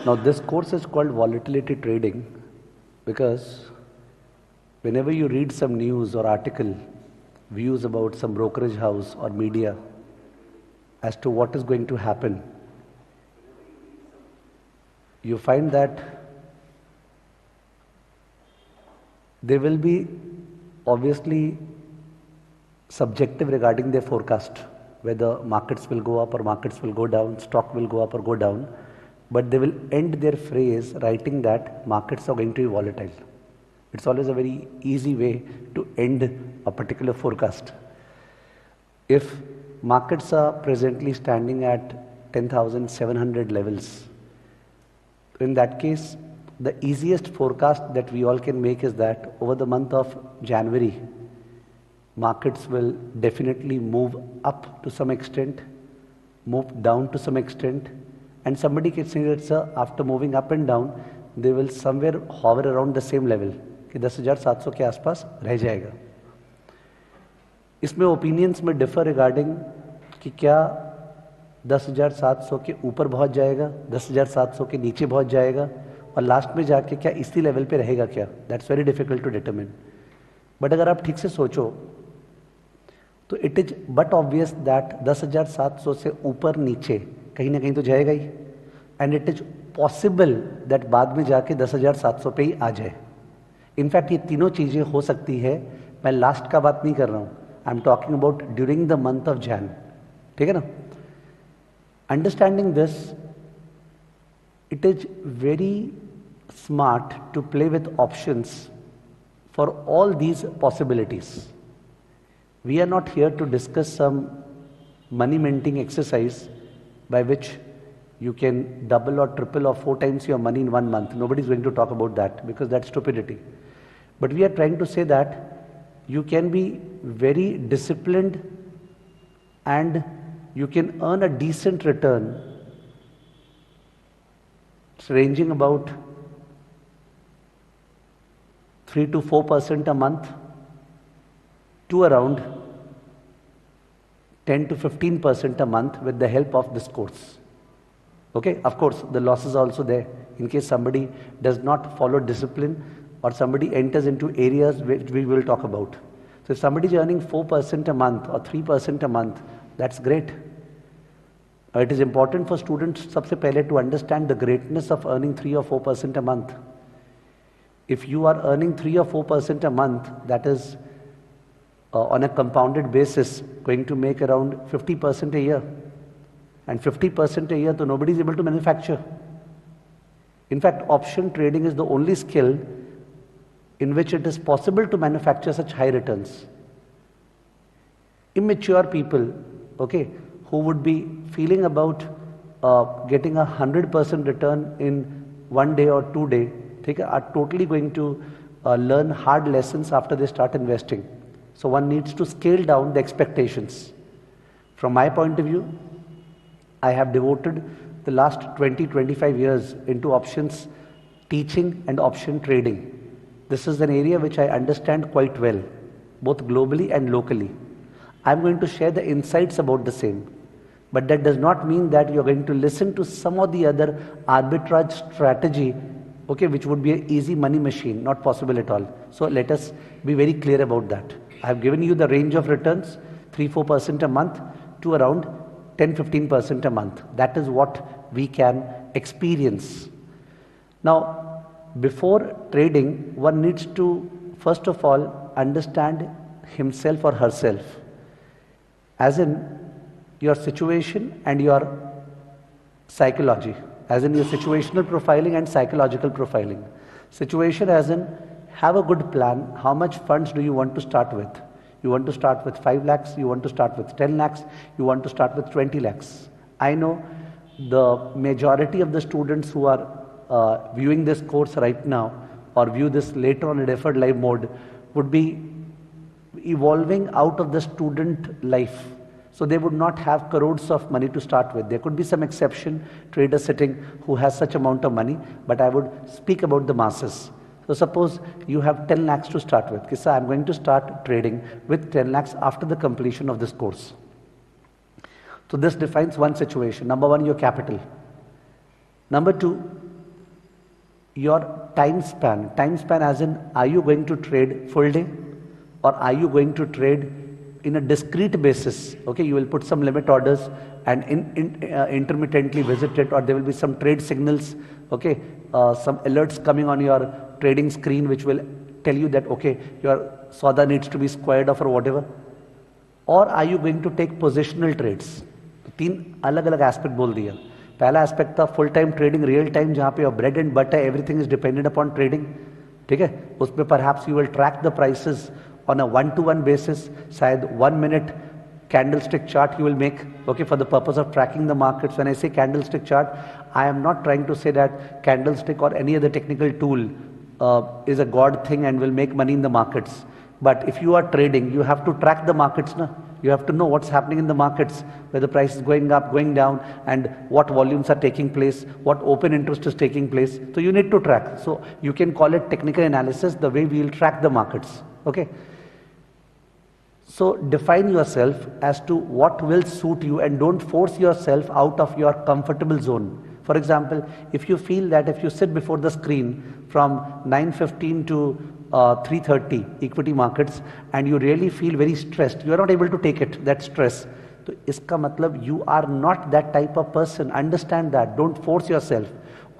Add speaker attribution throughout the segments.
Speaker 1: Now this course is called volatility trading because whenever you read some news or article, views about some brokerage house or media as to what is going to happen, you find that they will be obviously subjective regarding their forecast, whether markets will go up or markets will go down, stock will go up or go down, but they will end their phrase writing that markets are going to be volatile. It's always a very easy way to end a particular forecast. If markets are presently standing at 10,700 levels, in that case, the easiest forecast that we all can make is that over the month of January, markets will definitely move up to some extent, move down to some extent, and somebody can say that, sir, after moving up and down, they will somewhere hover around the same level, कि 10,700 के आसपास रह जाएगा. इसमें opinions में differ regarding कि क्या 10,700 के ऊपर पहुंच जाएगा, 10,700 के नीचे पहुंच जाएगा, और लास्ट में जाके क्या इसी लेवल पे रहेगा क्या. That's very difficult to determine. But अगर आप ठीक से सोचो तो it is but obvious that 10,700 से ऊपर नीचे कहीं ना कहीं तो जाएगा ही, and it is possible that बाद में जाके 10,700 पे ही आ जाए. इनफैक्ट ये तीनों चीज़ें हो सकती है. मैं लास्ट का बात नहीं कर रहा हूँ, I am talking about during the month of Jain. ठीक है ना. Understanding this, it is very smart to play with options for all these possibilities. We are not here to discuss some money minting exercise by which you can double or triple or 4 times your money in 1 month. Nobody is going to talk about that because that's stupidity. But we are trying to say that you can be very disciplined and you can earn a decent return. It's ranging about 3 to 4% a month to around 10 to 15% a month with the help of this course. Okay, of course, the losses are also there in case somebody does not follow discipline or somebody enters into areas which we will talk about. So if somebody is earning 4% a month or 3% a month, that's great. It is important for students सबसे पहले to understand the greatness of earning 3 or 4% a month. If you are earning 3 or 4% a month, that is on a compounded basis going to make around 50% a year. And 50% a year, so nobody is able to manufacture. In fact, option trading is the only skill in which it is possible to manufacture such high returns. Immature people, okay, who would be feeling about getting 100% return in 1 day or 2 days, are totally going to learn hard lessons after they start investing. So one needs to scale down the expectations. From my point of view, I have devoted the last 20-25 years into options teaching and option trading. This is an area which I understand quite well, both globally and locally. I'm going to share the insights about the same. But that does not mean that you're going to listen to some or the other arbitrage strategy, okay, which would be an easy money machine, not possible at all. So let us be very clear about that. I have given you the range of returns, 3-4% a month to around 10-15% a month. That is what we can experience. Now, before trading, one needs to, first of all, understand himself or herself. As in, your situation and your psychology, as in your situational profiling and psychological profiling. Situation as in, have a good plan. How much funds do you want to start with? You want to start with 5 lakhs, you want to start with 10 lakhs, you want to start with 20 lakhs. I know the majority of the students who are viewing this course right now or view this later on in deferred live mode would be evolving out of the student life. So they would not have crores of money to start with. There could be some exception, trader sitting who has such amount of money, but I would speak about the masses. So suppose you have 10 lakhs to start with. Kisa, I'm going to start trading with 10 lakhs after the completion of this course. So this defines one situation. Number one, your capital. Number two, your time span as in, are you going to trade full day or are you going to trade in a discrete basis? Okay, you will put some limit orders and intermittently visit it, or there will be some trade signals, okay, some alerts coming on your trading screen which will tell you that, okay, your sauda needs to be squared off or whatever. Or are you going to take positional trades? तीन अलग अलग aspect बोल दिया. पहला aspect था full time trading, real time, जहाँ पे bread and butter everything is dependent upon trading. ठीक है, उसमें perhaps you will track the prices on a one-to-one basis, शायद 1 minute candlestick chart you will make, okay, for the purpose of tracking the markets. When I say candlestick chart, I am not trying to say that candlestick or any other technical tool is a god thing and will make money in the markets. But if you are trading, you have to track the markets, na? You have to know what's happening in the markets, where the price is going up, going down, and what volumes are taking place, what open interest is taking place. So you need to track. So you can call it technical analysis, the way we will track the markets, okay? So define yourself as to what will suit you and don't force yourself out of your comfortable zone. For example, if you feel that if you sit before the screen from 9:15 to 3:30 equity markets and you really feel very stressed, you are not able to take it, that stress. So iska matlab you are not that type of person. Understand that. Don't force yourself.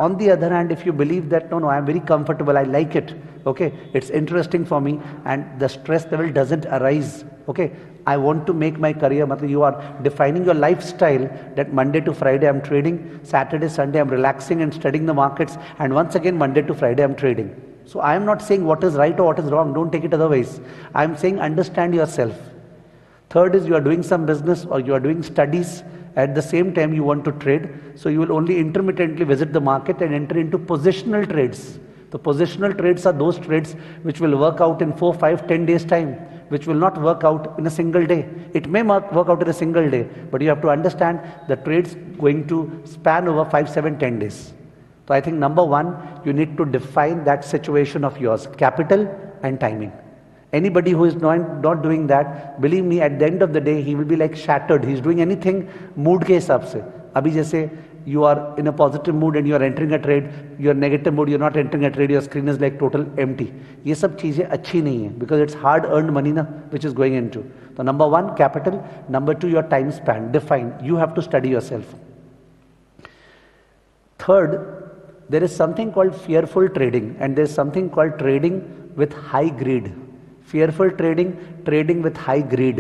Speaker 1: On the other hand, if you believe that, no, I am very comfortable, I like it, okay, it's interesting for me and the stress level doesn't arise, okay, I want to make my career, you are defining your lifestyle that Monday to Friday I'm trading, Saturday, Sunday I'm relaxing and studying the markets, and once again Monday to Friday I'm trading. So I am not saying what is right or what is wrong, don't take it otherwise. I am saying understand yourself. Third is you are doing some business or you are doing studies. At the same time you want to trade, so you will only intermittently visit the market and enter into positional trades. The positional trades are those trades which will work out in 4, 5, 10 days time, which will not work out in a single day. It may work out in a single day, but you have to understand the trades going to span over 5, 7, 10 days. So I think number one, you need to define that situation of yours, capital and timing. Anybody who is not doing that, believe me, at the end of the day, he will be like shattered. He is doing anything mood के हिसाब से. अभी जैसे you are in a positive mood and you are entering a trade, you are negative mood, you are not entering a trade, your screen is like total empty. ये सब चीजें अच्छी नहीं है, because it's hard earned money ना, which is going into. So number one, capital. Number two, your time span. Define. You have to study yourself. Third, there is something called fearful trading, and there is something called trading with high greed. Fearful trading, trading with high greed.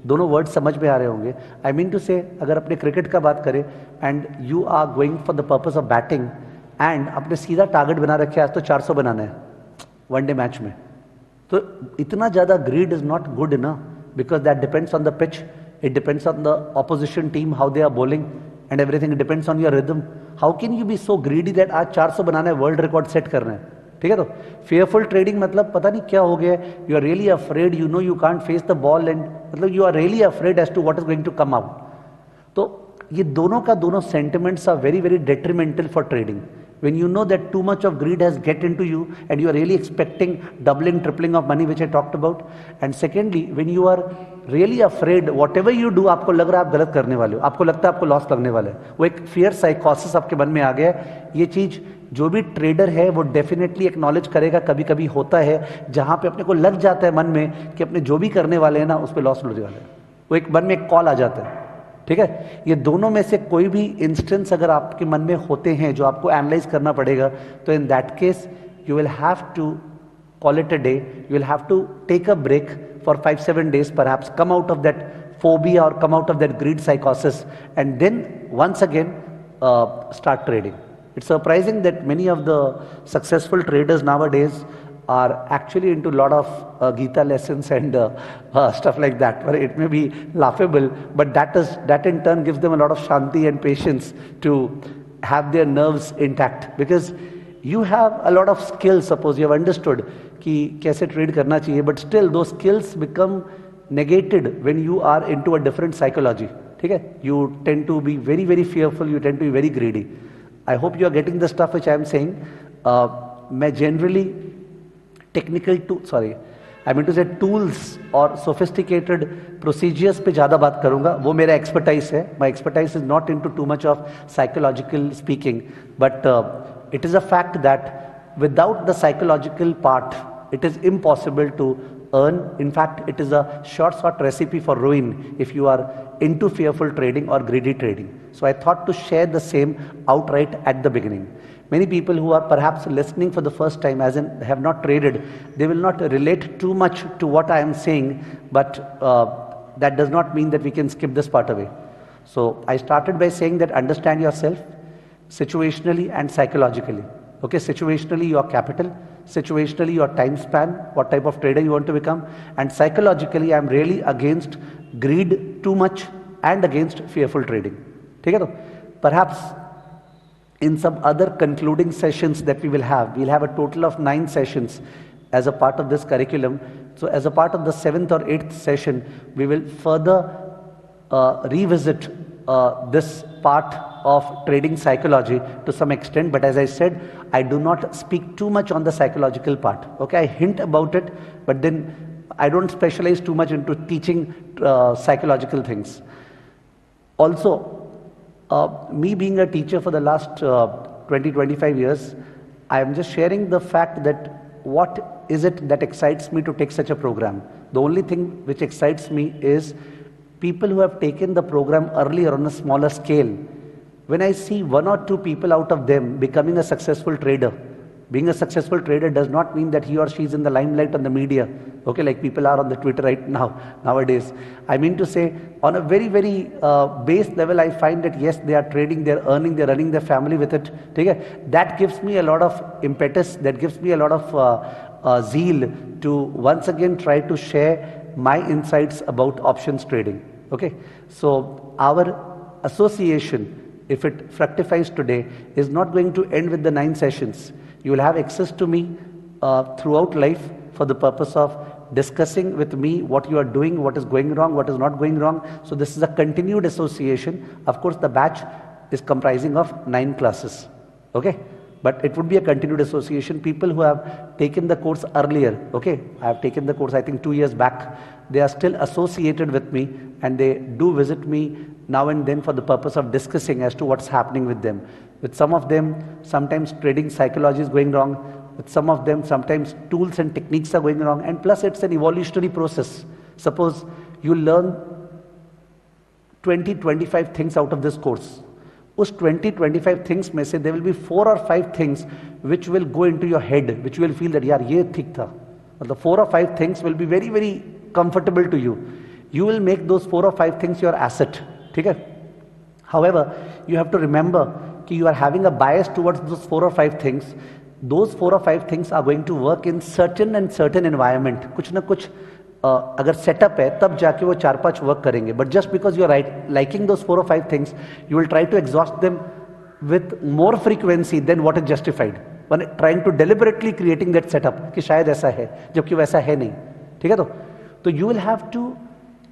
Speaker 1: दोनों word समझ में आ रहे होंगे. I mean to से, अगर अपने cricket का बात करें and you are going for the purpose of batting and अपने सीधा टारगेट बना रखे आज तो 400 बनाना है वनडे मैच में, तो इतना ज़्यादा ग्रीड इज नॉट गुड ना, because that depends on the pitch, it depends on the opposition team, how they are bowling and everything depends on your rhythm. How can you be so greedy that आज 400 बनाना है, world record set करना है. ठीक है, तो fearful trading मतलब पता नहीं क्या हो गया, you are really afraid, you know you can't face the ball and मतलब you are really afraid as to what is going to come out. तो ये दोनों का दोनों sentiments are very very detrimental for trading. When you know that too much of greed has get into you and you are really expecting doubling, tripling of money, which I talked about. And secondly, when you are really afraid, whatever you do, आपको लग रहा है आप गलत करने वाले हो, आपको लगता है आपको लॉस लगने वाला है, वो एक फियर साइकोसिस आपके मन में आ गया है. ये चीज जो भी ट्रेडर है वो डेफिनेटली एक्नॉलेज करेगा. कभी कभी होता है जहां पे अपने को लग जाता है मन में कि अपने जो भी करने वाले हैं ना उस पर लॉस होने वाला है, वो एक मन में एक कॉल आ जाता है. ठीक है, ये दोनों में से कोई भी इंस्टेंस अगर आपके मन में होते हैं जो आपको एनालाइज करना पड़ेगा, तो in that case you will have to call it a day. You will have to take a break for 5-7 days, perhaps come out of that phobia or come out of that greed psychosis, and then once again start trading. It's surprising that many of the successful traders nowadays are actually into a lot of Gita lessons and stuff like that. Well, it may be laughable, but that in turn gives them a lot of shanti and patience to have their nerves intact, because you have a lot of skills. Suppose you have understood कि कैसे trade करना चाहिए, but still those skills become negated when you are into a different psychology. ठीक है, you tend to be very very fearful, you tend to be very greedy. I hope you are getting the stuff which I am saying. मैं generally technical I mean to say tools और sophisticated procedures पे ज़्यादा बात करूँगा, वो मेरा expertise है. My expertise is not into too much of psychological speaking, but it is a fact that without the psychological part, it is impossible to earn. In fact, it is a short recipe for ruin if you are into fearful trading or greedy trading. So I thought to share the same outright at the beginning. Many people who are perhaps listening for the first time, as in have not traded, they will not relate too much to what I am saying, but that does not mean that we can skip this part away. So I started by saying that understand yourself situationally and psychologically. Okay, situationally your capital, situationally your time span, what type of trader you want to become, and psychologically I am really against greed too much and against fearful trading. Okay, so perhaps in some other concluding sessions that we'll have a total of 9 sessions as a part of this curriculum. So as a part of the 7th or 8th session, we will further revisit this part of trading psychology to some extent, but as I said, I do not speak too much on the psychological part. Okay, I hint about it, but then I don't specialize too much into teaching psychological things. Also, me being a teacher for the last 20-25 years, I am just sharing the fact that what is it that excites me to take such a program. The only thing which excites me is people who have taken the program earlier on a smaller scale. When I see 1 or 2 people out of them becoming a successful trader, being a successful trader does not mean that he or she is in the limelight on the media, okay, like people are on the Twitter right now, nowadays. I mean to say, on a very, very base level, I find that yes, they are trading, they are earning, they are running their family with it. Okay? That gives me a lot of impetus, that gives me a lot of zeal to once again try to share my insights about options trading. Okay? So our association, if it fructifies today, is not going to end with the 9 sessions. You will have access to me throughout life for the purpose of discussing with me what you are doing, what is going wrong, what is not going wrong. So this is a continued association. Of course, the batch is comprising of 9 classes. Okay? But it would be a continued association. People who have taken the course earlier, okay, I have taken the course I think 2 years back, they are still associated with me and they do visit me now and then for the purpose of discussing as to what's happening with them. With some of them, sometimes trading psychology is going wrong. With some of them, sometimes tools and techniques are going wrong. And plus, it's an evolutionary process. Suppose you learn 20-25 things out of this course. Those 20-25 things में से there will be 4 or 5 things which will go into your head, which you will feel that यार ये ठीक था. But the 4 or 5 things will be very, very comfortable to you. You will make those 4 or 5 things your asset. ठीक है? However, you have to remember that you are having a bias towards those 4 or 5 things. Those 4 or 5 things are going to work in certain environment. कुछ ना कुछ अगर setup है तब जाके वो 4-5 वर्क करेंगे. But just because you are liking those 4 or 5 things, you will try to exhaust them with more frequency than what is justified. When trying to deliberately creating that setup कि शायद ऐसा है जबकि वैसा है नहीं. ठीक है तो you will have to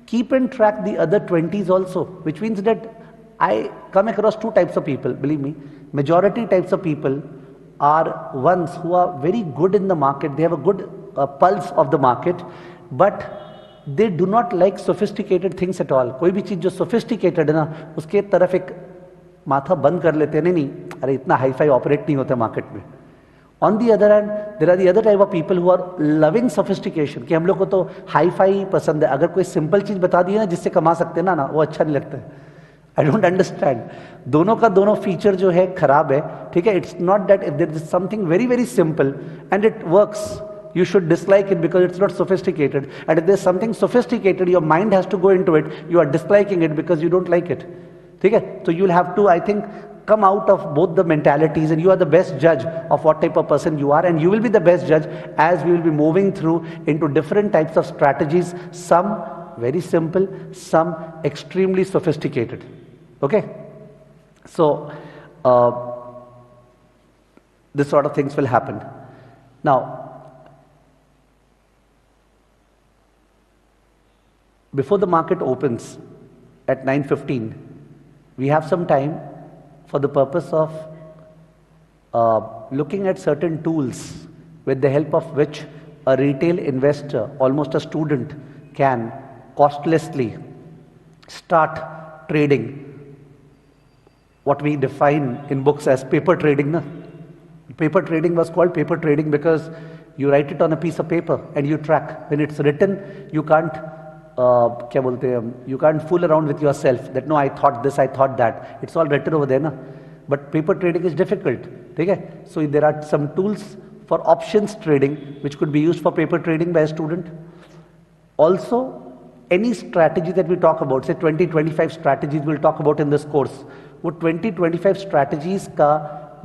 Speaker 1: keep and track the other 20s also, which means that I come across 2 types of people. Believe me, majority types of people are ones who are very good in the market. They have a good pulse of the market, but they do not like sophisticated things at all. कोई भी चीज जो sophisticated है ना, उसके तरफ एक माथा बंद कर लेते हैं. नहीं, अरे इतना हाई-फाई ऑपरेट नहीं होता मार्केट में. On the other hand, there are the other type of people who are loving sophistication. कि हम लोग को तो हाई-फाई पसंद है. अगर कोई सिंपल चीज बता दी है ना जिससे कमा सकते हैं ना वो अच्छा नहीं लगता है. I don't understand. दोनों का दोनों फीचर जो है खराब है. ठीक है, it's not that if there is something very very simple and it works, you should dislike it because it's not sophisticated. And if there's something sophisticated, your mind has to go into it. You are disliking it because you don't like it. ठीक है, so you'll have to, I think, come out of both the mentalities, and you are the best judge of what type of person you are, and you will be the best judge as we will be moving through into different types of strategies, some very simple, some extremely sophisticated. Okay, so this sort of things will happen. Now, before the market opens at 9:15, we have some time for the purpose of looking at certain tools with the help of which a retail investor, almost a student, can costlessly start trading what we define in books as paper trading. Na? Paper trading was called paper trading because you write it on a piece of paper and you track. When it's written, you can't क्या बोलते हैं, you can't fool around with yourself that no, I thought this, I thought that. It's all written over there ना. But paper trading is difficult, ठीक है? So there are some tools for options trading which could be used for paper trading by a student. Also, any strategy that we talk about, say 20-25 strategies we'll talk about in this course, वो 20-25 strategies का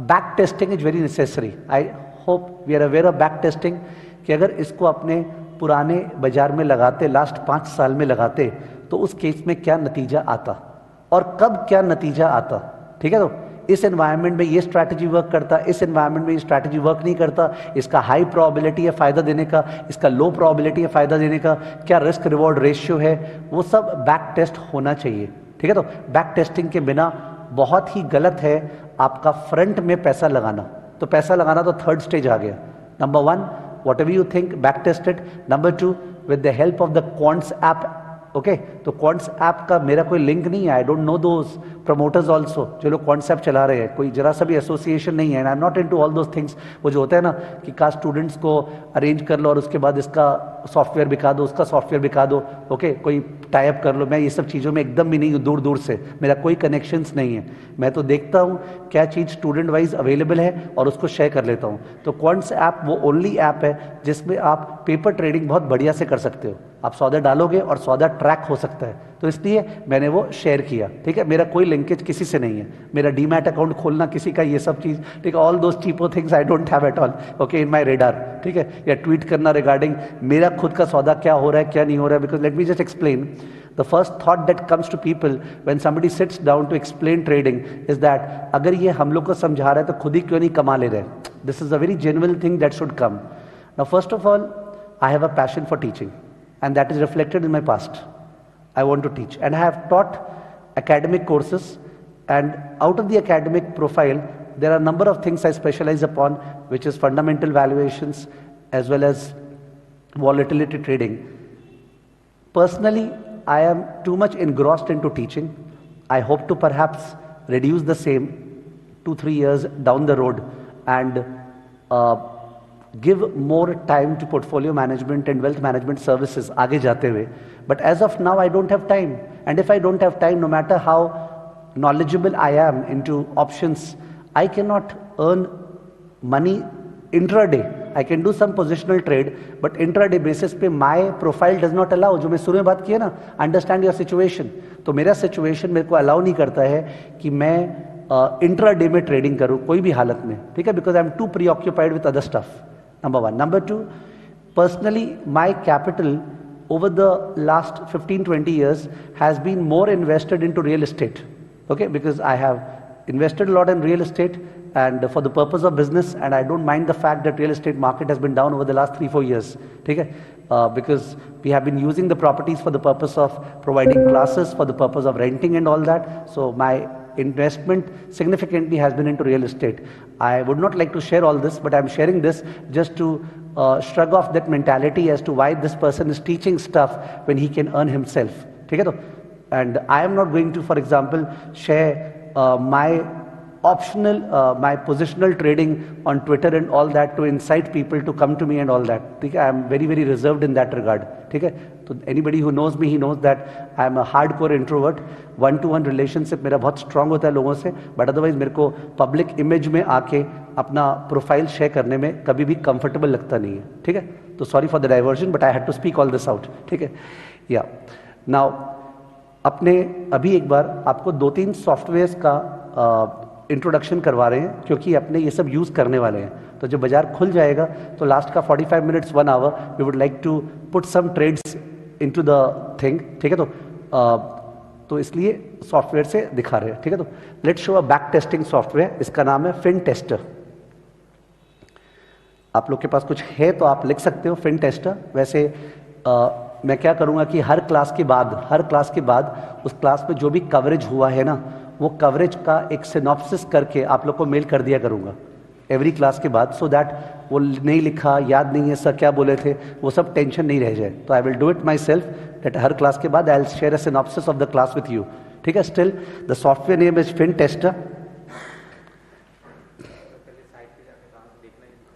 Speaker 1: back testing is very necessary. I hope we are aware of back testing, कि अगर इसको अपने पुराने बाजार में लगाते, लास्ट 5 साल में लगाते, तो उस केस में क्या नतीजा आता और कब क्या नतीजा आता, ठीक है? तो इस एनवायरनमेंट में ये स्ट्रैटेजी वर्क करता, इस एनवायरनमेंट में ये स्ट्रैटेजी वर्क नहीं करता, इसका हाई प्रोबेबिलिटी है फायदा देने का, इसका लो प्रोबेबिलिटी है फायदा देने का, क्या रिस्क रिवॉर्ड रेशियो है, वो सब बैक टेस्ट होना चाहिए, ठीक है? तो बैक टेस्टिंग के बिना बहुत ही गलत है आपका फ्रंट में पैसा लगाना. तो पैसा लगाना तो थर्ड स्टेज आ गया. Number 1, whatever you think, back test it. Number 2, with the help of the Quants app. Okay, तो क्वांट्स ऐप का मेरा कोई लिंक नहीं है. I don't know those promoters also जो लोग क्वांट्स ऐप चला रहे हैं, कोई जरा सा भी एसोसिएशन नहीं है. आई am not into all those things. वो जो होता है ना कि का स्टूडेंट्स को अरेंज कर लो और उसके बाद इसका सॉफ्टवेयर बिका दो, उसका सॉफ्टवेयर बिका दो, ओके, कोई टाइप कर लो. मैं ये सब चीज़ों में एकदम भी नहीं हूँ, दूर दूर से. मेरा कोई कनेक्शंस नहीं है. मैं तो देखता हूँ क्या चीज़ स्टूडेंट वाइज अवेलेबल है और उसको शेयर कर लेता हूँ. तो क्वांट्स ऐप वो ओनली ऐप है जिसमें आप पेपर ट्रेडिंग बहुत बढ़िया से कर सकते हो. आप सौदा डालोगे और सौदा ट्रैक हो सकता है, तो इसलिए मैंने वो शेयर किया, ठीक है? मेरा कोई लिंकेज किसी से नहीं है. मेरा डीमैट अकाउंट खोलना किसी का, ये सब चीज़, ठीक है, all those cheapo things I don't have at all, okay, in my radar, ठीक है? या ट्वीट करना रिगार्डिंग मेरा खुद का सौदा क्या हो रहा है क्या नहीं हो रहा है. Because let me just explain. The first thought that comes to people when somebody sits down to explain trading is that अगर ये हम लोग को समझा रहा है तो खुद ही क्यों नहीं कमा ले रहे. This is a very genuine thing that should come. Now first of all, I have a passion for teaching and that is reflected in my past. I want to teach and I have taught academic courses, and out of the academic profile there are a number of things I specialize upon, which is fundamental valuations as well as volatility trading. Personally, I am too much engrossed into teaching. I hope to perhaps reduce the same 2-3 years down the road and give more time to portfolio management and wealth management services आगे जाते हुए. But as of now I don't have time, and if I don't have time, no matter how knowledgeable I am into options, I cannot earn money intraday. I can do some positional trade, but intraday basis पे my profile does not allow. जो मैं शुरू में बात की है ना, understand your situation. तो मेरा situation मेरे को allow नहीं करता है कि मैं इंट्राडे में ट्रेडिंग करूँ कोई भी हालत में, ठीक है? Because I am too preoccupied with other stuff. Number 1. Number 2, personally, my capital over the last 15-20 years has been more invested into real estate, okay? Because I have invested a lot in real estate and for the purpose of business, and I don't mind the fact that real estate market has been down over the last 3-4 years, okay? Because we have been using the properties for the purpose of providing classes, for the purpose of renting and all that. So my investment significantly has been into real estate. I would not like to share all this, but I'm sharing this just to shrug off that mentality as to why this person is teaching stuff when he can earn himself. ठीक है तो? And I am not going to, for example, share my optional, my positional trading on Twitter and all that to incite people to come to me and all that. ठीक है? I am very, very reserved in that regard. ठीक है? तो anybody who knows me, he knows that I am a hardcore introvert. One-to-one relationship मेरा बहुत strong होता है लोगों से, but otherwise मेरे को public image में आके अपना प्रोफाइल शेयर करने में कभी भी comfortable लगता नहीं है. ठीक है? तो sorry for the diversion, but I had to speak all this out. ठीक है? Yeah. Now अपने अभी एक बार आपको 2-3 सॉफ्टवेयर्स का इंट्रोडक्शन करवा रहे हैं, क्योंकि अपने ये सब यूज़ करने वाले हैं. तो जब बाजार खुल जाएगा तो लास्ट का 45 minutes 1 hour we would like to put some trades into the thing. ठीक है? तो इसलिए सॉफ्टवेयर से दिखा रहे हैं. ठीक है? तो let's show a back testing software. इसका नाम है फिन टेस्टर. आप लोग के पास कुछ है तो आप लिख सकते हो फिन टेस्टर. वैसे मैं क्या करूँगा कि हर क्लास के बाद उस क्लास में जो भी कवरेज हुआ है ना, वो कवरेज का एक सिनॉप्सिस करके आप लोग को मेल कर दिया करूँगा एवरी क्लास के बाद, सो दैट वो नहीं लिखा, याद नहीं है सर क्या बोले थे, वो सब टेंशन नहीं रह जाए. तो I will do it myself that हर क्लास के बाद I will share a synopsis of the class with you. ठीक है? Still the software name is Fin Tester.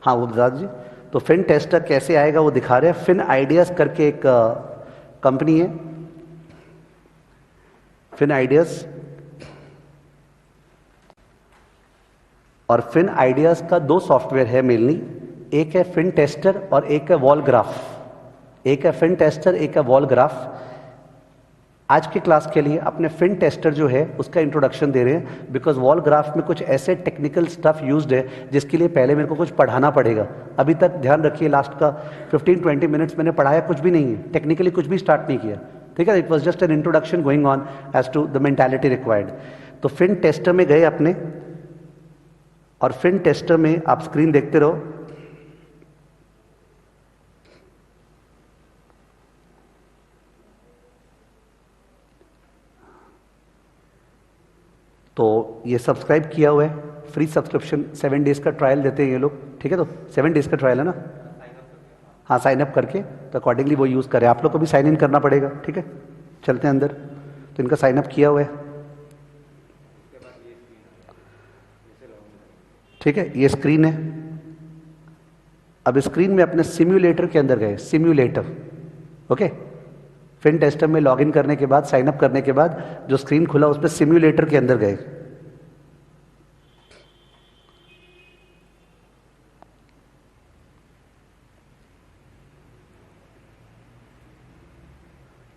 Speaker 1: हाँ वो बता दीजिए। तो फिन टेस्टर कैसे आएगा वो दिखा रहे हैं। फिन आइडियाज करके एक कंपनी है, फिन आइडियाज, और फिन आइडियाज का दो सॉफ्टवेयर है मेनली, एक है फिन टेस्टर और एक है वॉल ग्राफ। एक है फिन टेस्टर, एक है वॉल ग्राफ। आज की क्लास के लिए अपने फिन टेस्टर जो है उसका इंट्रोडक्शन दे रहे हैं, बिकॉज वॉल ग्राफ में कुछ ऐसे टेक्निकल स्टफ यूज्ड है जिसके लिए पहले मेरे को कुछ पढ़ाना पड़ेगा। अभी तक ध्यान रखिए लास्ट का 15-20 मिनट्स मैंने पढ़ाया कुछ भी नहीं है, टेक्निकली कुछ भी स्टार्ट नहीं किया, ठीक है। It was just an introduction going on as to the mentality required. तो फिन टेस्टर में गए अपने, और फिन टेस्टर में आप स्क्रीन देखते रहो। तो ये सब्सक्राइब किया हुआ है, फ्री सब्सक्रिप्शन, 7 डेज का ट्रायल देते हैं ये लोग, ठीक है। तो 7 डेज का ट्रायल है ना, हाँ साइन अप करके, तो अकॉर्डिंगली वो यूज़ करें। आप लोग को भी साइन इन करना पड़ेगा, ठीक है। चलते हैं अंदर। तो इनका साइन अप किया हुआ है, ठीक है। ये स्क्रीन है। अब स्क्रीन में अपने सिम्युलेटर के अंदर गए, सिम्युलेटर, ओके। फिन टेस्टर में लॉगिन करने के बाद, साइन अप करने के बाद जो स्क्रीन खुला उस पर सिम्युलेटर के अंदर गए।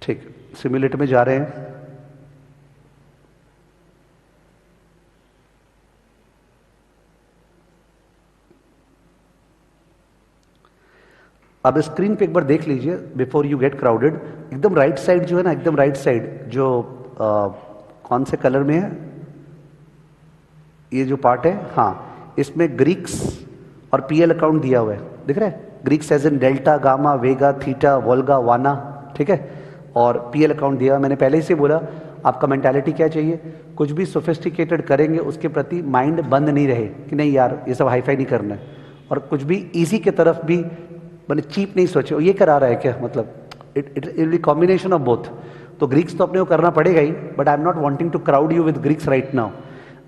Speaker 1: ठीक, सिम्युलेटर में जा रहे हैं। अब स्क्रीन पे एक बार देख लीजिए बिफोर यू गेट क्राउडेड। एकदम राइट साइड जो है ना, एकदम राइट साइड जो कौन से कलर में है ये जो पार्ट है, हाँ, इसमें ग्रीक्स और पीएल अकाउंट दिया हुआ है, दिख रहा है। Greeks as in delta, gamma, vega, theta, volga, vanna, ठीक है। और पीएल अकाउंट दिया। मैंने पहले ही से बोला आपका मेंटालिटी क्या चाहिए, कुछ भी सोफिस्टिकेटेड करेंगे उसके प्रति माइंड बंद नहीं रहे कि नहीं यार ये सब हाईफाई नहीं करना है, और कुछ भी इजी के तरफ भी मैंने चीप नहीं सोचे ये करा रहा है क्या, मतलब it will be combination of both. तो ग्रीक्स तो अपने को करना पड़ेगा ही, but I am not wanting to crowd you with Greeks right now.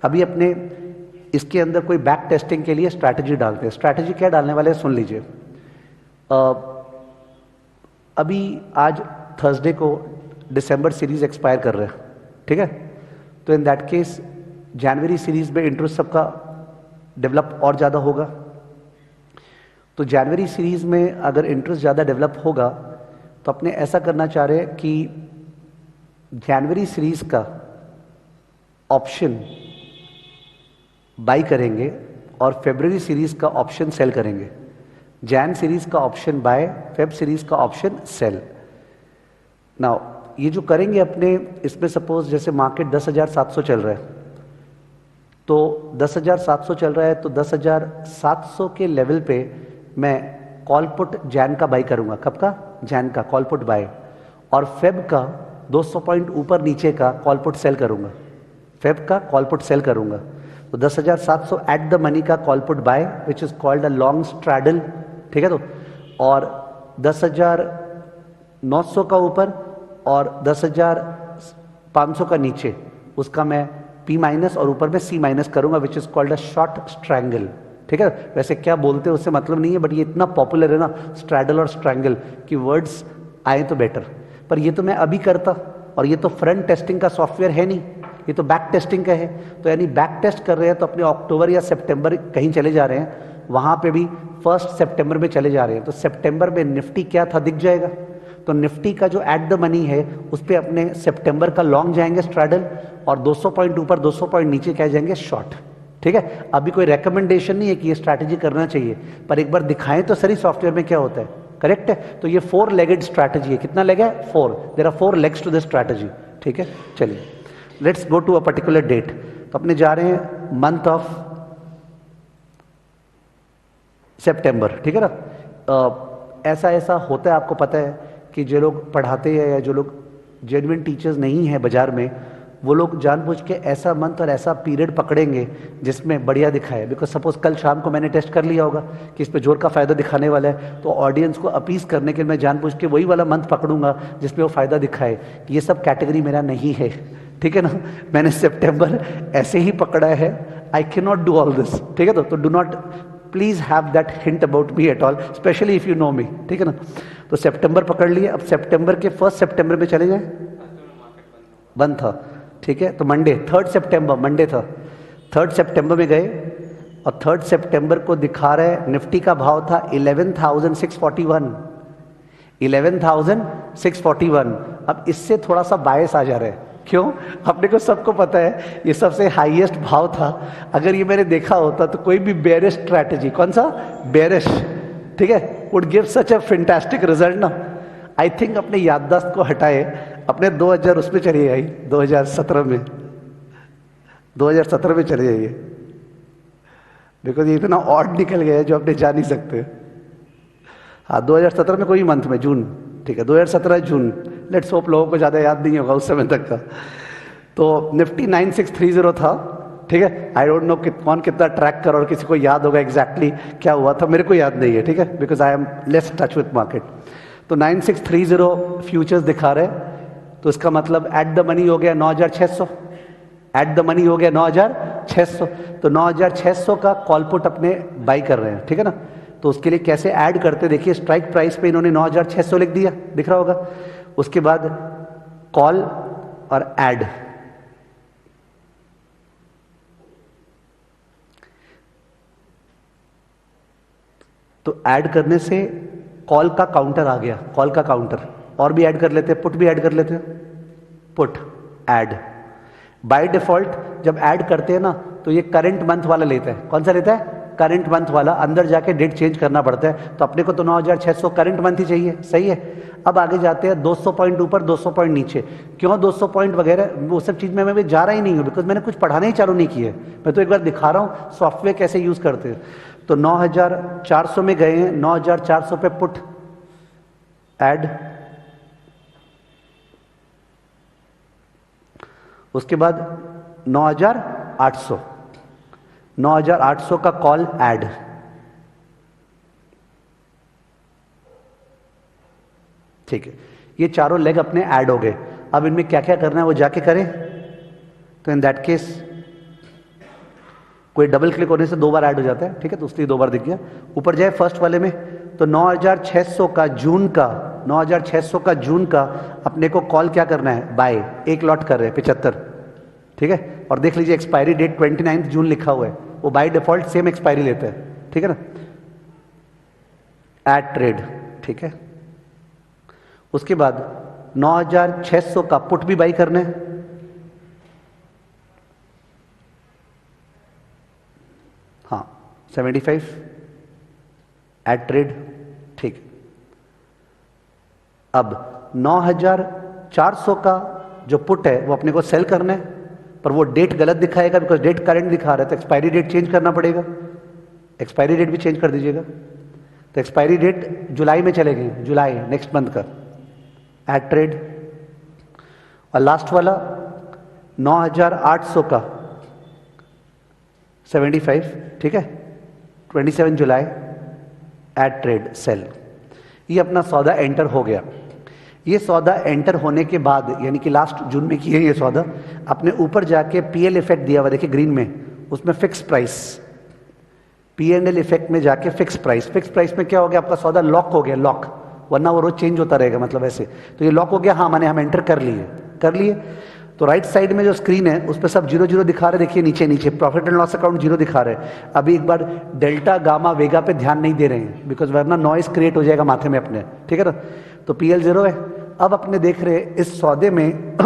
Speaker 1: अभी अपने इसके अंदर कोई बैक टेस्टिंग के लिए स्ट्रैटेजी डालते हैं। स्ट्रैटेजी क्या डालने वाले हैं सुन लीजिए। अभी आज थर्सडे को दिसंबर सीरीज एक्सपायर कर रहे हैं, ठीक है। तो in that case January series में इंटरेस्ट सबका डेवलप और ज़्यादा होगा। तो जनवरी सीरीज में अगर इंटरेस्ट ज़्यादा डेवलप होगा तो अपने ऐसा करना चाह रहे हैं कि जनवरी सीरीज का ऑप्शन बाई करेंगे और फरवरी सीरीज का ऑप्शन सेल करेंगे। जैन सीरीज का ऑप्शन बाय, फेब सीरीज का ऑप्शन सेल। नाउ ये जो करेंगे अपने, इसमें सपोज जैसे मार्केट 10,700 चल रहा है, तो 10,700 चल रहा है तो 10,700 के लेवल पे मैं कॉल पुट जैन का बाई करूंगा। कब का? जैन का कॉल पुट बाय, और फेब का 200 पॉइंट ऊपर नीचे का कॉल पुट सेल करूंगा। फेब का कॉल पुट सेल करूंगा तो 10,700 एट द मनी का call put by which is called a long straddle, ठीक है। तो और 10,900 का ऊपर और 10,500 का नीचे उसका मैं P माइनस और ऊपर में C माइनस करूंगा which is called a short strangle, ठीक है। वैसे क्या बोलते हैं उससे मतलब नहीं है, बट ये इतना पॉपुलर है ना स्ट्रैडल और स्ट्रैंगल कि वर्ड्स आए तो बेटर। पर ये तो मैं अभी करता, और ये तो फ्रंट टेस्टिंग का सॉफ्टवेयर है नहीं, ये तो बैक टेस्टिंग का है। तो यानी बैक टेस्ट कर रहे हैं तो अपने अक्टूबर या सितंबर कहीं चले जा रहे हैं, वहां पे भी 1 सितंबर में चले जा रहे हैं। तो सितंबर में निफ्टी क्या था दिख जाएगा। तो निफ्टी का जो एट द मनी है उस पर अपने सितंबर का लॉन्ग जाएंगे स्ट्रैडल, और 200 पॉइंट ऊपर 200 पॉइंट नीचे क्या जाएंगे शॉर्ट, ठीक है। अभी कोई रेकमेंडेशन नहीं है कि ये स्ट्रैटेजी करना चाहिए, पर एक बार दिखाएं तो सही सॉफ्टवेयर में क्या होता है, करेक्ट है। तो ये 4 लेगेड स्ट्रैटेजी है। कितना लेग है? 4। There are 4 legs to this strategy, ठीक है। चलिए let's go to a particular date. तो अपने जा रहे हैं मंथ ऑफ सितंबर, ठीक है ना। ऐसा ऐसा होता है, आपको पता है कि जो लोग पढ़ाते हैं या जो लोग जेन्युइन टीचर्स नहीं हैं बाजार में, वो लोग जानबूझ के ऐसा मंथ और ऐसा पीरियड पकड़ेंगे जिसमें बढ़िया दिखाए। बिकॉज सपोज कल शाम को मैंने टेस्ट कर लिया होगा कि इस पे जोर का फायदा दिखाने वाला है, तो ऑडियंस को अपीज करने के लिए मैं जानबूझ के वही वाला मंथ पकड़ूंगा जिसमें वो फायदा दिखाए। ये सब कैटेगरी मेरा नहीं है, ठीक है ना। मैंने सितंबर ऐसे ही पकड़ा है, I can not do all this, ठीक है। तो do not please have that hint about me at all, specially if you know me, ठीक है ना। तो सितंबर पकड़ लिए, अब सितंबर के 1 सितंबर में चले जाए, बंद था, ठीक है। तो मंडे 3 सितंबर मंडे था, 3 सितंबर में गए और 3 सितंबर को दिखा रहे निफ्टी का भाव था 11,641, 11,641। अब इससे थोड़ा सा बायस आ जा रहा है, क्यों? अपने को सबको पता है ये सबसे हाईएस्ट भाव था। अगर ये मैंने देखा होता तो कोई भी बेरिश स्ट्रैटेजी, कौन सा बेरिश, ठीक है, would give such a fantastic result ना। आई थिंक अपने याददाश्त को हटाए, अपने 2000 उसमें चली आई, 2017 में, 2017 में चले जाइए, बिकॉज ये इतना ऑड निकल गया है जो अपने जा नहीं सकते। हाँ 2017 में कोई मंथ में, जून, ठीक है, 2017 जून, लेट्स होप लोगों को ज़्यादा याद नहीं होगा उस समय तक का। तो निफ्टी 9630 था, ठीक है। आई डोंट नो कौन कितना ट्रैक कर और किसी को याद होगा एग्जैक्टली क्या हुआ था, मेरे को याद नहीं है, ठीक है, because I M less touch with market. तो 9630 फ्यूचर्स दिखा रहे, तो इसका मतलब एट द मनी हो गया 9600, एट द मनी हो गया 9600। तो 9600 का कॉल पुट अपने बाई कर रहे हैं, ठीक है ना। तो उसके लिए कैसे ऐड करते, देखिए स्ट्राइक प्राइस पे इन्होंने 9600 लिख दिया, दिख रहा होगा। उसके बाद कॉल और ऐड, तो ऐड करने से कॉल का काउंटर आ गया, कॉल का काउंटर। और भी ऐड कर लेते हैं, पुट भी ऐड कर लेते हैं, पुट ऐड। बाय डिफॉल्ट जब ऐड करते हैं ना तो ये करंट मंथ वाला लेता है, कौन सा लेता है? करंट मंथ वाला। अंदर जाके डेट चेंज करना पड़ता है, तो अपने को तो 9600 करंट मंथ ही चाहिए, सही है। अब आगे जाते हैं 200 पॉइंट ऊपर 200 पॉइंट नीचे, क्यों 200 पॉइंट वगैरह वो सब चीज में मैं भी जा रहा ही नहीं हूँ, बिकॉज मैंने कुछ पढ़ाना ही चालू नहीं किया है। मैं तो एक बार दिखा रहा हूँ सॉफ्टवेयर कैसे यूज करते हैं। तो 9400 में गए हैं, 9400 पे पुट ऐड, उसके बाद 9800, 9800 का कॉल ऐड, ठीक है। ये चारों लेग अपने ऐड हो गए। अब इनमें क्या क्या करना है वो जाके करें। तो इन दैट केस कोई डबल क्लिक होने से 2 बार ऐड हो जाता है, ठीक है, तो उसलिए 2 बार दिख गया। ऊपर जाए फर्स्ट वाले में, तो 9600 का जून का, 9600 का जून का अपने को कॉल क्या करना है? बाय, एक लॉट कर रहे हैं 75, ठीक है। और देख लीजिए एक्सपायरी डेट 29 जून लिखा हुआ है, वो बाय डिफॉल्ट सेम एक्सपायरी लेता है, ठीक है ना। ऐड ट्रेड, ठीक है। उसके बाद 9600 का पुट भी बाई करना है, हाँ 75 ऐड ट्रेड, ठीक। अब 9400 का जो पुट है वो अपने को सेल करना है, पर वो डेट गलत दिखाएगा, बिकॉज डेट करंट दिखा रहा है, तो एक्सपायरी डेट चेंज करना पड़ेगा। एक्सपायरी डेट भी चेंज कर दीजिएगा। तो एक्सपायरी डेट जुलाई में चले गए, जुलाई नेक्स्ट मंथ का, ऐड ट्रेड। और लास्ट वाला 9800 का 75, ठीक है, 27 जुलाई ऐड ट्रेड सेल। ये अपना सौदा एंटर हो गया। ये सौदा एंटर होने के बाद, यानी कि लास्ट जून में किए ये सौदा, अपने ऊपर जाके पीएल इफेक्ट दिया हुआ देखिए ग्रीन में, उसमें फिक्स प्राइस, पीएनएल इफेक्ट में जाके फिक्स प्राइस। फिक्स प्राइस में क्या हो गया? आपका सौदा लॉक हो गया, लॉक, वरना वो रोज चेंज होता रहेगा, मतलब ऐसे। तो ये लॉक हो गया, हाँ माने हम एंटर कर लिए। तो राइट साइड में जो स्क्रीन है उस पर सब 0 दिखा रहे, देखिए नीचे नीचे प्रॉफिट एंड लॉस अकाउंट 0 दिखा रहे। अभी एक बार डेल्टा गामा वेगा पे ध्यान नहीं दे रहे हैं, बिकॉज वरना नॉइस क्रिएट हो जाएगा माथे में अपने, ठीक है ना। तो पीएल 0 है। अब अपने देख रहे इस सौदे में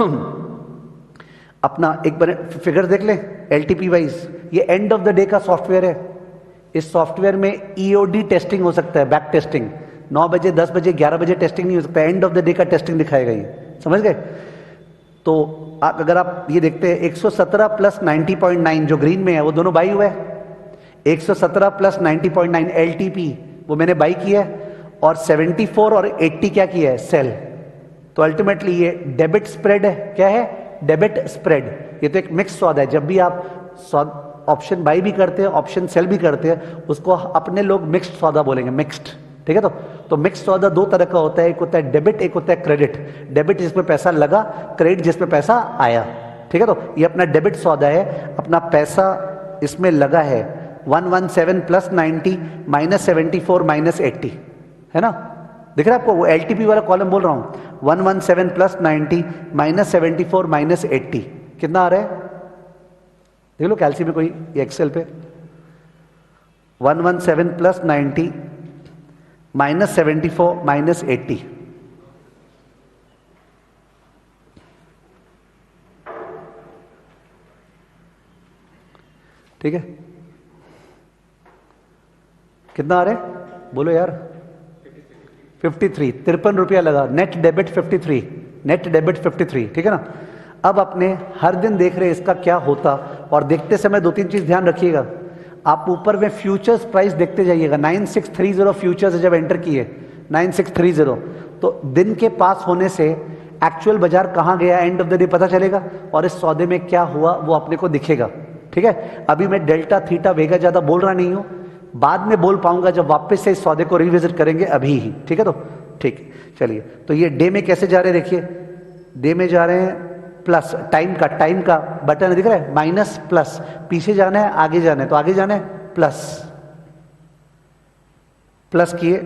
Speaker 1: अपना एक बार फिगर देख ले एलटीपी वाइज। ये एंड ऑफ द डे का सॉफ्टवेयर है। इस सॉफ्टवेयर में ईओडी टेस्टिंग हो सकता है, बैक टेस्टिंग। 9 बजे 10 बजे 11 बजे टेस्टिंग नहीं हो सकता, एंड ऑफ द डे का टेस्टिंग दिखाएगा ये, समझ गए। तो अगर आप ये देखते हैं 117 प्लस 90.9 जो ग्रीन में है वो दोनों बाई हुए हैं। 117 प्लस 90.9 एलटीपी वो मैंने बाई किया है, और 74 और 80 क्या किया है? सेल। तो अल्टीमेटली ये डेबिट स्प्रेड है। क्या है? Debit spread. ये तो एक मिक्स सौदा है। जब भी आप ऑप्शन बाई भी करते हैं, ऑप्शन सेल भी करते हैं, उसको अपने लोग मिक्स्ड सौदा बोलेंगे, मिक्स्ड, ठीक है। तो मिक्स सौदा 2 तरह का होता है, एक होता है डेबिट, एक होता है क्रेडिट। डेबिट जिसमें पैसा लगा, क्रेडिट जिसमें पैसा आया, ठीक है। तो ये अपना डेबिट सौदा है, अपना पैसा इसमें लगा है, 117 प्लस 90 माइनस 74 माइनस 80, है ना? दिख रहा है आपको? वो LTP वाला कॉलम बोल रहा हूं। 117 प्लस 90 माइनस 74 माइनस 80 कितना आ रहा है? देख लो कैलसी में कोई, एक्सेल पे। 117 प्लस 90 माइनस 74 माइनस 80, ठीक है? कितना आ रहा है बोलो यार? 53, 53 रुपया लगा। नेट डेबिट 53, नेट डेबिट 53, ठीक है ना? अब अपने हर दिन देख रहे इसका क्या होता, और देखते समय दो तीन चीज ध्यान रखिएगा। आप ऊपर में फ्यूचर्स प्राइस देखते जाइएगा। 9630 फ्यूचर्स जब एंटर किए 9630, तो दिन के पास होने से एक्चुअल बाजार कहां गया एंड ऑफ द डे पता चलेगा, और इस सौदे में क्या हुआ वो अपने को दिखेगा, ठीक है? अभी मैं डेल्टा थीटा वेगा ज्यादा बोल रहा नहीं हूं, बाद में बोल पाऊंगा जब वापस से इस सौदे को रिविजिट करेंगे, अभी ही, ठीक है? तो ठीक, चलिए। तो ये डे में कैसे जा रहे हैं देखिए, डे में जा रहे हैं प्लस, टाइम का बटन दिख रहा है, माइनस प्लस, पीछे जाना है आगे जाना है, तो आगे जाना है प्लस, प्लस किए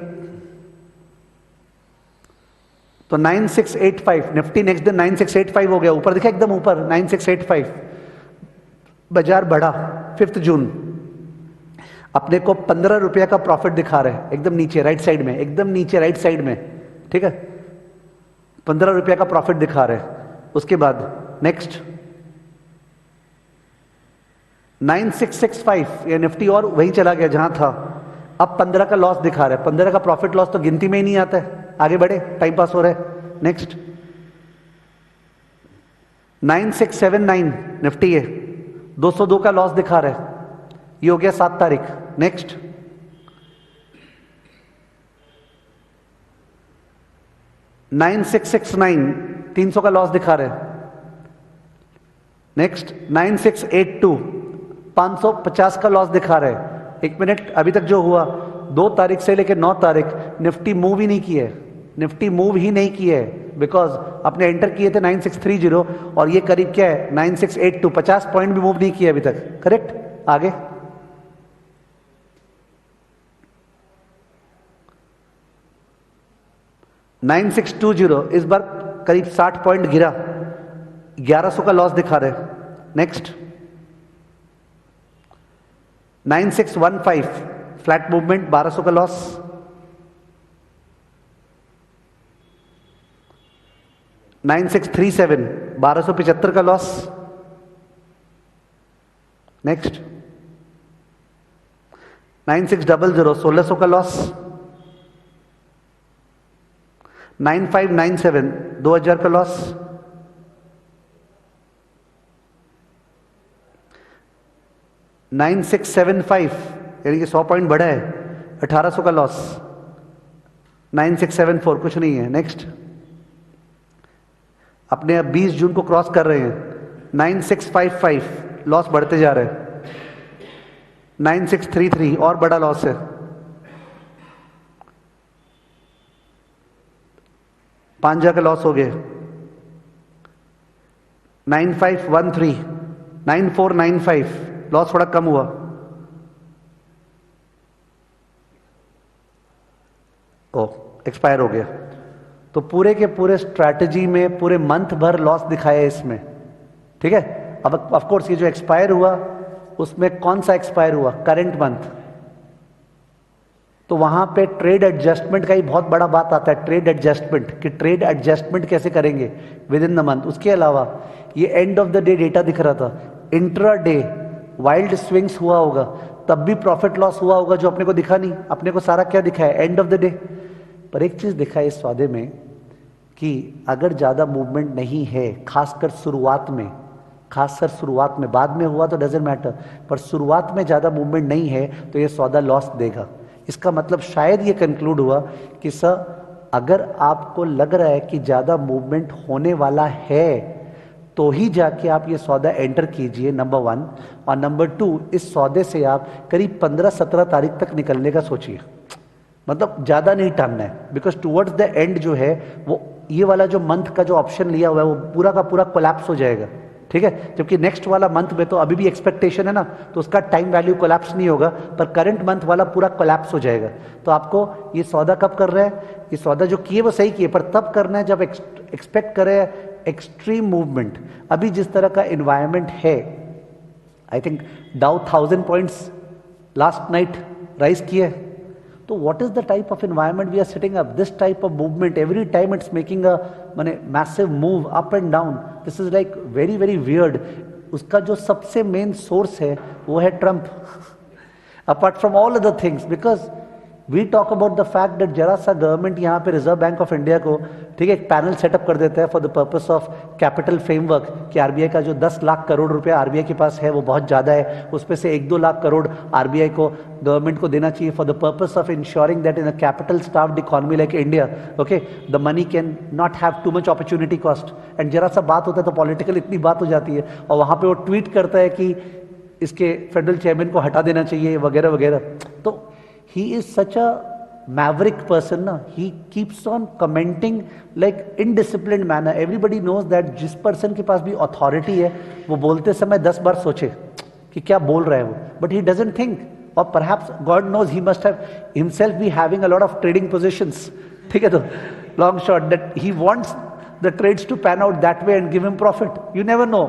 Speaker 1: तो 9685 निफ्टी नेक्स्ट दिन 9685 हो गया, ऊपर दिखा एकदम ऊपर 9685, बाजार बढ़ा 5 जून, अपने को 15 रुपया का प्रॉफिट दिखा रहे हैं, एकदम नीचे राइट साइड में, एकदम नीचे राइट साइड में, ठीक है? 15 रुपया का प्रॉफिट दिखा रहे हैं। उसके बाद नेक्स्ट 9665, ये निफ्टी और वहीं चला गया जहां था, अब 15 का लॉस दिखा रहा है। 15 का प्रॉफिट लॉस तो गिनती में ही नहीं आता है, आगे बढ़े, टाइम पास हो रहा है। नेक्स्ट 9679 निफ्टी है, 202 का लॉस दिखा रहा है, ये हो गया 7 तारीख। नेक्स्ट 9669 300 का लॉस दिखा रहे हैं। नेक्स्ट 9682 550 का लॉस दिखा रहे हैं। एक मिनट, अभी तक जो हुआ 2 तारीख से लेकर 9 तारीख निफ्टी मूव ही नहीं की है, निफ्टी मूव ही नहीं की है, बिकॉज अपने एंटर किए थे 9630 और ये करीब क्या है 9682, 50 पॉइंट भी मूव नहीं किया अभी तक, करेक्ट? आगे 9620 इस बार करीब 60 पॉइंट गिरा, 1100 का लॉस दिखा रहे। नेक्स्ट 9615 फ्लैट मूवमेंट, 1200 का लॉस। नाइन 9637 1275 का लॉस। नेक्स्ट 9600 1600 का लॉस। 9597 2000 का लॉस। 9675 यानी कि 100 पॉइंट बढ़ा है, 1800 का लॉस। 9674 कुछ नहीं है। नेक्स्ट अपने अब 20 जून को क्रॉस कर रहे हैं। 9655 लॉस बढ़ते जा रहे हैं। 9633 और बड़ा लॉस है। 5000 का लॉस हो गए। 9513 9495 लॉस थोड़ा कम हुआ। ओ एक्सपायर हो गया। तो पूरे के पूरे स्ट्रैटेजी में पूरे मंथ भर लॉस दिखाया इसमें, ठीक है। अब ऑफ कोर्स ये जो एक्सपायर हुआ उसमें कौन सा एक्सपायर हुआ, करंट मंथ, तो वहां पे ट्रेड एडजस्टमेंट का ही बहुत बड़ा बात आता है। ट्रेड एडजस्टमेंट कि ट्रेड एडजस्टमेंट कैसे करेंगे विद इन द मंथ। उसके अलावा ये and of the day data दिख रहा था। इंट्रा डे वाइल्ड स्विंग्स हुआ होगा, तब भी प्रॉफिट लॉस हुआ होगा जो अपने को दिखा नहीं। अपने को सारा क्या दिखा है, एंड ऑफ द डे। पर एक चीज दिखा है इस सौदे में कि अगर ज्यादा मूवमेंट नहीं है, खासकर शुरुआत में, खासकर शुरुआत में, बाद में हुआ तो डजेंट मैटर, पर शुरुआत में ज्यादा मूवमेंट नहीं है तो ये सौदा लॉस देगा। इसका मतलब शायद ये कंक्लूड हुआ कि सर अगर आपको लग रहा है कि ज्यादा मूवमेंट होने वाला है तो ही जाके आप ये सौदा एंटर कीजिए, नंबर 1। और नंबर 2, इस सौदे से आप करीब 15-17 तारीख तक निकलने का सोचिए। मतलब ज्यादा नहीं टालना है, बिकॉज टुवर्ड्स द एंड जो है वो ये वाला जो मंथ का जो ऑप्शन लिया हुआ है वो पूरा का पूरा कोलैप्स हो जाएगा। ठीक है, जबकि नेक्स्ट वाला मंथ में तो अभी भी एक्सपेक्टेशन है ना, तो उसका टाइम वैल्यू कोलैप्स नहीं होगा, पर करंट मंथ वाला पूरा कोलैप्स हो जाएगा। तो आपको ये सौदा कब कर रहे हैं, ये सौदा जो किए वो सही किए, पर तब करना है जब एक्सपेक्ट करें एक्सट्रीम मूवमेंट। अभी जिस तरह का एनवायरनमेंट है, आई थिंक डाउ 1000 पॉइंट्स लास्ट नाइट राइज किए, तो what is the type of environment we are setting up? This type of movement, every time it's making a माने massive move up and down. This is like very very weird. उसका जो सबसे main source है वो है Trump, apart from all other things, because we talk about the fact that जरा सा government यहाँ पे रिजर्व बैंक ऑफ इंडिया को, ठीक है, एक पैनल सेटअप कर देता है for the purpose of capital framework, कि आरबीआई का जो 10 लाख करोड़ रुपया आरबीआई के पास है वो बहुत ज़्यादा है, उसमें से 1-2 लाख करोड़ आरबीआई को गवर्नमेंट को देना चाहिए for the purpose of ensuring that in a capital staffed economy like India, okay, the money can not have too much opportunity cost. And जरा सा बात होता है तो पॉलिटिकल इतनी बात हो जाती है, और वहाँ पर वो ट्वीट करता है कि इसके फेडरल चेयरमैन को हटा देना चाहिए वगैरह वगैरह। तो he is such a maverick person na, he keeps on commenting like indisciplined manner. Everybody knows that जिस person के पास भी authority है वो बोलते समय 10 बार सोचे कि क्या बोल रहा है वो, but he doesn't think, or perhaps God knows he must have himself be having a lot of trading positions, ठीक है, तो long short that he wants the trades to pan out that way and give him profit. You never know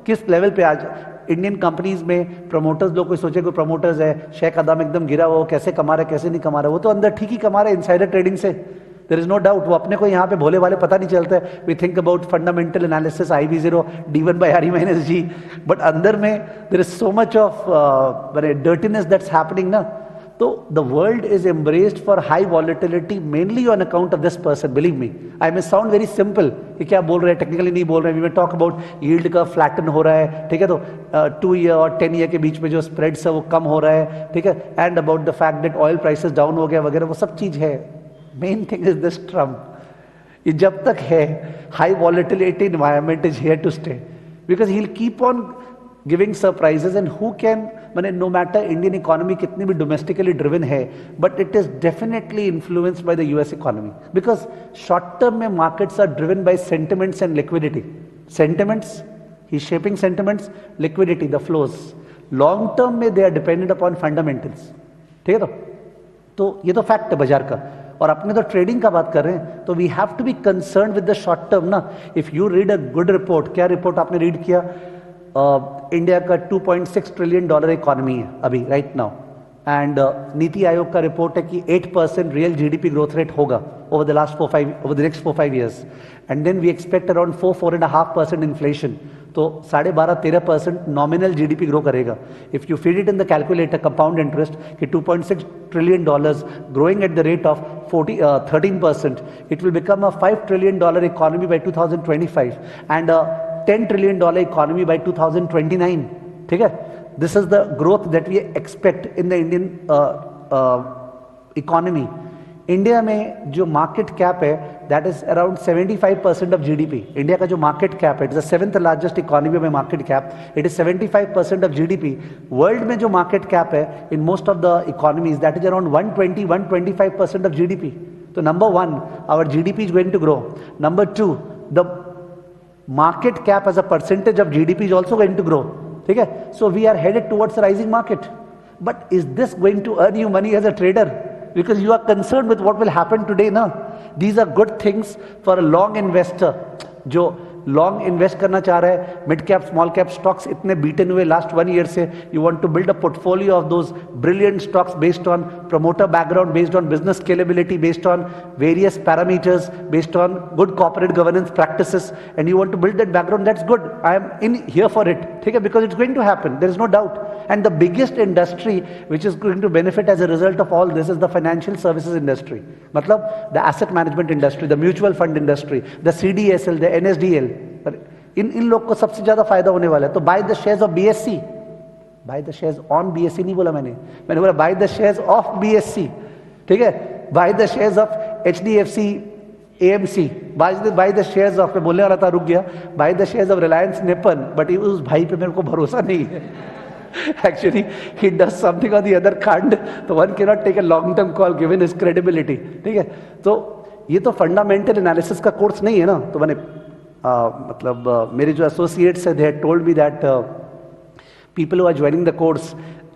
Speaker 1: किस level पे आज Indian companies में promoters, लोग कोई सोचे कोई प्रमोटर्स है, शेयर का दाम एकदम गिरा हुआ, कैसे कमा रहा है कैसे नहीं कमा रहा है, वो तो अंदर ठीक ही कमा रहा है इनसाइडर ट्रेडिंग से, देयर इज नो डाउट। वो अपने को यहाँ पे भोले वाले पता नहीं चलता है, we think about fundamental analysis IB0 D1/RE-G, but अंदर में there is so much of dirtiness that's happening ना। तो the world is embraced for high volatility mainly on account of this person, believe me. I may sound very simple कि क्या बोल रहे हैं, technically नहीं बोल रहे हैं, we may talk about yield का फ्लैटन हो रहा है, ठीक है, तो 2 ईयर और 10 ईयर के बीच में जो स्प्रेड्स है वो कम हो रहा है, ठीक है, and about the fact that oil prices down हो गया वगैरह, वो सब चीज है। Main thing is this Trump, ये जब तक है high volatility environment is here to stay, because he will keep on giving surprises, and who can, मैंने नो मैटर इंडियन इकोनॉमी कितनी भी डोमेस्टिकली ड्रिवन है, but it is definitely influenced by the US economy, because short term में markets are driven by sentiments and liquidity. Sentiments, ही shaping sentiments, liquidity the flows. Long term में they are dependent upon fundamentals, ठीक है, तो ये तो fact है बाजार का। और अपने तो ट्रेडिंग का बात कर रहे हैं, तो we have to be concern with the short term ना। If you read a good report, क्या रिपोर्ट आपने रीड किया, इंडिया का $2.6 ट्रिलियन इकोनॉमी है अभी right now, and NITI Aayog का रिपोर्ट है कि 8% रियल जीडीपी ग्रोथ रेट होगा over the next 4-5 years, and then we expect around 4-4.5% inflation, तो 12.5-13% नॉमिनल जीडीपी ग्रो करेगा। If you feed it in the calculator compound interest कि $2.6 trillion growing at the rate of 13%, it will become a $5 trillion economy by 2025 and $10 trillion economy by 2029, ठीक है। This is the growth that we expect in the Indian economy. India में जो market cap है that is around 75% of GDP. India का जो market cap है, it is the 7th largest economy में market cap, it is 75% of GDP. World में जो market cap है in most of the economies that is around 120-125% of GDP. तो number 1, our GDP is going to grow. Number 2, the market cap as a percentage of GDP is also going to grow, ठीक है। So we are headed towards a rising market, but is this going to earn you money as a trader? Because you are concerned with what will happen today, na? These are good things for a long investor जो long invest करना चाह रहा है, mid cap small cap stocks इतने beaten हुए last 1 year से, you want to build a portfolio of those brilliant stocks based on promoter background, based on business scalability, based on various parameters, based on good corporate governance practices, and you want to build that background, that's good, I am in here for it, ठीक है, because it's going to happen, there is no doubt. And the biggest industry which is going to benefit as a result of all this is the financial services industry, मतलब the asset management industry, the mutual fund industry, the CDSL, the NSDL, इन लोग को सबसे ज्यादा फायदा होने वाला है। तो buy the shares of BSE, buy the shares on BSE नहीं बोला मैंने बोला buy the shares of BSE, ठीक है, bye the shares of HDFC AMC, bye the shares of, मैं बोलने वाला था रुक गया, bye the shares of Reliance Nippon, but उस भाई पे मेरे को भरोसा नहीं है। Actually, he does something on the other kind, तो one cannot take a long term call given his credibility, ठीक है। तो ये तो फंडामेंटल एनालिसिस का कोर्स नहीं है ना, तो मैंने मतलब मेरे जो एसोसिएट्स है, they had told me that people who are joining the course,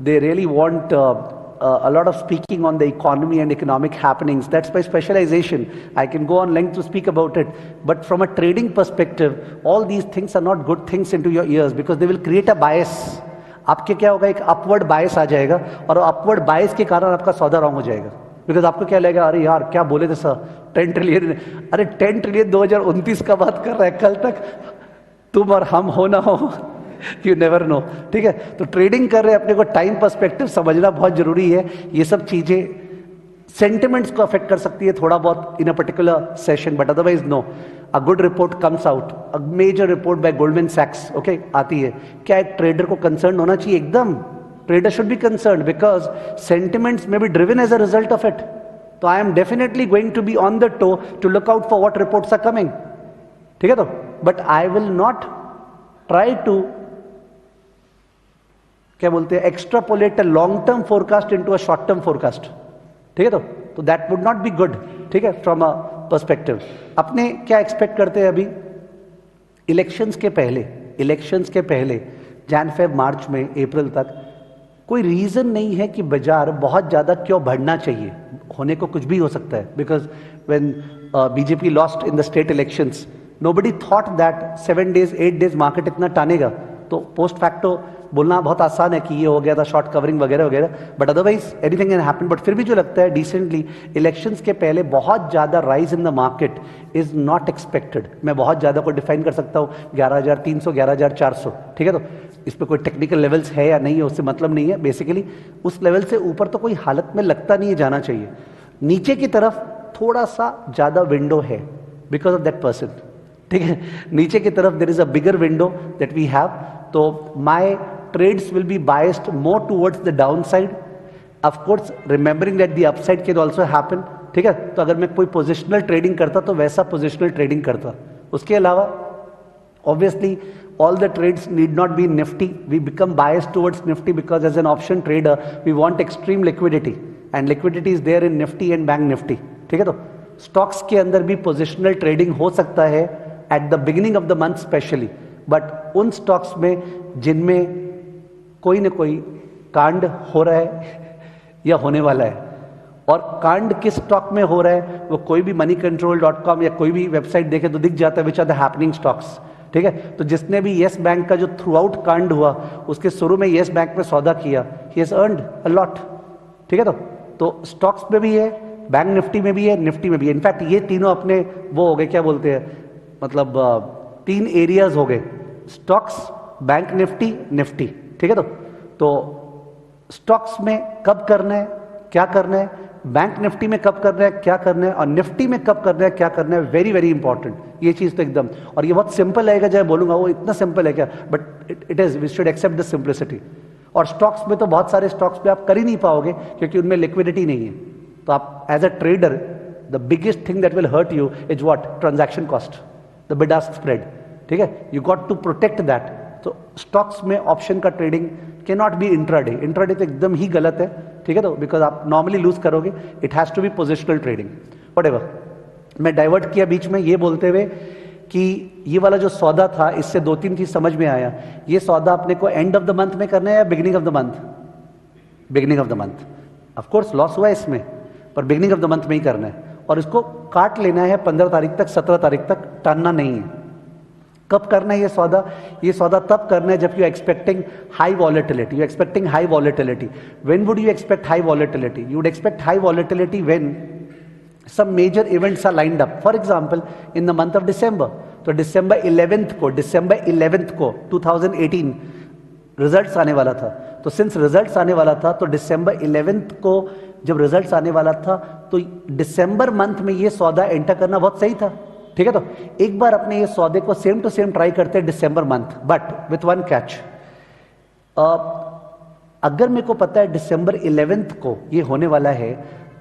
Speaker 1: they really want a lot of speaking on the economy and economic happenings. That's my specialization. I can go on length to speak about it. But from a trading perspective, all these things are not good things into your ears because they will create a bias. आपके क्या होगा, एक upward बायस आ जाएगा और upward बायस के कारण आपका सौदा रॉन्ग हो जाएगा. बिकॉज आपको क्या लगेगा, अरे यार क्या बोले थे सर 10 ट्रिलियन, अरे 10 ट्रिलियन 2029 का बात कर रहा है, कल तक तुम और हम हो ना हो, यू नेवर नो. ठीक है, तो ट्रेडिंग कर रहे हैं, अपने को टाइम पर्सपेक्टिव समझना बहुत जरूरी है. ये सब चीजें सेंटिमेंट्स को अफेक्ट कर सकती है थोड़ा बहुत in a particular session, but otherwise no. A good report comes out, a major report by Goldman सैक्स, ओके, आती है. क्या एक ट्रेडर को कंसर्न होना चाहिए? एकदम, trader should be concern because sentiments में be driven as a result of it. तो I am definitely going to be on the toe to look out for what reports are coming. ठीक है, तो but I will not try to, क्या बोलते हैं, extrapolate a long term forecast into a short term forecast. ठीक है, तो that would not be good. ठीक है, फ्रॉम अ पर्सपेक्टिव. अपने क्या एक्सपेक्ट करते हैं अभी इलेक्शंस के पहले जैन फेब मार्च में अप्रैल तक कोई रीजन नहीं है कि बाजार बहुत ज्यादा क्यों बढ़ना चाहिए. होने को कुछ भी हो सकता है, because when BJP lost in the state elections nobody thought that 7 days 8 days market इतना टानेगा. तो पोस्ट फैक्टो बोलना बहुत आसान है कि ये हो गया था शॉर्ट कवरिंग वगैरह वगैरह, but otherwise anything can happen. But फिर भी जो लगता है डिसेंटली इलेक्शंस के पहले बहुत ज्यादा rise in the market is not expected. मैं बहुत ज्यादा को डिफाइन कर सकता हूँ 11,300 11,400. ठीक है, तो इस पर कोई टेक्निकल लेवल्स है या नहीं है उससे मतलब नहीं है. बेसिकली उस लेवल से ऊपर तो कोई हालत में लगता नहीं है जाना चाहिए. नीचे की तरफ थोड़ा सा ज्यादा विंडो है बिकॉज ऑफ दैट पर्सन. ठीक है, नीचे की तरफ there is a bigger window that we have. तो my trades will be biased more towards the downside, of course remembering that the upside can also happen. ठीक है, तो अगर मैं कोई पोजिशनल ट्रेडिंग करता तो वैसा पोजिशनल ट्रेडिंग करता. उसके अलावा obviously all the trades need not be nifty. We become biased towards nifty because as an option trader we want extreme liquidity and liquidity is there in nifty and bank nifty. ठीक है, तो stocks के अंदर भी positional trading हो सकता है at the beginning of the month specially, but उन स्टॉक्स में जिनमें कोई ना कोई कांड हो रहा है या होने वाला है. और कांड किस स्टॉक में हो रहा है वो कोई भी moneycontrol.com या कोई भी वेबसाइट देखे तो दिख जाता है which are the happening stocks. ठीक है, तो जिसने भी येस बैंक का जो थ्रू आउट कांड हुआ उसके शुरू में येस बैंक में सौदा किया, he has earned a lot. ठीक है, तो स्टॉक्स में भी है, बैंक निफ्टी में भी है, निफ्टी में भी है. इनफैक्ट ये तीनों अपने वो हो गए, क्या बोलते हैं, मतलब 3 एरियाज हो गए, स्टॉक्स, बैंक निफ्टी, निफ्टी. ठीक है, तो स्टॉक्स में कब करना है, क्या करना है, बैंक निफ्टी में कब करना है, क्या करना है, और निफ्टी में कब करना है, क्या करना है, वेरी वेरी इंपॉर्टेंट. ये चीज तो एकदम, और ये बहुत सिंपल रहेगा, जब बोलूंगा वो इतना सिंपल है क्या, but it is, we should accept the simplicity. और स्टॉक्स में तो बहुत सारे स्टॉक्स पे आप कर ही नहीं पाओगे क्योंकि उनमें लिक्विडिटी नहीं है. तो आप as a trader the biggest thing that will hurt you is what, transaction cost, the bid ask spread. ठीक है, you got to protect that. तो स्टॉक्स में ऑप्शन का trading can not be intraday. Intraday तो एकदम ही गलत है. ठीक है, तो बिकॉज आप नॉर्मली लूज करोगे. It has to be positional trading. Whatever, मैं डाइवर्ट किया बीच में ये बोलते हुए कि ये वाला जो सौदा था इससे 2-3 चीज समझ में आया. ये सौदा अपने को एंड ऑफ द मंथ में करना है या beginning of the month? Beginning of the month. Of course loss हुआ है इसमें, पर बिगिनिंग ऑफ द मंथ में ही करना है. और इसको काट लेना है 15 तारीख तक, 17 तारीख तक, टालना नहीं है. कब करना है ये सौदा? ये सौदा तब करना है जब you expecting high volatility. You expecting high volatility. When would you expect high volatility? You would expect high volatility when some major events are lined up. For example, in the month of December, तो December 11th को 2018 results आने वाला था. तो since results आने वाला था तो December 11th को जब रिजल्ट्स आने वाला था तो दिसंबर मंथ में ये सौदा एंटर करना बहुत सही था. ठीक है, तो एक बार अपने ये सौदे को सेम टू सेम ट्राई करते हैं दिसंबर month, but with one catch. अगर मेरे को पता है दिसंबर 11th को ये होने वाला है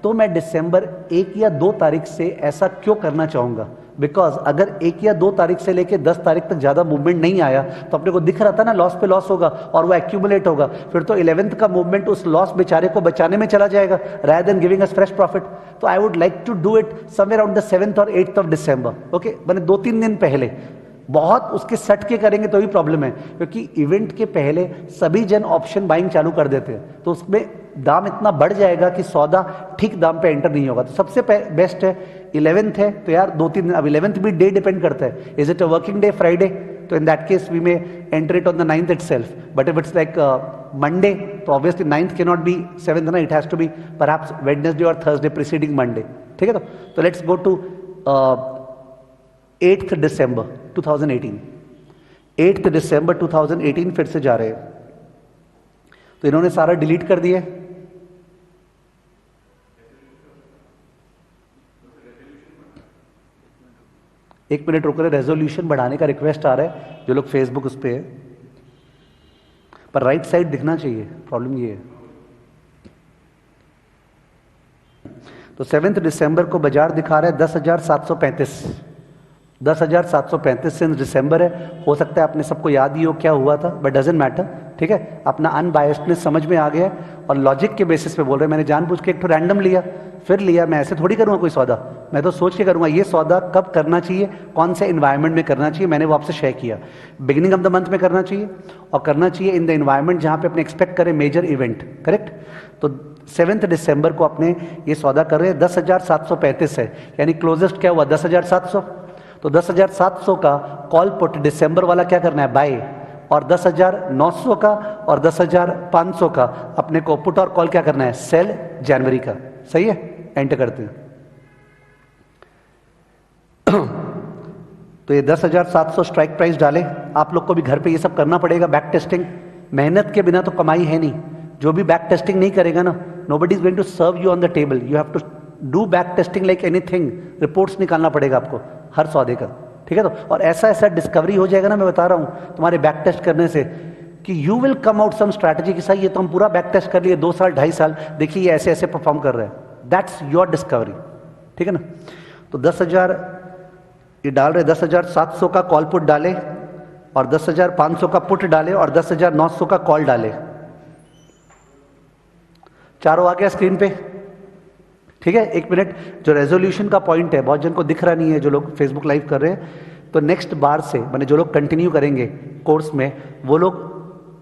Speaker 1: तो मैं दिसंबर 1 या 2 तारीख से ऐसा क्यों करना चाहूंगा? बिकॉज अगर 1 या 2 तारीख से लेकर 10 तारीख तक ज्यादा मूवमेंट नहीं आया तो अपने को दिख रहा था ना लॉस पे लॉस होगा और वो एक्यूमुलेट होगा. फिर तो 11th का मूवमेंट उस लॉस बेचारे को बचाने में चला जाएगा rather than giving us fresh profit. तो I would like to do it somewhere around the 7th और 8th ऑफ दिसंबर. ओके, मैंने 2-3 दिन पहले बहुत उसके सट के करेंगे तो भी प्रॉब्लम है, क्योंकि इवेंट के पहले सभी जन ऑप्शन बाइंग चालू कर देते हैं, तो उसमें दाम इतना बढ़ जाएगा कि सौदा ठीक दाम पे एंटर नहीं होगा। तो सबसे बेस्ट है 11th है तो यार 2-3 दिन, अब 11th भी डे डिपेंड करता है, is it a working day Friday, तो in that case we may enter it on the 9th itself, but if it's like Monday तो obviously 9th can not be 7th ना, it has to be perhaps Wednesday और Thursday preceding Monday, ठीक है। तो let's go to 8th December 2018, 8th December 2018 फिर से जा रहे हैं, तो इन्होंने सारा डिलीट कर दिया। एक मिनट रुक रहे, रेजोल्यूशन बढ़ाने का रिक्वेस्ट आ रहा है जो लोग फेसबुक उस पे है, पर राइट साइड दिखना चाहिए, प्रॉब्लम ये है। तो 7 दिसंबर को बाजार दिखा रहा है 10,735, 10,735 सिंस दिसंबर है। हो सकता है आपने सबको याद ही हो क्या हुआ था, बट डजेंट मैटर, ठीक है। अपना अनबायस्डनेस समझ में आ गया है और लॉजिक के बेसिस पे बोल रहे हैं। मैंने जानबूझ के एक तो रैंडम लिया, फिर लिया, मैं ऐसे थोड़ी करूंगा कोई सौदा, मैं तो सोच के करूंगा ये सौदा कब करना चाहिए, कौन से एनवायरनमेंट में करना चाहिए। मैंने वो आपसे शेयर किया, बिगिनिंग ऑफ द मंथ में करना चाहिए और करना चाहिए इन द एनवायरनमेंट जहां पे अपने एक्सपेक्ट करें मेजर इवेंट, करेक्ट। तो 7 दिसंबर को अपने ये सौदा कर रहे हैं, 10,735 है, यानी क्लोजेस्ट क्या हुआ 10,700। तो 10,700 का कॉल पुट दिसंबर वाला क्या करना है, बाय, और 10,900 का और 10,500 का अपने को पुट और कॉल क्या करना है, सेल जनवरी का, सही है। एंटर करते हैं तो ये 10,700 स्ट्राइक प्राइस डाले। आप लोग को भी घर पे ये सब करना पड़ेगा, बैक टेस्टिंग, मेहनत के बिना तो कमाई है नहीं। जो भी बैक टेस्टिंग नहीं करेगा ना, nobody is going to serve you on the table, you have to do back testing like anything. Reports निकालना पड़ेगा आपको हर सौदे का, ठीक है। तो और ऐसा ऐसा डिस्कवरी हो जाएगा ना, मैं बता रहा हूं तुम्हारे बैक टेस्ट करने से, कि you will come out some strategy की, सही ये तो हम पूरा बैक टेस्ट कर लिए 2 साल 2.5 साल, देखिए ये ऐसे ऐसे परफॉर्म कर रहा है, दैट्स योर डिस्कवरी, ठीक है ना। तो 10,000 ये डाल रहे, 10,700 का कॉल पुट डाले और 10,500 का पुट डाले और 10,900 का कॉल डाले, चारों आ गया स्क्रीन पे, ठीक है। 1 मिनट, जो रेजोल्यूशन का पॉइंट है बहुत जन को दिख रहा नहीं है, जो लोग फेसबुक लाइव कर रहे हैं, तो नेक्स्ट बार से मैंने जो लोग कंटिन्यू करेंगे कोर्स में वो लोग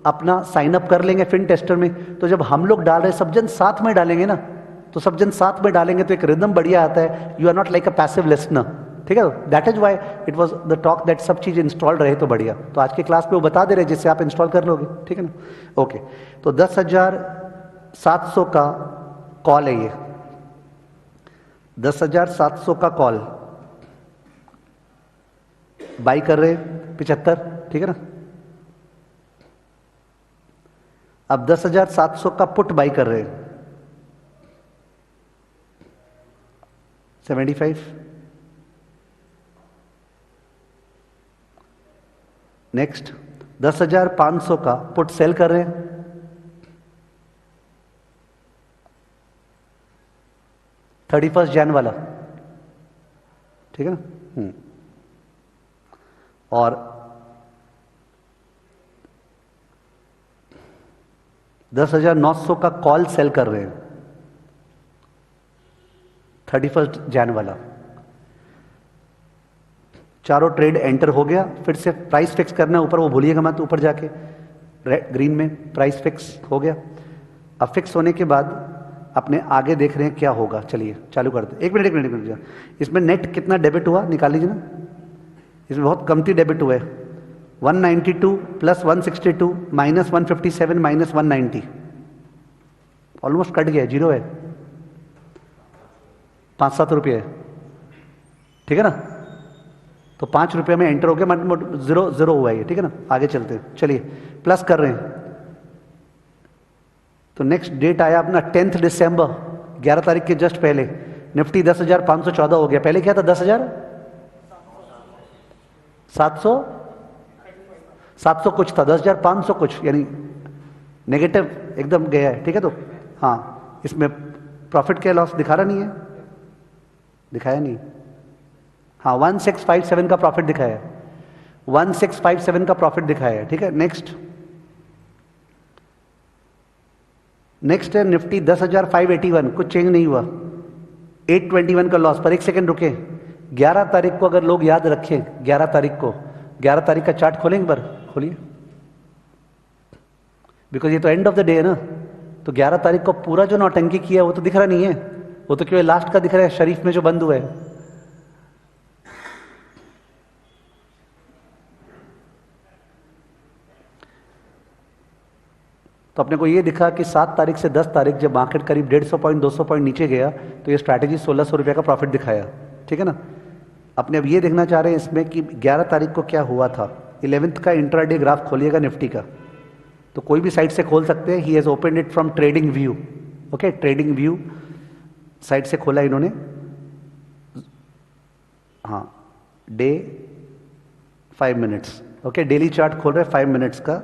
Speaker 1: अपना साइन अप कर लेंगे फिन टेस्टर में। तो जब हम लोग डाल रहे सब जन साथ में डालेंगे ना, तो सब जन साथ में डालेंगे तो एक रिदम बढ़िया आता है, you are not like a passive listener, ठीक है। That is why it was the talk that सब चीज इंस्टॉल्ड रहे तो बढ़िया। तो आज के क्लास पे वो बता दे रहे जिससे आप इंस्टॉल कर लोगे, ठीक है ना। ओके, तो 10,700 का कॉल है ये, 10,700 का कॉल बाई कर रहे 75, ठीक है ना। अब 10,700 का पुट बाई कर रहे 75, नेक्स्ट 10,500 का पुट सेल कर रहे हैं 31 जन वाला, ठीक है ना। और 10,900 का कॉल सेल कर रहे हैं 31 जन वाला। चारों ट्रेड एंटर हो गया, फिर से प्राइस फिक्स करना है ऊपर, वो भूलिएगा मत, ऊपर जाके ग्रीन में प्राइस फिक्स हो गया। अब फिक्स होने के बाद अपने आगे देख रहे हैं क्या होगा, चलिए चालू करते। एक मिनट, इसमें नेट कितना डेबिट हुआ निकाल लीजिए ना, इसमें बहुत कमती डेबिट हुआ है, 192 plus 162 minus 157 minus 190, almost cut गया, जीरो है, 5-7 रुपये है, ठीक है ना। तो 5 रुपये में एंटर हो गया, मतलब जीरो हुआ है, ठीक है ना। आगे चलते हैं, चलिए प्लस कर रहे हैं। तो नेक्स्ट डेट आया अपना 10 दिसंबर, 11 तारीख के जस्ट पहले, निफ्टी 10,514 हो गया। पहले क्या था 10,700 कुछ था, 10,500 कुछ, यानी नेगेटिव एकदम गया है, ठीक है। तो हाँ, इसमें प्रॉफिट क्या लॉस दिखा रहा नहीं है, दिखाया नहीं, हाँ 1657 का प्रॉफिट दिखाया है, 1657 का प्रॉफिट दिखाया है, ठीक है। नेक्स्ट है निफ्टी 10,581, कुछ चेंज नहीं हुआ, 821 का लॉस पर। 1 सेकंड रुके, 11 तारीख को अगर लोग याद रखें, 11 तारीख को 11 तारीख का चार्ट खोलेंगे, एक बार खोलिए, बिकॉज ये तो एंड ऑफ द डे है ना। तो 11 तारीख को पूरा जो नौटंकी किया वो तो दिख रहा नहीं है, वो तो केवल लास्ट का दिख रहा है, शरीफ में जो बंद हुआ है। तो अपने को ये दिखा कि 7 तारीख से 10 तारीख जब मार्केट करीब 150 पॉइंट 200 पॉइंट नीचे गया तो ये स्ट्रैटेजी 1600 रुपये का प्रॉफिट दिखाया, ठीक है ना। अपने अब ये देखना चाह रहे हैं इसमें कि 11 तारीख को क्या हुआ था। 11th का इंट्राडे ग्राफ खोलिएगा निफ्टी का, तो कोई भी साइट से खोल सकते हैं। He has opened it from trading view, okay, trading view site से खोला इन्होंने। हाँ, day 5 minutes, okay, daily chart खोल रहे हैं 5 मिनट्स का।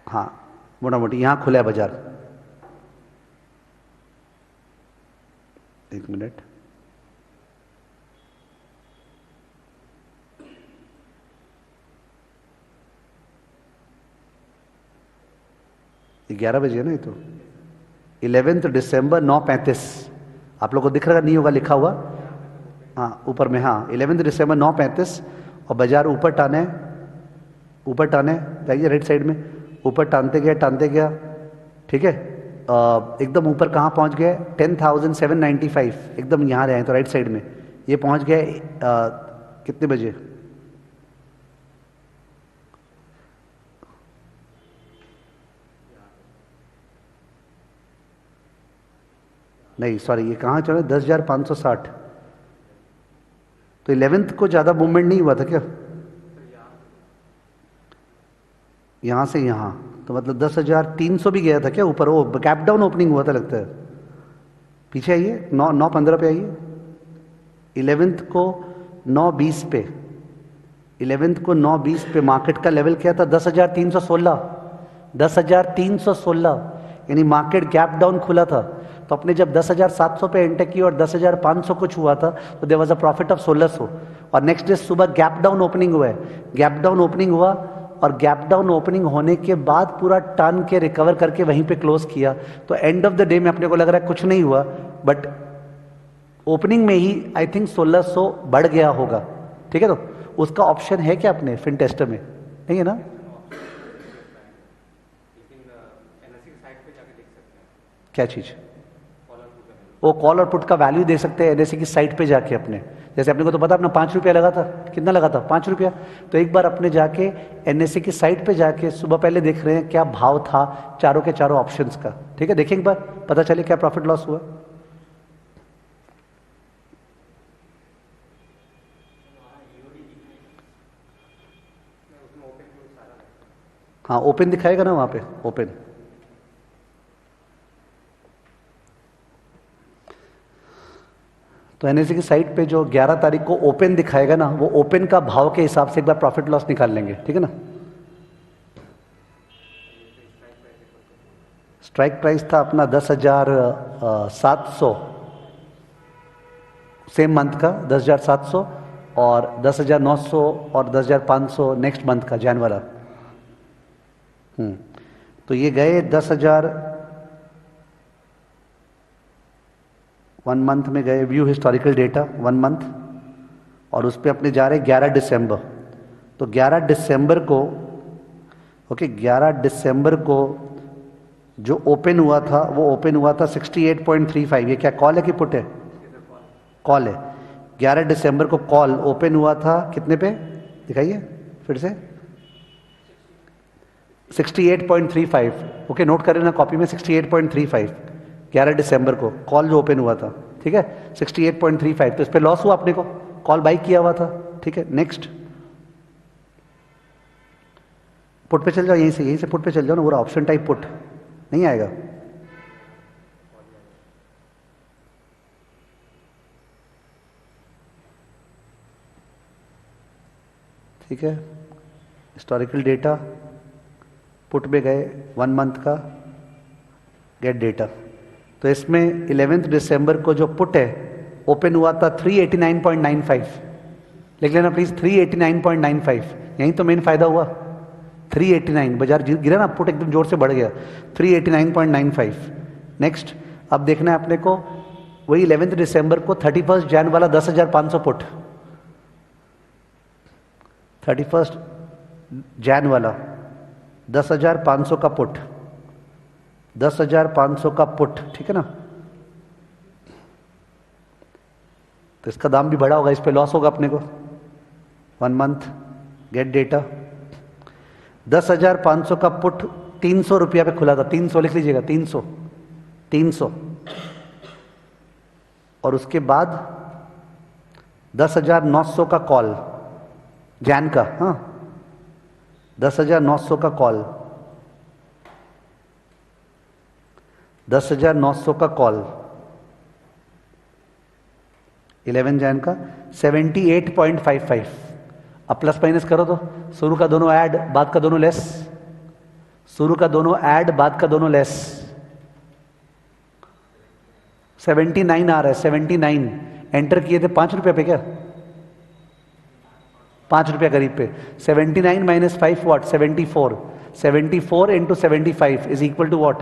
Speaker 1: हाँ, मोटा मोटी यहां खुला है बाजार। एक मिनट, ये 11 बजे है ना, ये तो 11 दिसंबर 9:35। आप लोगों को दिख रहा नहीं होगा लिखा हुआ, हाँ ऊपर में, हाँ 11 दिसंबर 9:35। और बाजार ऊपर टाने, ऊपर टाने, जाइए राइट साइड में, ऊपर टानते गया, ठीक है। एकदम ऊपर कहाँ पहुँच गए, 10,795, एकदम यहाँ रहे हैं तो राइट साइड में ये पहुँच गए। कितने बजे, नहीं सॉरी, ये कहाँ चले, 10,560। तो 11th को ज़्यादा मूवमेंट नहीं हुआ था क्या, यहाँ से यहाँ, तो मतलब 10,300 भी गया था क्या ऊपर, वो कैप डाउन ओपनिंग हुआ था लगता है। पीछे आइए, 9:15 पे आइए। 11th को 9:20 पे, 11th को 9:20 पे मार्केट का लेवल क्या था, 10,316, 10,316, यानी मार्केट गैप डाउन खुला था। तो अपने जब 10,700 पे एंटर किया और 10,500 कुछ हुआ था तो there was a profit of 1600। और नेक्स्ट डे सुबह गैप डाउन ओपनिंग हुआ है, गैप डाउन ओपनिंग हुआ, और गैप डाउन ओपनिंग होने के बाद पूरा टर्न के रिकवर करके वहीं पे क्लोज किया। तो एंड ऑफ द डे में अपने को लग रहा है कुछ नहीं हुआ, बट ओपनिंग में ही आई थिंक 1600 बढ़ गया होगा, ठीक है। तो उसका ऑप्शन है क्या अपने फिन टेस्टर में, नहीं है ना। क्या चीज, वो कॉल और पुट का वैल्यू दे सकते हैं एनएससी की साइट पे जाके अपने, जैसे अपने को तो पता अपना 5 रुपया लगा था, कितना लगा था 5 रुपया। तो एक बार अपने जाके एनएससी की साइट पे जाके सुबह पहले देख रहे हैं क्या भाव था चारों के चारों ऑप्शंस का, ठीक है। देखिए एक बार पता चले क्या प्रॉफिट लॉस हुआ। हाँ ओपन दिखाएगा ना वहां पे, ओपन। तो एनएससी की साइट पे जो 11 तारीख को ओपन दिखाएगा ना, वो ओपन का भाव के हिसाब से एक बार प्रॉफिट लॉस निकाल लेंगे, ठीक है ना। स्ट्राइक प्राइस था अपना 10,700 सेम मंथ का, 10,700 और 10,900 और 10,500 नेक्स्ट मंथ का जैन वाला। तो ये गए 10,000 1 मंथ में गए, व्यू हिस्टोरिकल डेटा 1 मंथ, और उस पर अपने जा रहे 11 दिसंबर। तो 11 दिसंबर को, ओके, 11 दिसंबर को जो ओपन हुआ था वो ओपन हुआ था 68.35। ये क्या कॉल है कि पुट है, कॉल है। 11 दिसंबर को कॉल ओपन हुआ था कितने पे, दिखाइए फिर से, 68.35, ओके, नोट करें ना कॉपी में, 68.35 11 दिसंबर को कॉल जो ओपन हुआ था, ठीक है, 68.35। तो इस पे लॉस हुआ अपने को, कॉल बाई किया हुआ था, ठीक है। नेक्स्ट पुट पे चल जाओ, यहीं से पुट पे चल जाओ ना, पूरा ऑप्शन टाइप पुट नहीं आएगा। ठीक है, हिस्टोरिकल डेटा पुट में गए 1 मंथ का, गेट डेटा। तो इसमें 11 दिसंबर को जो पुट है ओपन हुआ था 389.95, लिख लेना प्लीज, 389.95, यही तो मेन फायदा हुआ। 389 बाजार गिरा ना, पुट एकदम जोर से बढ़ गया, 389.95। नेक्स्ट अब देखना है अपने को वही 11 दिसंबर को 31 जैन वाला 10,500 पुट, 31 जैन वाला 10,500 का पुट, 10,500 का पुट, ठीक है ना। तो इसका दाम भी बढ़ा होगा, इस पे लॉस होगा अपने को। 1 मंथ गेट डेटा, 10,500 का पुट 300 रुपया पे खुला था, 300 लिख लीजिएगा, 300। और उसके बाद 10,900 का कॉल जैन का, हाँ 10,900 का कॉल, 10,900 का कॉल 11 जैन का 78.55। अब प्लस माइनस करो तो शुरू का दोनों ऐड, बाद का दोनों लेस, शुरू का दोनों ऐड, बाद का दोनों लेस, 79 आ रहा है, 79 एंटर किए थे 5 रुपये पे, क्या 5 रुपया करीब पे। 79 minus 5 what, 74, 74 into 75 is equal to what,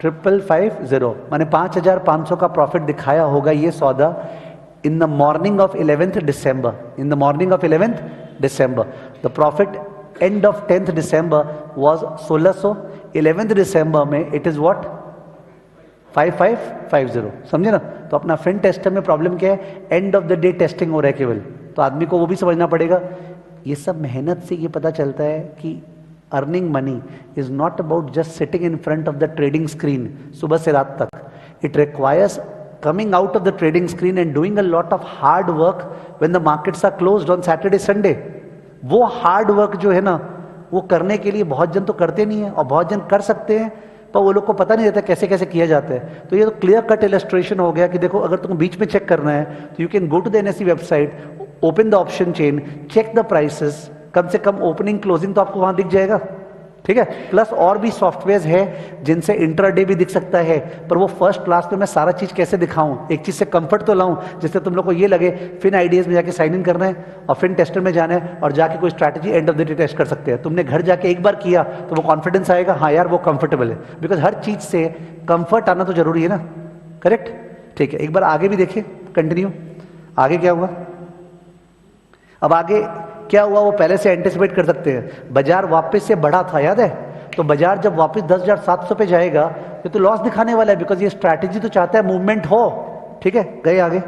Speaker 1: 550, माने 5,500 का प्रॉफिट दिखाया होगा ये सौदा in the morning of 11th December, in the morning of 11th December। The profit end of 10th December was 1600, 11th December में इट इज व्हाट 5550, समझे ना। तो अपना फिन टेस्टर में प्रॉब्लम क्या है, and of the day testing हो रहा है केवल, तो आदमी को वो भी समझना पड़ेगा। ये सब मेहनत से ये पता चलता है कि earning money is not about just sitting in front of the trading screen सुबह से रात तक। It requires coming out of the trading screen and doing a lot of hard work when the markets are closed on Saturday, Sunday। वो hard work जो है ना, वो करने के लिए बहुत जन तो करते नहीं है, और बहुत जन कर सकते हैं पर वो लोग को पता नहीं रहता कैसे कैसे किया जाता है। तो ये तो क्लियर कट इलस्ट्रेशन हो गया कि देखो, अगर तुम बीच में चेक करना है तो you can go to the NSE website, open the option chain, check the prices, कम से कम ओपनिंग क्लोजिंग तो आपको वहां दिख जाएगा, ठीक है। प्लस और भी सॉफ्टवेयर है जिनसे इंट्राडे भी दिख सकता है, पर वो फर्स्ट क्लास में मैं सारा चीज कैसे दिखाऊं, एक चीज से कंफर्ट तो लाऊं जिससे तुम लोग को ये लगे फिन आइडियाज में जाके साइन इन करना है और फिन टेस्टर में जाना है और जाके कोई strategy end of the day test कर सकते हैं। तुमने घर जाके एक बार किया तो वो कॉन्फिडेंस आएगा, हाँ यार वो कंफर्टेबल है, बिकॉज हर चीज से कंफर्ट आना तो जरूरी है ना, करेक्ट, ठीक है। एक बार आगे भी देखिए, कंटिन्यू, आगे क्या हुआ। अब आगे क्या हुआ वो पहले से एंटिसिपेट कर सकते हैं। बाजार वापस से बढ़ा था, याद है, तो बाजार जब वापस 10,700 पे जाएगा ये तो लॉस दिखाने वाला है, बिकॉज ये स्ट्रैटेजी तो चाहता है मूवमेंट हो, ठीक है। गए आगे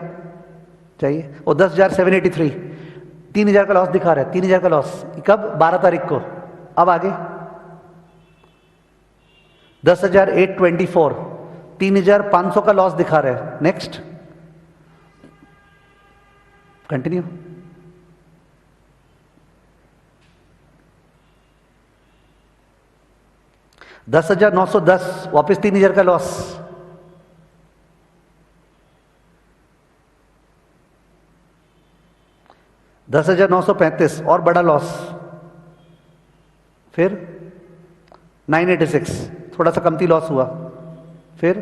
Speaker 1: चाहिए, और 10,783, 3,000 का लॉस दिखा रहा है, 3,000 का लॉस कब, 12 तारीख को। अब आगे 10,824, 3,500 का लॉस दिखा रहा है। नेक्स्ट कंटिन्यू, 10,910, वापस 3,000 का लॉस, 10,935 और बड़ा लॉस, फिर 986 थोड़ा सा कमती लॉस हुआ, फिर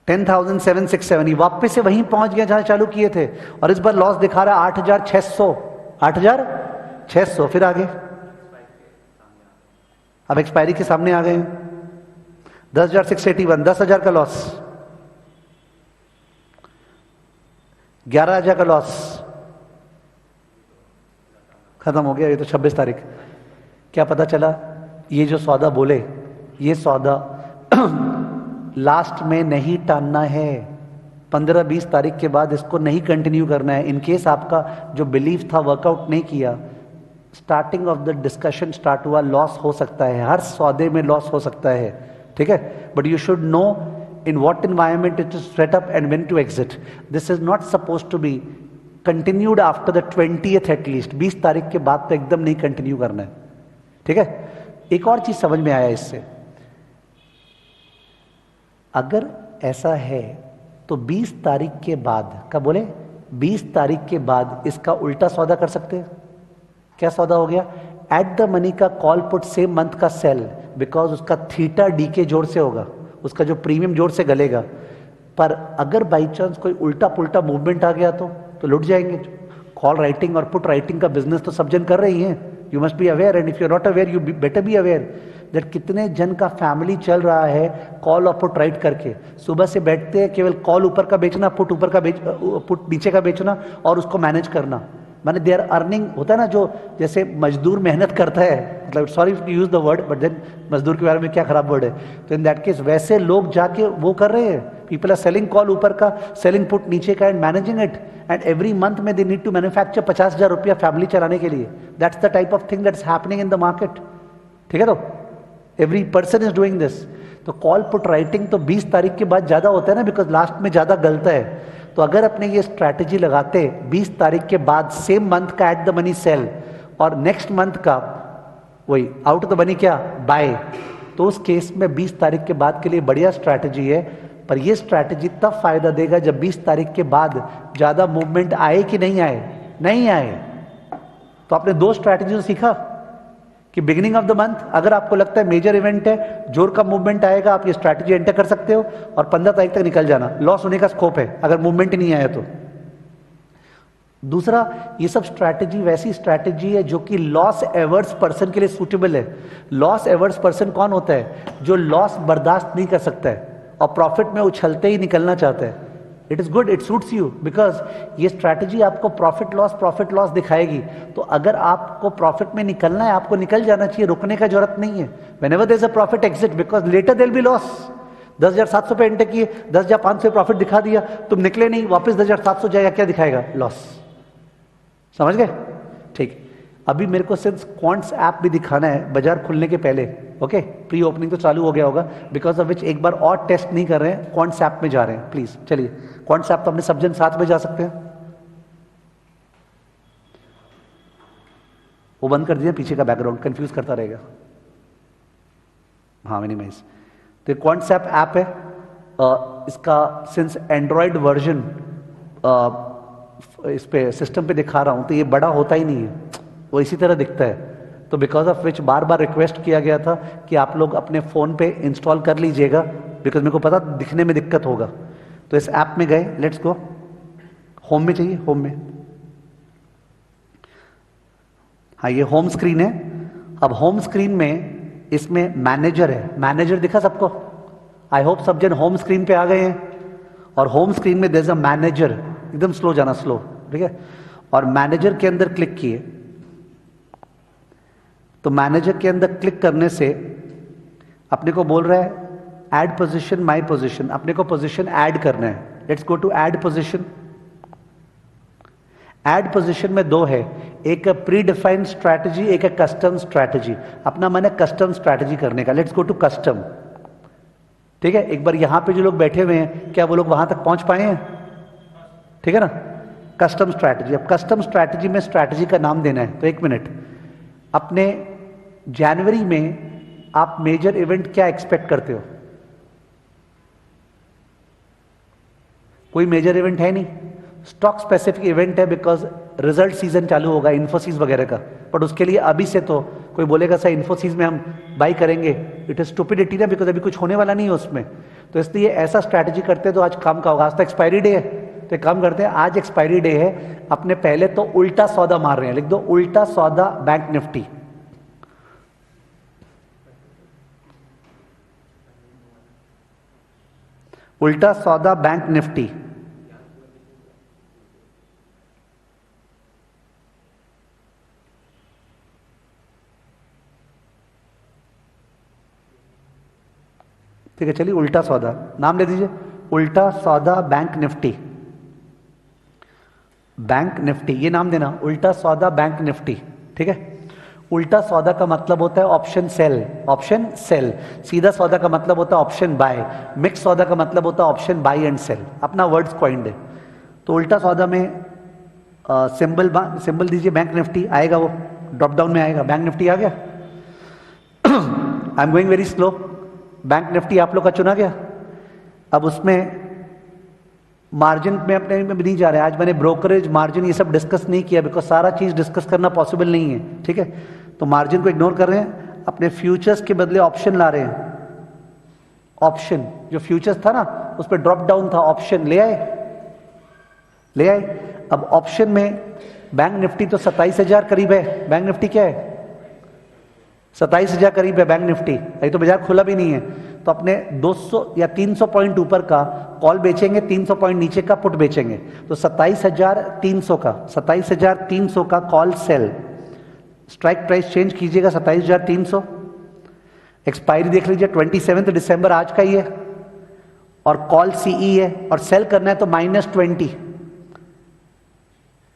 Speaker 1: 10,767, वापस से वहीं पहुंच गया जहां चालू किए थे, और इस बार लॉस दिखा रहा है 8,600, 8,600। फिर आगे अब एक्सपायरी के सामने आ गए, 10,681, 10,000 का लॉस, 11,000 का लॉस, खत्म हो गया। ये तो 26 तारीख, क्या पता चला, ये जो सौदा बोले, ये सौदा लास्ट में नहीं टालना है, 15-20 तारीख के बाद इसको नहीं कंटिन्यू करना है। इनकेस आपका जो बिलीफ था वर्कआउट नहीं किया, starting of the discussion start हुआ, लॉस हो सकता है, हर सौदे में लॉस हो सकता है, ठीक है। But you should know in what environment it is set up and when to exit. This is not suppose to be continued after the 20th at least, 20 तारीख के बाद तो एकदम नहीं कंटिन्यू करना है, ठीक है। एक और चीज समझ में आया इससे, अगर ऐसा है तो 20 तारीख के बाद, कब बोले, 20 तारीख के बाद इसका उल्टा सौदा कर सकते हैं। क्या सौदा हो गया, एट द मनी का कॉल पुट सेम मंथ का सेल, बिकॉज उसका थीटा डी के जोड़ से होगा, उसका जो प्रीमियम जोड़ से गलेगा। पर अगर बाई चांस कोई उल्टा पुल्टा मूवमेंट आ गया तो लुट जाएंगे। कॉल राइटिंग और पुट राइटिंग का बिजनेस तो सब जन कर रही हैं, you must be aware, and if you are not aware you better be aware that कितने जन का फैमिली चल रहा है कॉल और पुट राइट करके। सुबह से बैठते हैं केवल कॉल ऊपर का बेचना, पुट ऊपर का पुट नीचे का बेचना और उसको मैनेज करना। माने दे आर अर्निंग, होता है ना जो जैसे मजदूर मेहनत करता है, मतलब sorry to use the word but then मजदूर के बारे में क्या खराब वर्ड है, तो इन दैट केस वैसे लोग जाके वो कर रहे हैं, पीपल आर सेलिंग कॉल ऊपर का, सेलिंग पुट नीचे का and managing it, and every month में दे नीड टू मैन्युफैक्चर 50,000 रुपया फैमिली चलाने के लिए। That's the type of thing that's happening in the market, ठीक है। तो every person is doing this. तो कॉल पुट राइटिंग तो 20 तारीख के बाद ज्यादा होता है ना, बिकॉज लास्ट में ज्यादा गलता है। तो अगर अपने ये स्ट्रैटेजी लगाते 20 तारीख के बाद सेम मंथ का एट द मनी सेल और नेक्स्ट मंथ का वही आउट द मनी क्या बाय, तो उस केस में 20 तारीख के बाद के लिए बढ़िया स्ट्रैटेजी है। पर ये स्ट्रैटेजी तब फायदा देगा जब 20 तारीख के बाद ज्यादा मूवमेंट आए कि नहीं आए, नहीं आए। तो आपने दो स्ट्रैटेजी सीखा कि बिगिनिंग ऑफ द मंथ अगर आपको लगता है मेजर इवेंट है, जोर का मूवमेंट आएगा, आप ये स्ट्रैटेजी एंटर कर सकते हो और 15 तारीख तक निकल जाना, लॉस होने का स्कोप है अगर मूवमेंट ही नहीं आया तो। दूसरा, ये सब स्ट्रैटेजी वैसी स्ट्रैटेजी है जो कि लॉस एवर्स पर्सन के लिए सूटेबल है। लॉस एवर्स पर्सन कौन होता है? जो लॉस बर्दाश्त नहीं कर सकता है और प्रॉफिट में उछलते ही निकलना चाहता है। It is good, it suits you, because ये स्ट्रैटेजी आपको प्रॉफिट लॉस दिखाएगी। तो अगर आपको प्रॉफिट में निकलना है, आपको निकल जाना चाहिए, रुकने का जरूरत नहीं है। Whenever there is a profit exit, because later there will be loss. 10,700 पे एंटर किए, 10,500 प्रॉफिट दिखा दिया, तुम निकले नहीं, वापस 10,700 जाएगा, क्या दिखाएगा? लॉस। समझ गए? ठीक। अभी मेरे को सिर्फ क्वांट्स ऐप भी दिखाना है बाजार खुलने के पहले, ओके। प्री ओपनिंग तो चालू हो गया होगा, बिकॉज ऑफ विच एक बार और टेस्ट नहीं कर रहे हैं, क्वांट्स ऐप में जा रहे हैं। प्लीज चलिए, क्वांट्स ऐप तो अपने सब जन साथ में जा सकते हैं। वो बंद कर दीजिए, पीछे का बैकग्राउंड कंफ्यूज करता रहेगा। हाँ मिनिमाइज। तो क्वांट्स ऐप है, इसका सिंस एंड्रॉयड वर्जन इस पे सिस्टम पे दिखा रहा हूं, तो ये बड़ा होता ही नहीं है, वो इसी तरह दिखता है। तो because of which bar bar request किया गया था कि आप लोग अपने फोन पे इंस्टॉल कर लीजिएगा, बिकॉज मेरे को पता दिखने में दिक्कत होगा। तो इस ऐप में गए, लेट्स गो, होम में चाहिए, होम में, हाँ ये होम स्क्रीन है। अब होम स्क्रीन में इसमें मैनेजर है, मैनेजर दिखा सबको? आई होप सब जन होम स्क्रीन पे आ गए हैं। और होम स्क्रीन में देयर इज अ मैनेजर, एकदम स्लो जाना, स्लो, ठीक है। और मैनेजर के अंदर क्लिक किए, तो मैनेजर के अंदर क्लिक करने से अपने को बोल रहा है ऐड पोजीशन, माय पोजीशन, अपने को पोजीशन ऐड करना है। Let's go to add position. Add position में दो है, एक प्री डिफाइंड स्ट्रैटेजी, एक है कस्टम स्ट्रैटेजी। अपना मन है कस्टम स्ट्रैटेजी करने का, लेट्स गो टू कस्टम, ठीक है। एक बार यहां पे जो लोग बैठे हुए हैं, क्या वो लोग वहां तक पहुंच पाए हैं? ठीक है ना, कस्टम स्ट्रैटेजी। अब कस्टम स्ट्रैटेजी में स्ट्रैटेजी का नाम देना है। तो एक मिनट, अपने जनवरी में आप मेजर इवेंट क्या एक्सपेक्ट करते हो? कोई मेजर इवेंट है नहीं, स्टॉक स्पेसिफिक इवेंट है, बिकॉज रिजल्ट सीजन चालू होगा इन्फोसिस वगैरह का। बट उसके लिए अभी से तो कोई बोलेगा सर इन्फोसिस में हम बाई करेंगे, इट इज स्टूपिडिटी ना, बिकॉज अभी कुछ होने वाला नहीं है उसमें। तो इसलिए ऐसा स्ट्रैटेजी करते हैं तो आज काम का होगा। आज तो एक्सपायरी डे है, तो काम करते हैं, आज एक्सपायरी डे है, अपने पहले तो उल्टा सौदा मार रहे हैं। लिख दो उल्टा सौदा बैंक निफ्टी। उल्टा सौदा बैंक निफ्टी, ठीक है। चलिए उल्टा सौदा नाम ले दीजिए, उल्टा सौदा बैंक निफ्टी, बैंक निफ्टी ये नाम देना, उल्टा सौदा बैंक निफ्टी, ठीक है। उल्टा सौदा का मतलब होता है ऑप्शन सेल, ऑप्शन सेल। सीधा सौदा का मतलब होता है ऑप्शन बाय, मिक्स सौदा का मतलब होता है ऑप्शन बाय एंड सेल, अपना वर्ड्स कॉइंड है। तो उल्टा सौदा में सिंबल दीजिए बैंक निफ्टी, आएगा वो ड्रॉप डाउन में आएगा, बैंक निफ्टी आ गया। I am going very slow, bank Nifty आप लोग का चुना गया। अब उसमें मार्जिन में अपने में नहीं जा रहे हैं, आज मैंने ब्रोकरेज मार्जिन ये सब डिस्कस नहीं किया, बिकॉज सारा चीज डिस्कस करना पॉसिबल नहीं है, ठीक है। तो मार्जिन को इग्नोर कर रहे हैं, अपने फ्यूचर्स के बदले ऑप्शन ला रहे हैं। ऑप्शन जो फ्यूचर्स था ना उस पर ड्रॉप डाउन था, ऑप्शन ले आए, ले आए। अब ऑप्शन में बैंक निफ्टी तो 27,000 करीब है, बैंक निफ्टी क्या है 27,000 करीब है बैंक निफ्टी, अभी तो बाजार खुला भी नहीं है, तो अपने 200 या 300 पॉइंट ऊपर का कॉल बेचेंगे, 300 पॉइंट नीचे का पुट बेचेंगे, तो 27,300 का call sell, strike price change कीजिएगा 27,300, एक्सपायरी देख लीजिए 27 दिसंबर आज का ही है, और कॉल सीई है, और सेल करना है तो -20,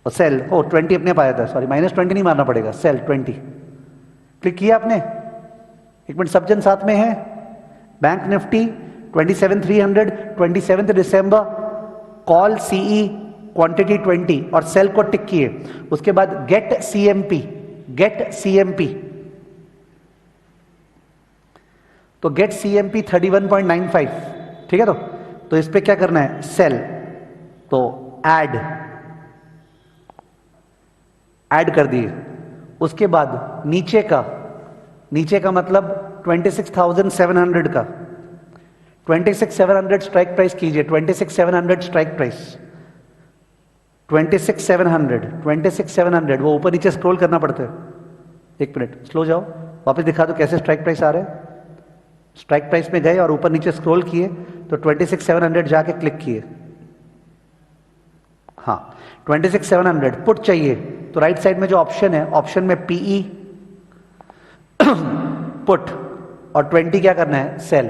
Speaker 1: और सेल 20 अपने पाया था, सॉरी -20 नहीं मारना पड़ेगा, सेल 20 क्लिक किया आपने। एक मिनट, सब जन साथ में है। बैंक निफ्टी 27,300, 27 दिसंबर, कॉल सीई क्वांटिटी 20 और सेल को टिक किए। उसके बाद गेट सीएमपी, तो गेट सीएमपी 31.95, ठीक है। तो इस पे क्या करना है, सेल, तो ऐड कर दिए। उसके बाद नीचे का मतलब 26,700 का, 26,700 स्ट्राइक प्राइस कीजिए, 26,700 स्ट्राइक प्राइस, 26,700 वो ऊपर नीचे स्क्रॉल करना पड़ता है। एक मिनट स्लो जाओ, वापस दिखा दो कैसे स्ट्राइक प्राइस आ रहे हैं। स्ट्राइक प्राइस में गए और ऊपर नीचे स्क्रॉल किए तो 26,700 जाके क्लिक किए, हाँ 26,700 पुट चाहिए, तो राइट साइड में जो ऑप्शन है, ऑप्शन में पीई पुट, और 20 क्या करना है, सेल,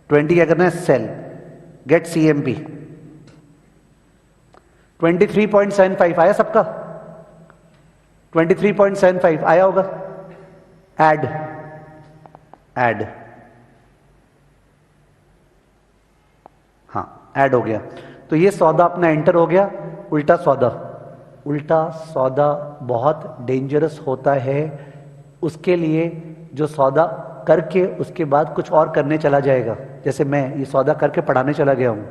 Speaker 1: 20 क्या करना है, सेल, गेट सीएमपी 23.75 आया सबका, 23.75 आया होगा। ऐड हाँ ऐड हो गया। तो ये सौदा अपना एंटर हो गया। उल्टा सौदा बहुत डेंजरस होता है, उसके लिए जो सौदा करके उसके बाद कुछ और करने चला जाएगा, जैसे मैं ये सौदा करके पढ़ाने चला गया हूं,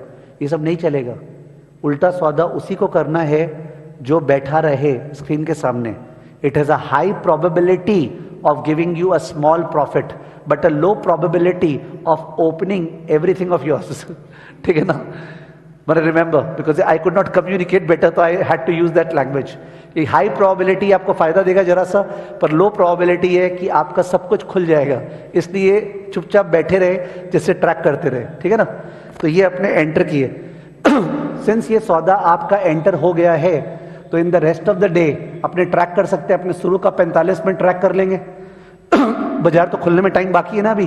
Speaker 1: ये सब नहीं चलेगा। उल्टा सौदा उसी को करना है जो बैठा रहे स्क्रीन के सामने। It has a high probability of giving you a small profit but a low probability of opening everything of yours. ठीक है ना, but remember because I could not communicate better so I had to use that language। ये high probability आपको फायदा देगा जरा सा, पर लो प्रोबेबिलिटी है कि आपका सब कुछ खुल जाएगा, इसलिए चुपचाप बैठे रहे, जिससे ट्रैक करते रहे, ठीक है ना। तो ये अपने एंटर किए। सिंस ये सौदा आपका एंटर हो गया है तो in the rest of the day अपने ट्रैक कर सकते हैं, अपने शुरू का 45 मिनट ट्रैक कर लेंगे। बाजार तो खुलने में टाइम बाकी है ना, अभी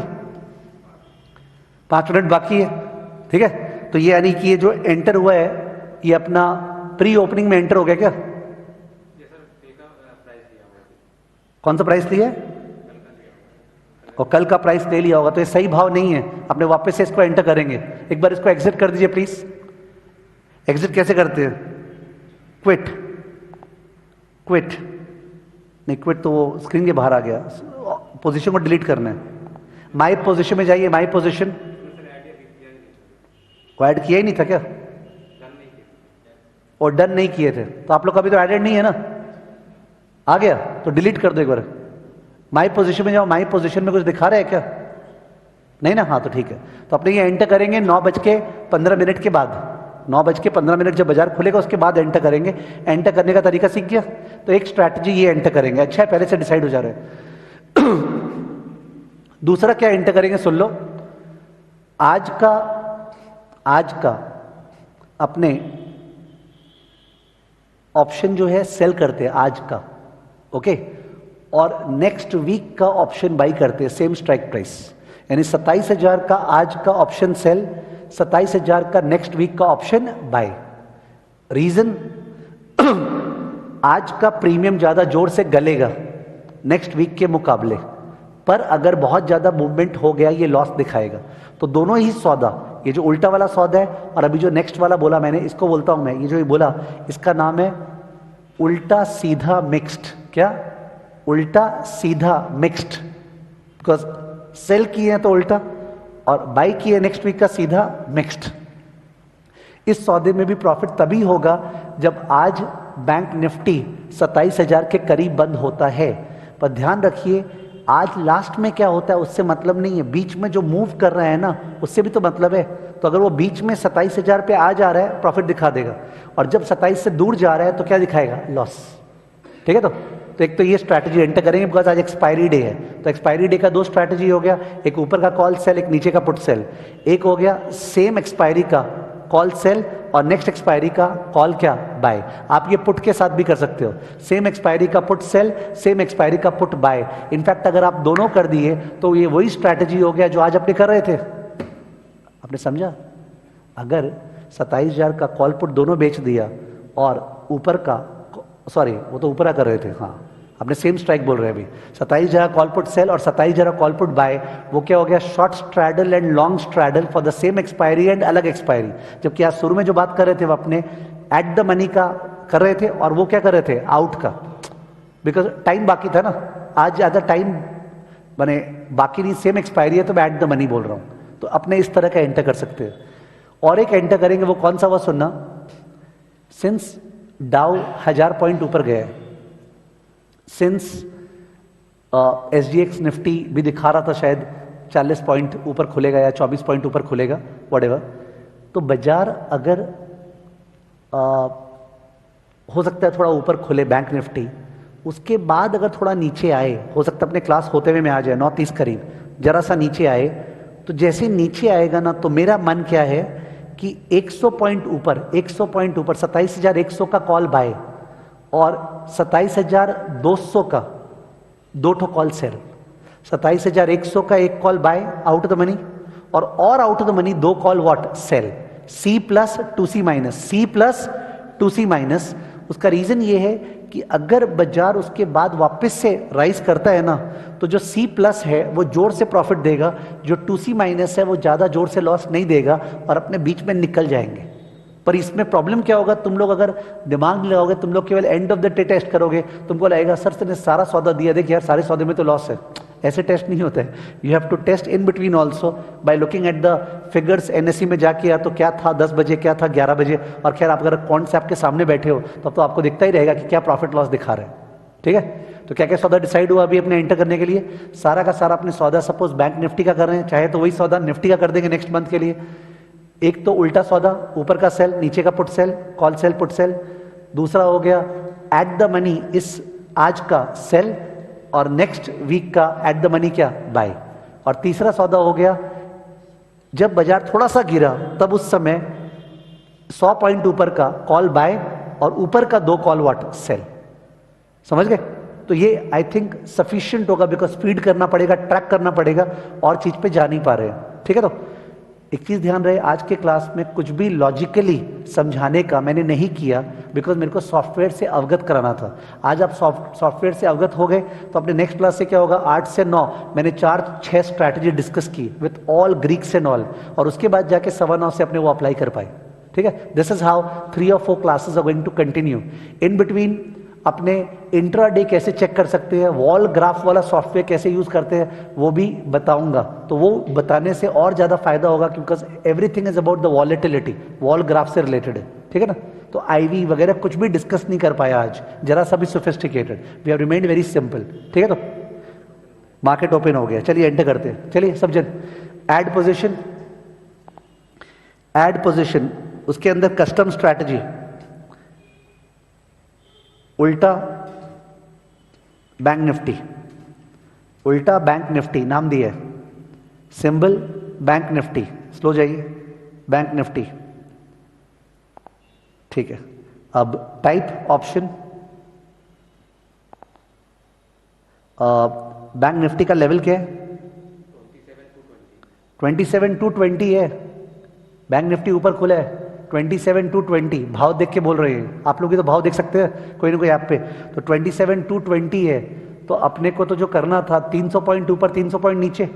Speaker 1: 5 मिनट बाकी है, ठीक है। तो ये यानी कि ये जो एंटर हुआ है ये अपना प्री ओपनिंग में एंटर हो गया क्या? कौन सा प्राइस लिया है? और कल का प्राइस ले लिया होगा, तो ये सही भाव नहीं है, अपने वापस से इसको एंटर करेंगे। एक बार इसको एग्जिट कर दीजिए प्लीज। एग्जिट कैसे करते हैं? क्विट नहीं, क्विट तो वो स्क्रीन के बाहर आ गया, पोजीशन को डिलीट करना है। माई पोजीशन में जाइए, माई पोजीशन को ऐड किया ही नहीं था क्या? और डन नहीं किए थे, तो आप लोग अभी तो एडेड नहीं है ना, आ गया तो डिलीट कर दो एक बार। माई पोजीशन में जाओ, माई पोजीशन में कुछ दिखा रहा है क्या? नहीं ना, हाँ तो ठीक है। तो अपने ये एंटर करेंगे 9:15 के बाद, 9:15 जब बाजार खुलेगा उसके बाद एंटर करेंगे। एंटर करने का तरीका सीख गया, तो एक स्ट्रैटेजी ये एंटर करेंगे। अच्छा है, पहले से डिसाइड हो जा रहा है। दूसरा क्या एंटर करेंगे सुन लो। आज का अपने ऑप्शन जो है सेल करते हैं आज का, ओके, और नेक्स्ट वीक का ऑप्शन बाई करते हैं सेम स्ट्राइक प्राइस, यानी 27,000 का आज का ऑप्शन सेल, 27,000 का नेक्स्ट वीक का ऑप्शन बाय। रीजन, आज का प्रीमियम ज्यादा जोर से गलेगा नेक्स्ट वीक के मुकाबले, पर अगर बहुत ज्यादा मूवमेंट हो गया ये लॉस दिखाएगा। तो दोनों ही सौदा, ये जो उल्टा वाला सौदा है और अभी जो नेक्स्ट वाला बोला मैंने, इसको बोलता हूं मैं, ये जो ये बोला इसका नाम है उल्टा सीधा मिक्स्ड। क्या? उल्टा सीधा मिक्स्ड, बिकॉज सेल किए हैं तो उल्टा और बाई किए नेक्स्ट वीक का सीधा मिक्स्ड। इस सौदे में भी प्रॉफिट तभी होगा जब आज बैंक निफ्टी 27,000 के करीब बंद होता है। पर ध्यान रखिए, आज लास्ट में क्या होता है उससे मतलब नहीं है, बीच में जो मूव कर रहा है ना उससे भी तो मतलब है। तो अगर वो बीच में 27,000 पे आ जा रहा है प्रॉफिट दिखा देगा, और जब 27 से दूर जा रहा है तो क्या दिखाएगा? लॉस। ठीक है, तो तो एक तो ये स्ट्रैटेजी एंटर करेंगे बिकॉज आज एक्सपायरी डे है, तो एक्सपायरी डे का दो स्ट्रैटेजी हो गया, एक ऊपर का कॉल सेल, एक नीचे का पुट सेल। एक हो गया सेम एक्सपायरी का कॉल सेल और नेक्स्ट एक्सपायरी का कॉल क्या, बाय। आप ये पुट के साथ भी कर सकते हो, सेम एक्सपायरी का पुट सेल, सेम एक्सपायरी का पुट बाय। इनफैक्ट अगर आप दोनों कर दिए तो ये वही स्ट्रैटेजी हो गया जो आज अपने कर रहे थे। आपने समझा? अगर 27,000 का कॉल पुट दोनों बेच दिया और ऊपर का, सॉरी वो तो ऊपर कर रहे थे, हाँ आपने सेम स्ट्राइक बोल रहे हैं अभी, 27,000 कॉल पुट सेल और 27,000 कॉल पुट बाय, वो क्या हो गया, short straddle and long straddle for the same expiry and अलग एक्सपायरी। जबकि आज शुरू में जो बात कर रहे थे वो अपने एट द मनी का कर रहे थे और वो क्या कर रहे थे, आउट का, बिकॉज टाइम बाकी था ना। आज ज़्यादा टाइम बने बाकी नहीं, सेम एक्सपायरी है तो मैं एट द मनी बोल रहा हूँ। तो अपने इस तरह का एंटर कर सकते हैं। और एक एंटर करेंगे, वो कौन सा हुआ सुनना, सिंस डाउ 1000 पॉइंट ऊपर गया है, सिंस SGX निफ्टी भी दिखा रहा था शायद 40 पॉइंट ऊपर खुलेगा या 24 पॉइंट ऊपर खुलेगा, व्हाटएवर, तो बाजार अगर हो सकता है थोड़ा ऊपर खुले बैंक निफ्टी, उसके बाद अगर थोड़ा नीचे आए, हो सकता है अपने क्लास होते हुए में आ जाए 9:30 करीब, जरा सा नीचे आए, तो जैसे नीचे आएगा ना, तो मेरा मन क्या है कि 100 पॉइंट ऊपर, 100 पॉइंट ऊपर 27,100 का कॉल बाय और 27,200 का दो ठो कॉल सेल, 27,100 का एक call buy out of the money और आउट ऑफ द मनी दो call what, sell, C plus to C minus, C plus to C minus. उसका रीजन ये है कि अगर बाजार उसके बाद वापस से राइज करता है ना, तो जो C प्लस है वो जोर से प्रॉफिट देगा, जो 2C माइनस है वो ज्यादा जोर से लॉस नहीं देगा और अपने बीच में निकल जाएंगे। पर इसमें प्रॉब्लम क्या होगा, तुम लोग अगर दिमाग नहीं लगाओगे, तुम लोग केवल end of the day test करोगे, तुमको लगेगा सर तेने सारा सौदा दिया, देख यार सारे सौदे में तो लॉस है। ऐसे टेस्ट नहीं होते हैं। You have to test in between also by looking at the figures. NSE में जाके या तो क्या था 10 बजे, क्या था 11 बजे, और खैर आप अगर कौन से आपके सामने बैठे हो तब तो आपको दिखता ही रहेगा कि क्या प्रॉफिट लॉस दिखा रहे हैं। ठीक है, तो क्या क्या सौदा डिसाइड हुआ अभी अपने एंटर करने के लिए, सारा का सारा अपने सौदा सपोज बैंक निफ्टी का कर रहे हैं, चाहे तो वही सौदा निफ्टी का कर देंगे नेक्स्ट मंथ के लिए। एक तो उल्टा सौदा, ऊपर का सेल, नीचे का put sell, call sell put sell. दूसरा हो गया एट द मनी, इस आज का सेल और नेक्स्ट वीक का एट द मनी क्या, बाय। और तीसरा सौदा हो गया जब बाजार थोड़ा सा गिरा तब उस समय 100 पॉइंट ऊपर का कॉल बाय और ऊपर का दो कॉल व्हाट, सेल। समझ गए? तो ये आई थिंक सफिशिएंट होगा, बिकॉज फीड करना पड़ेगा, ट्रैक करना पड़ेगा, और चीज पे जा नहीं पा रहे हैं। ठीक है, तो एक चीज ध्यान रहे, आज के क्लास में कुछ भी लॉजिकली समझाने का मैंने नहीं किया, बिकॉज मेरे को सॉफ्टवेयर से अवगत कराना था। आज आप सॉफ्टवेयर से अवगत हो गए तो अपने नेक्स्ट क्लास से क्या होगा, 8 से 9 मैंने 4-6 स्ट्रैटेजी डिस्कस की with all Greeks and all, और उसके बाद जाके 9:15 से अपने वो अप्लाई कर पाए। ठीक है, दिस इज हाउ 3 और 4 classes are going to continue. In between अपने इंट्राडे कैसे चेक कर सकते हैं, वॉल ग्राफ वाला सॉफ्टवेयर कैसे यूज करते हैं, वो भी बताऊंगा। तो वो बताने से और ज्यादा फायदा होगा, क्योंकि everything is about the volatility, wall graph से रिलेटेड है। ठीक है ना, तो IV वगैरह कुछ भी डिस्कस नहीं कर पाया आज, जरा सा भी sophisticated, we have remained very simple. ठीक है, तो मार्केट ओपन हो गया, चलिए एंटर करते हैं। चलिए सब जन, ऐड पोजीशन, ऐड पोजीशन, उसके अंदर कस्टम स्ट्रैटेजी, उल्टा बैंक निफ्टी, उल्टा बैंक निफ्टी नाम दिया है, सिंबल बैंक निफ्टी, स्लो जाइए, बैंक निफ्टी। ठीक है, अब टाइप ऑप्शन, बैंक निफ्टी का लेवल क्या है, 27,220 है। बैंक निफ्टी ऊपर खुला है 27,220, भाव देख के बोल रहे हैं आप लोग, भी तो भाव देख सकते हैं कोई ना कोई ऐप पे। तो 27,220 है, तो अपने को तो जो करना था 300 पॉइंट ऊपर 300 पॉइंट नीचे,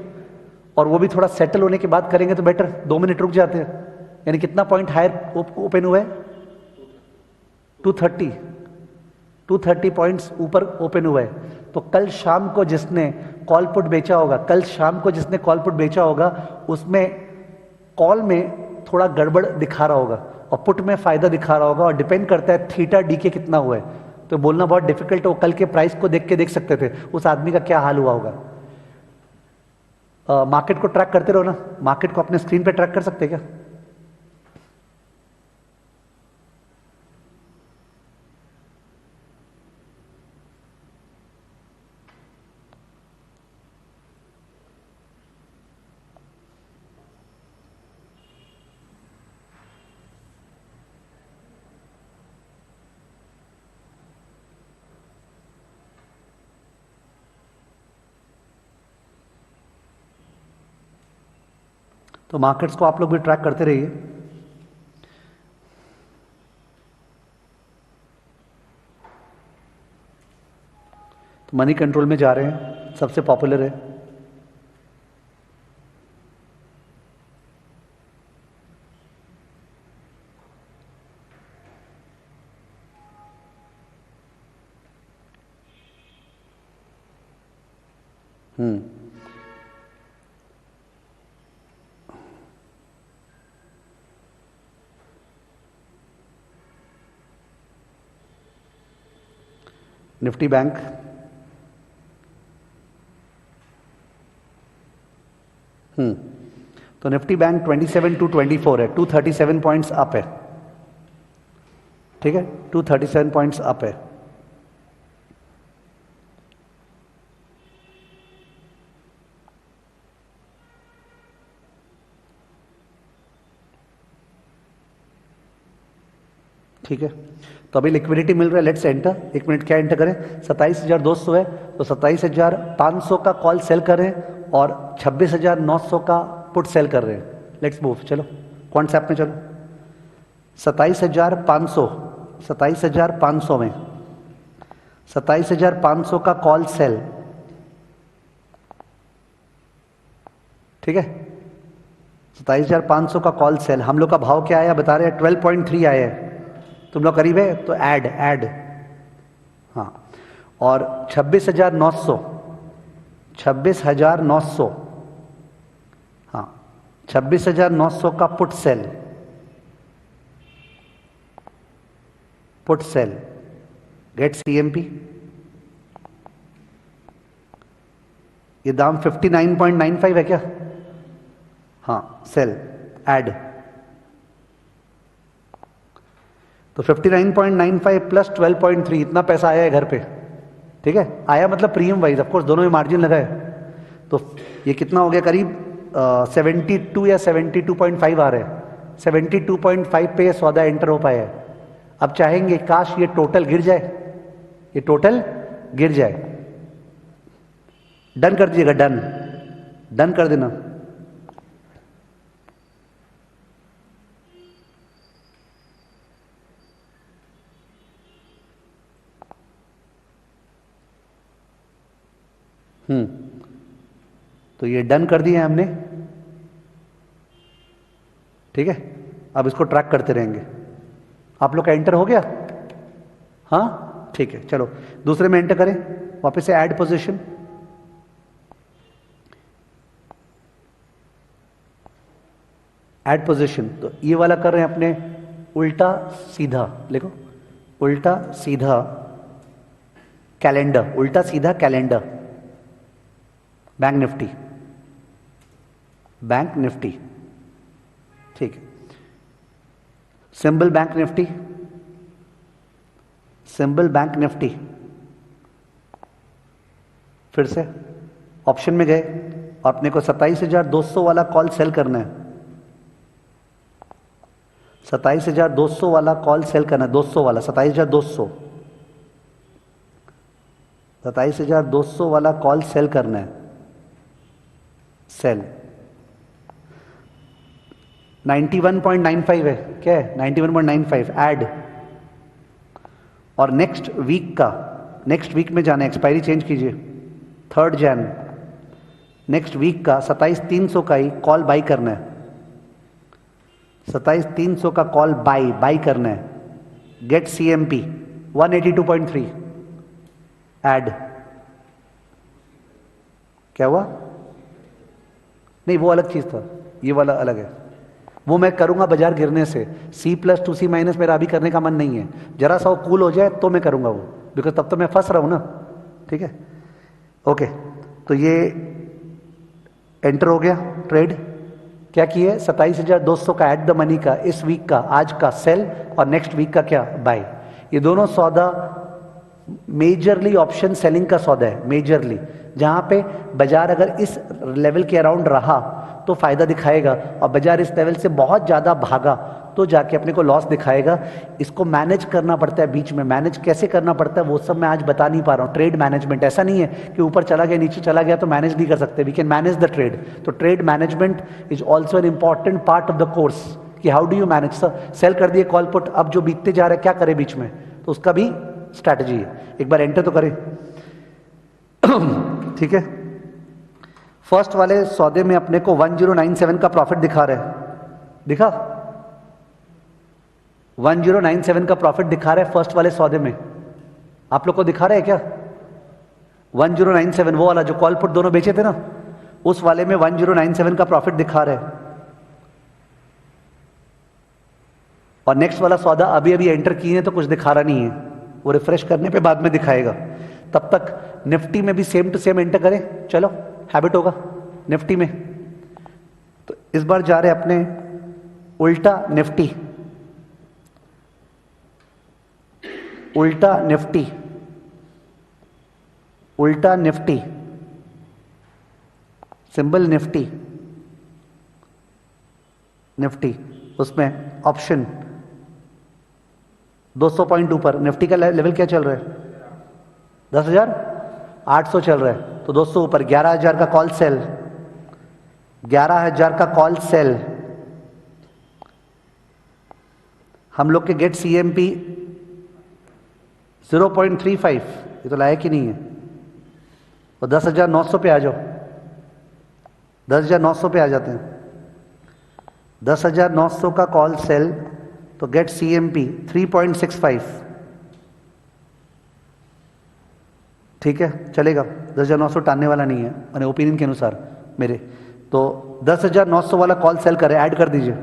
Speaker 1: और वो भी थोड़ा सेटल होने के बाद करेंगे तो बेटर। 2 मिनट रुक जाते हैं, यानी कितना पॉइंट हायर ओपन हुआ है, 230 पॉइंट्स ऊपर ओपन हुआ है। तो कल शाम को जिसने कॉल पुट बेचा होगा, कल शाम को जिसने कॉल पुट बेचा होगा, उसमें कॉल में थोड़ा गड़बड़ दिखा रहा होगा और पुट में फायदा दिखा रहा होगा, और डिपेंड करता है थीटा डी के कितना हुआ है, तो बोलना बहुत डिफिकल्ट है। वो कल के प्राइस को देख के देख सकते थे उस आदमी का क्या हाल हुआ होगा। मार्केट को ट्रैक करते रहो ना, मार्केट को अपने स्क्रीन पे ट्रैक कर सकते हैं क्या? तो मार्केट्स को आप लोग भी ट्रैक करते रहिए। तो मनी कंट्रोल में जा रहे हैं, सबसे पॉपुलर है। निफ्टी बैंक तो निफ्टी बैंक 27 टू 24 है, 237 पॉइंट्स अप है, ठीक है, 237 पॉइंट्स अप है। ठीक है, तो अभी लिक्विडिटी मिल रहा है, लेट्स एंटर। एक मिनट, क्या एंटर करें? 27,200 है, तो 27,500 का कॉल सेल करें और 26,900 का पुट सेल कर रहे हैं। लेट्स मूव, चलो कॉन्सेप्ट में चलो। 27,500 में 27,500 का कॉल सेल, ठीक है, 27,500 का कॉल सेल। हम लोग का भाव क्या आया बता रहे हैं? 12.3 आया है, तुम लोग करीब है तो ऐड हाँ। और 26,900 हाँ, 26,900 का पुट सेल गेट सीएमपी। ये दाम 59.95 है क्या? हाँ, सेल ऐड। तो 59.95 प्लस 12.3, इतना पैसा आया है घर पे, ठीक है। आया मतलब प्रीमियम वाइज, ऑफ कोर्स दोनों में मार्जिन लगा है। तो ये कितना हो गया? करीब 72 या 72.5 आ रहा है। 72.5 पे ये सौदा एंटर हो पाया है। अब चाहेंगे काश ये टोटल गिर जाए, डन कर दीजिएगा, डन कर देना। तो ये डन कर दिया है हमने, ठीक है। अब इसको ट्रैक करते रहेंगे। आप लोग का एंटर हो गया? हाँ, ठीक है, चलो दूसरे में एंटर करें, वापस से ऐड पोजीशन। ऐड पोजीशन, तो ये वाला कर रहे हैं अपने उल्टा सीधा, लिखो उल्टा सीधा कैलेंडर, बैंक निफ्टी, ठीक है। सिंबल बैंक निफ्टी, फिर से ऑप्शन में गए और अपने को 27,200 वाला कॉल सेल करना है। 27,200 वाला कॉल सेल करना है, 200 वाला, 27,200 वाला कॉल सेल करना है, सेल 91.95 है, क्या है? 91.95 ऐड। और नेक्स्ट वीक में जाना है, एक्सपायरी चेंज कीजिए 3 जन। नेक्स्ट वीक का 27,300 का ही कॉल बाई करना है, 27,300 का कॉल बाई करना है। Get CMP 182.3 add. क्या हुआ? नहीं, वो अलग चीज था, ये वाला अलग है। वो मैं करूंगा बाजार गिरने से। C+ to C- मेरा अभी करने का मन नहीं है, जरा सा वो कूल हो जाए तो मैं करूंगा वो, बिकॉज तब तो मैं फंस रहा हूं ना, ठीक है। ओके, तो ये एंटर हो गया ट्रेड। क्या किए? 27,200 का एट द मनी का, इस वीक का, आज का सेल, और नेक्स्ट वीक का क्या? बाय। ये दोनों सौदा मेजरली ऑप्शन सेलिंग का सौदा है, मेजरली। जहां पे बाजार अगर इस लेवल के अराउंड रहा तो फायदा दिखाएगा, और बाजार इस लेवल से बहुत ज्यादा भागा तो जाके अपने को लॉस दिखाएगा। इसको मैनेज करना पड़ता है बीच में। मैनेज कैसे करना पड़ता है वो सब मैं आज बता नहीं पा रहा हूँ। ट्रेड मैनेजमेंट ऐसा नहीं है कि ऊपर चला गया नीचे चला गया तो मैनेज नहीं कर सकते। We can manage the trade. तो trade management is also an important part of the course कि how do you manage. Sell कर दिए कॉल पुट, अब जो बीतते जा रहा है क्या करे बीच में, तो उसका भी स्ट्रैटेजी है। एक बार एंटर तो करें। ठीक है, फर्स्ट वाले सौदे में अपने को 1097 का प्रॉफिट दिखा रहा है, दिखा 1097 का प्रॉफिट दिखा रहा है फर्स्ट वाले सौदे में। आप लोग को दिखा रहा है क्या 1097? वो वाला जो कॉल पुट दोनों बेचे थे ना, उस वाले में 1097 का प्रॉफिट दिखा रहा है। और नेक्स्ट वाला सौदा अभी अभी एंटर किए हैं तो कुछ दिखा रहा नहीं है, वो रिफ्रेश करने पे बाद में दिखाएगा। तब तक निफ्टी में भी सेम टू सेम एंटर करें। चलो हैबिट होगा निफ्टी में। तो इस बार जा रहे अपने उल्टा निफ्टी, उल्टा निफ्टी, उल्टा निफ्टी, सिंबल निफ्टी, निफ्टी उसमें ऑप्शन 200 पॉइंट ऊपर। निफ्टी का लेवल क्या चल रहा है 10,800 चल रहा है, तो 200 ऊपर 11,000 का कॉल सेल, 11,000 का कॉल सेल। हम लोग के गेट सीएमपी 0.35, ये तो लायक ही नहीं है। तो 10,900 पे आ जाओ, 10,900 पे आ जाते हैं। 10,900 का कॉल सेल, तो गेट सीएमपी 3.65। ठीक है, चलेगा। 10,900 टालने वाला नहीं है मैंने ओपिनियन के अनुसार मेरे। तो 10,900 वाला कॉल सेल करें, ऐड कर दीजिए।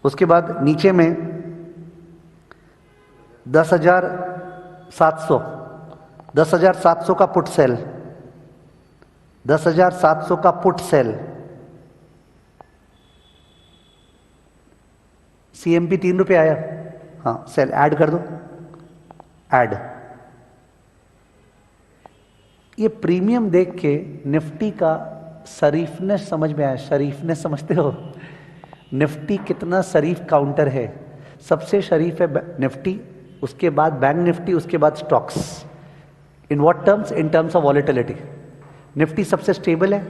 Speaker 1: उसके बाद नीचे में 10,700, 10,700 का पुट सेल, 10,700 का पुट सेल। सीएमपी 3 रुपये आया, हाँ सेल ऐड कर दो, ऐड। ये प्रीमियम देख के निफ्टी का शरीफनेस समझ में आया। शरीफनेस समझते हो? निफ्टी कितना शरीफ काउंटर है। सबसे शरीफ है निफ्टी, उसके बाद बैंक निफ्टी, उसके बाद stocks. In what terms? In terms of volatility. Nifty सबसे स्टेबल है,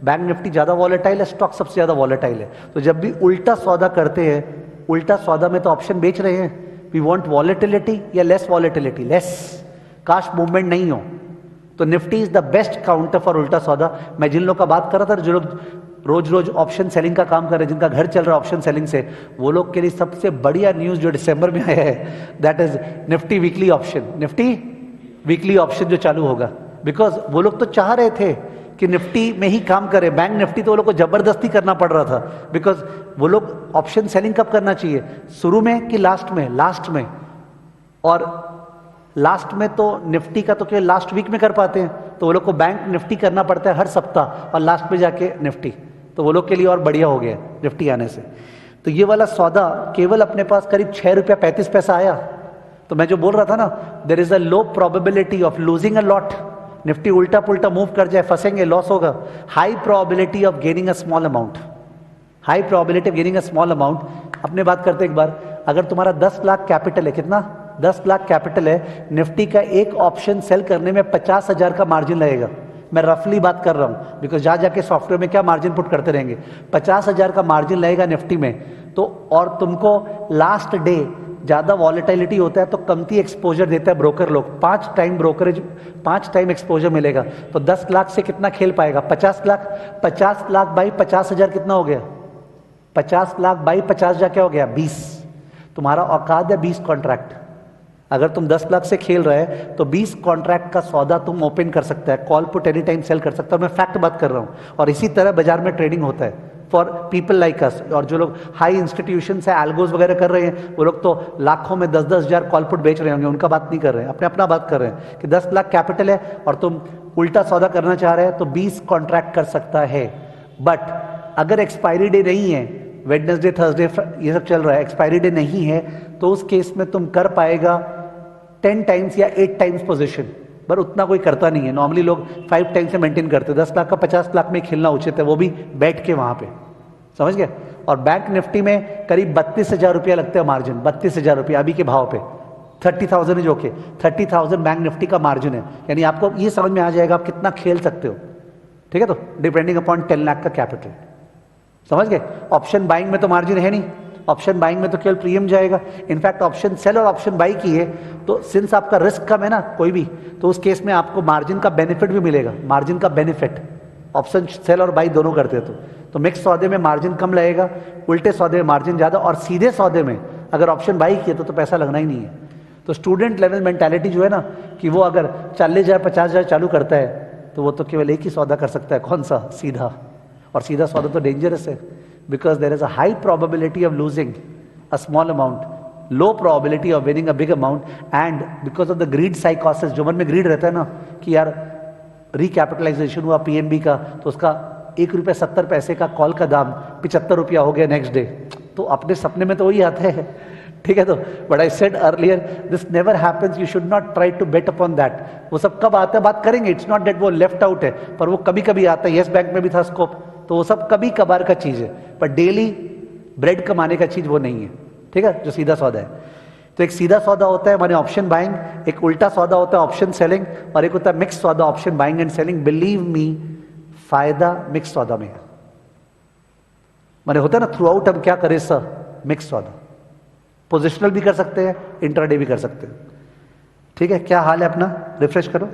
Speaker 1: बैंक निफ्टी ज्यादा वॉलेटाइल है, स्टॉक सबसे ज्यादा वॉलेटाइल है। तो जब भी उल्टा सौदा करते हैं, उल्टा सौदा में तो ऑप्शन बेच रहे हैं, वी वांट वॉलेटिलिटी या लेस वॉलेटिलिटी, लेस, काश मूवमेंट नहीं हो। तो Nifty is the best counter for उल्टा सौदा। मैं जिन लोग का बात कर रहा था, जो लोग रोज रोज ऑप्शन सेलिंग का काम कर रहे हैं, जिनका घर चल रहा है ऑप्शन सेलिंग से, वो लोग के लिए सबसे बढ़िया न्यूज जो दिसंबर में आया है, that is Nifty weekly option. Nifty weekly option जो चालू होगा, बिकॉज वो लोग तो चाह रहे थे कि निफ्टी में ही काम करे। बैंक निफ्टी तो वो लोग को जबरदस्ती करना पड़ रहा था, बिकॉज वो लोग ऑप्शन सेलिंग कब करना चाहिए, शुरू में कि लास्ट में? लास्ट में। और लास्ट में तो निफ्टी का तो केवल लास्ट वीक में कर पाते हैं, तो वो लोग को बैंक निफ्टी करना पड़ता है हर सप्ताह, और लास्ट में जाके निफ्टी। तो वो लोग के लिए और बढ़िया हो गया निफ्टी आने से। तो ये वाला सौदा केवल अपने पास करीब 6 रुपया 35 पैसा आया। तो मैं जो बोल रहा था ना, there is a low probability of losing a lot. Nifty उल्टा पुल्टा मूव कर जाए, फंसेंगे, लॉस होगा। High probability of gaining a small amount, high probability of gaining a small amount. अपने बात करते एक बार, अगर तुम्हारा 10 लाख कैपिटल है, कितना? 10 लाख कैपिटल है, निफ्टी का एक ऑप्शन सेल करने में 50,000 का मार्जिन लगेगा। मैं रफली बात कर रहा हूं, बिकॉज जा जाके सॉफ्टवेयर में क्या मार्जिन पुट करते रहेंगे। 50,000 का मार्जिन लगेगा निफ्टी में। तो और तुमको लास्ट डे ज्यादा वॉलेटिलिटी होता है तो कमती एक्सपोजर देता है ब्रोकर लोग, 5 टाइम ब्रोकरेज, 5 टाइम एक्सपोजर मिलेगा। तो 10 लाख से कितना खेल पाएगा? 50 लाख। 50 लाख बाई 50,000 कितना हो गया? 50 लाख बाई 50,000 क्या हो गया? 20। तुम्हारा औकात है 20 कॉन्ट्रैक्ट। अगर तुम 10 लाख से खेल रहे हैं तो 20 कॉन्ट्रैक्ट का सौदा तुम ओपन कर सकता है, call put any time sell कर सकता है। मैं फैक्ट बात कर रहा हूं। और इसी तरह बाजार में ट्रेडिंग होता है फॉर पीपल लाइक अस। और जो लोग हाई इंस्टीट्यूशन है, एल्गोज वगैरह कर रहे हैं, वो लोग तो लाखों में 10-10 हजार कॉल पुट बेच रहे होंगे, उनका बात नहीं कर रहे हैं, अपने अपना बात कर रहे हैं कि 10 लाख कैपिटल है और तुम उल्टा सौदा करना चाह रहे हैं तो 20 कॉन्ट्रैक्ट कर सकता है। बट अगर एक्सपायरी डे नहीं है, वेडनेसडे थर्सडे ये सब चल रहा है, एक्सपायरी डे नहीं है, तो उस केस में तुम कर पाएगा 10 टाइम्स या 8 टाइम्स पोजीशन। पर उतना कोई करता नहीं है, नॉर्मली लोग 5 टाइम्स से मेंटेन करते हैं। 10 लाख का 50 लाख में खेलना उचित है, वो भी बैठ के वहां पे, समझ गए? और बैंक निफ्टी में करीब 32,000 रुपया लगते हैं मार्जिन, 32,000 रुपया अभी के भाव पे। 30,000 इज ओके, 30,000 बैंक निफ्टी का मार्जिन है, यानी आपको ये समझ में आ जाएगा आप कितना खेल सकते हो, ठीक है। तो डिपेंडिंग अपॉन 10 लाख का कैपिटल, समझ गए। ऑप्शन बाइंग में तो मार्जिन है नहीं, ऑप्शन बाइंग में तो केवल प्रीमियम जाएगा। इनफैक्ट ऑप्शन सेल और ऑप्शन बाई की है तो सिंस आपका रिस्क कम है ना कोई भी, तो उस केस में आपको मार्जिन का बेनिफिट भी मिलेगा, मार्जिन का बेनिफिट। ऑप्शन सेल और बाई दोनों करते हैं तो मिक्स सौदे में मार्जिन कम लगेगा, उल्टे सौदे में मार्जिन ज्यादा, और सीधे सौदे में अगर ऑप्शन बाई किए तो पैसा लगना ही नहीं है। तो स्टूडेंट लेवल मेंटालिटी जो है ना कि वो अगर 40,000 50,000 चालू करता है तो वो तो केवल एक ही सौदा कर सकता है, कौन सा? सीधा। और सीधा सौदा तो डेंजरस है, because there is a high probability of losing a small amount, low probability of winning a big amount, and because of the greed साइकोसिस, जो मन में ग्रीड रहता है ना कि यार रिकैपिटलाइजेशन हुआ पीएनबी का तो उसका ₹1.70 का कॉल का दाम ₹75 हो गया नेक्स्ट डे, तो अपने सपने में तो वही आता है, ठीक है। तो but I said earlier this never happens, you should not try to bet upon that. वो सब कब आता है बात करेंगे, इट्स नॉट दैट वो लेफ्ट आउट है, पर वो कभी कभी आता है। येस बैंक में भी था स्कोप, तो वो सब कभी कभार का चीज है, पर डेली ब्रेड कमाने का चीज वो नहीं है, ठीक है, जो सीधा सौदा है। तो एक सीधा सौदा होता है माने ऑप्शन बाइंग, एक उल्टा सौदा होता है ऑप्शन सेलिंग, और एक होता है मिक्स सौदा option buying and selling. Believe me, फायदा मिक्स सौदा में है। माने होता है ना थ्रू आउट हम क्या करें सर, मिक्स सौदा। पोजिशनल भी कर सकते हैं, इंट्राडे भी कर सकते हैं, ठीक है। क्या हाल है अपना, रिफ्रेश करो।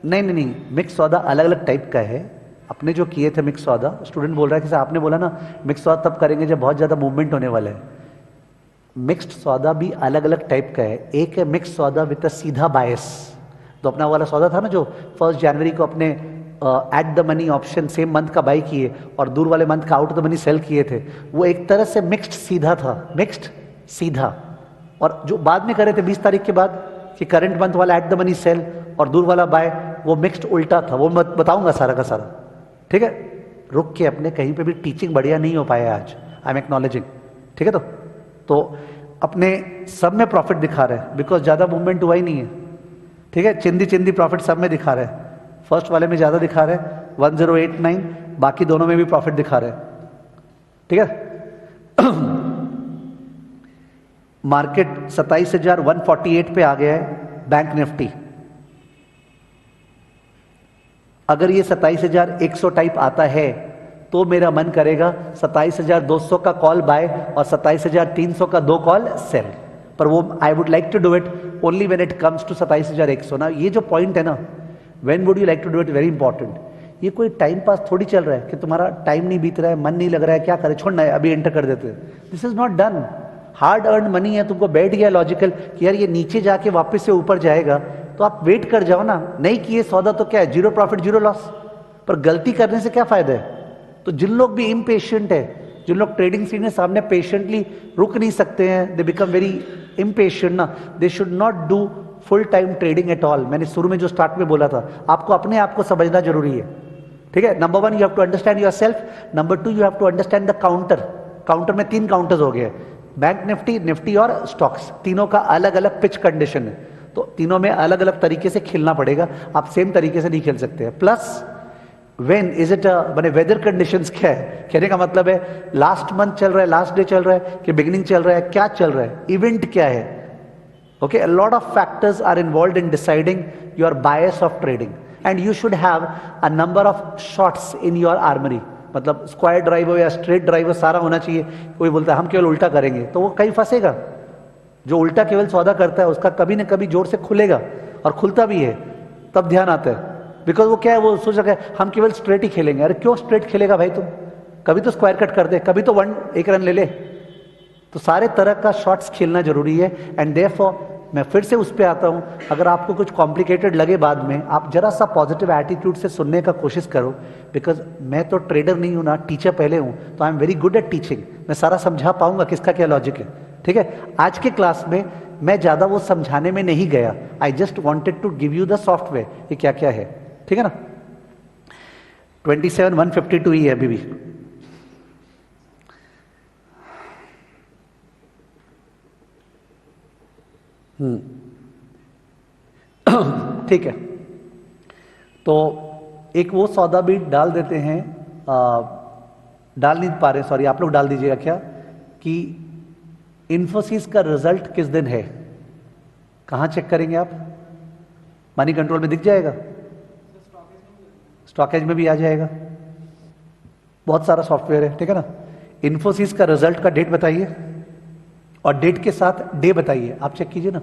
Speaker 1: नहीं, मिक्स सौदा अलग अलग टाइप का है। अपने जो किए थे मिक्स सौदा, स्टूडेंट बोल रहा है कि सर आपने बोला ना मिक्स सौदा तब करेंगे जब बहुत ज्यादा मूवमेंट होने वाला है। मिक्स्ड सौदा भी अलग अलग टाइप का है। एक है मिक्स सौदा विद अ सीधा बायस, तो अपना वाला सौदा था ना जो 1 जनवरी को अपने eight the money option same month का बाई किए और दूर वाले मंथ का आउट द मनी सेल किए थे, वो एक तरह से मिक्स्ड सीधा था, मिक्स्ड सीधा। और जो बाद में करे थे 20 तारीख के बाद कि करंट मंथ वाला एट द मनी सेल और दूर वाला बाय, वो मिक्स्ड उल्टा था। वो मैं बताऊंगा सारा का सारा, ठीक है। रुक के अपने कहीं पे भी टीचिंग बढ़िया नहीं हो पाया आज, आई एम एक्नॉलेजिंग, ठीक है। तो अपने सब में प्रॉफिट दिखा रहे हैं बिकॉज ज्यादा मूवमेंट हुआ ही नहीं है, ठीक है। चिंदी प्रॉफिट सब में दिखा रहे हैं, फर्स्ट वाले में ज्यादा दिखा रहे हैं 1089, बाकी दोनों में भी प्रॉफिट दिखा रहे हैं, ठीक है। मार्केट 27,148 पे आ गया है बैंक निफ्टी। अगर ये 27,100 टाइप आता है तो मेरा मन करेगा 27,200 का कॉल बाय और 27,300 का 2 कॉल सेल, पर वो I would like to do it only when it comes to 27,100 ना। ये जो पॉइंट है ना, when would you like to do it, very important. ये कोई टाइम पास थोड़ी चल रहा है कि तुम्हारा टाइम नहीं बीत रहा है, मन नहीं लग रहा है, क्या करे, छोड़ना है, अभी एंटर कर देते हैं। This is not done. Hard earn money है, तुमको बैठ गया लॉजिकल कि यार ये नीचे जाके वापस से ऊपर जाएगा, तो आप वेट कर जाओ ना। नहीं किए सौदा तो क्या है, 0 प्रॉफिट 0 लॉस, पर गलती करने से क्या फायदा है। तो जिन लोग भी इम्पेशेंट है, जिन लोग ट्रेडिंग सीन के सामने पेशेंटली रुक नहीं सकते हैं, दे बिकम वेरी इम्पेशेंट ना, they should not do full time trading at all. मैंने शुरू में जो स्टार्ट में बोला था, आपको अपने आप को समझना जरूरी है, ठीक है। Number 1 you have to understand yourself, number 2 you have to understand the counter. Counter में 3 काउंटर्स हो गए, बैंक निफ्टी, निफ्टी और स्टॉक्स, तीनों का अलग अलग पिच कंडीशन है, तो तीनों में अलग अलग तरीके से खेलना पड़ेगा, आप सेम तरीके से नहीं खेल सकते हैं। प्लस व्हेन इज इट मैंने वेदर कंडीशंस क्या है, कहने का मतलब है लास्ट मंथ चल रहा है, लास्ट डे चल रहा है कि बिगिनिंग चल रहा है, क्या चल रहा है, इवेंट क्या है, okay, a lot of factors are involved in deciding your bias of trading and you should have a number of shots in your armory। मतलब स्क्वायर ड्राइव हो या स्ट्रेट ड्राइव हो, सारा होना चाहिए। कोई बोलता है हम केवल उल्टा करेंगे, तो वो कहीं फंसेगा। जो उल्टा केवल सौदा करता है उसका कभी ना कभी जोर से खुलेगा, और खुलता भी है तब ध्यान आता है, बिकॉज वो क्या है, वो सोच रहा है हम केवल स्ट्रेट ही खेलेंगे। अरे क्यों स्ट्रेट खेलेगा भाई, तुम कभी तो स्क्वायर कट कर दे, कभी तो 1 रन ले ले। तो सारे तरह का शॉट्स खेलना जरूरी है। एंड देयरफॉर मैं फिर से उस पे आता हूं, अगर आपको कुछ कॉम्प्लिकेटेड लगे बाद में, आप जरा सा पॉजिटिव एटीट्यूड से सुनने का कोशिश करो, बिकॉज मैं तो ट्रेडर नहीं हूं ना, टीचर पहले हूं, तो I am very good at teaching. मैं सारा समझा पाऊंगा किसका क्या लॉजिक है, ठीक है। आज के क्लास में मैं ज्यादा वो समझाने में नहीं गया, I just wanted to give you the software, ये क्या क्या है, ठीक है ना। 27,152 ही है अभी भी। ठीक है, तो एक वो सौदा भी डाल देते हैं, डाल नहीं पा रहे, सॉरी आप लोग डाल दीजिएगा क्या, कि इन्फोसिस का रिजल्ट किस दिन है, कहाँ चेक करेंगे आप? मनी कंट्रोल में दिख जाएगा, स्टॉकेज में भी आ जाएगा, बहुत सारा सॉफ्टवेयर है, ठीक है ना। इन्फोसिस का रिजल्ट का डेट बताइए और डेट के साथ डे बताइए, आप चेक कीजिए ना।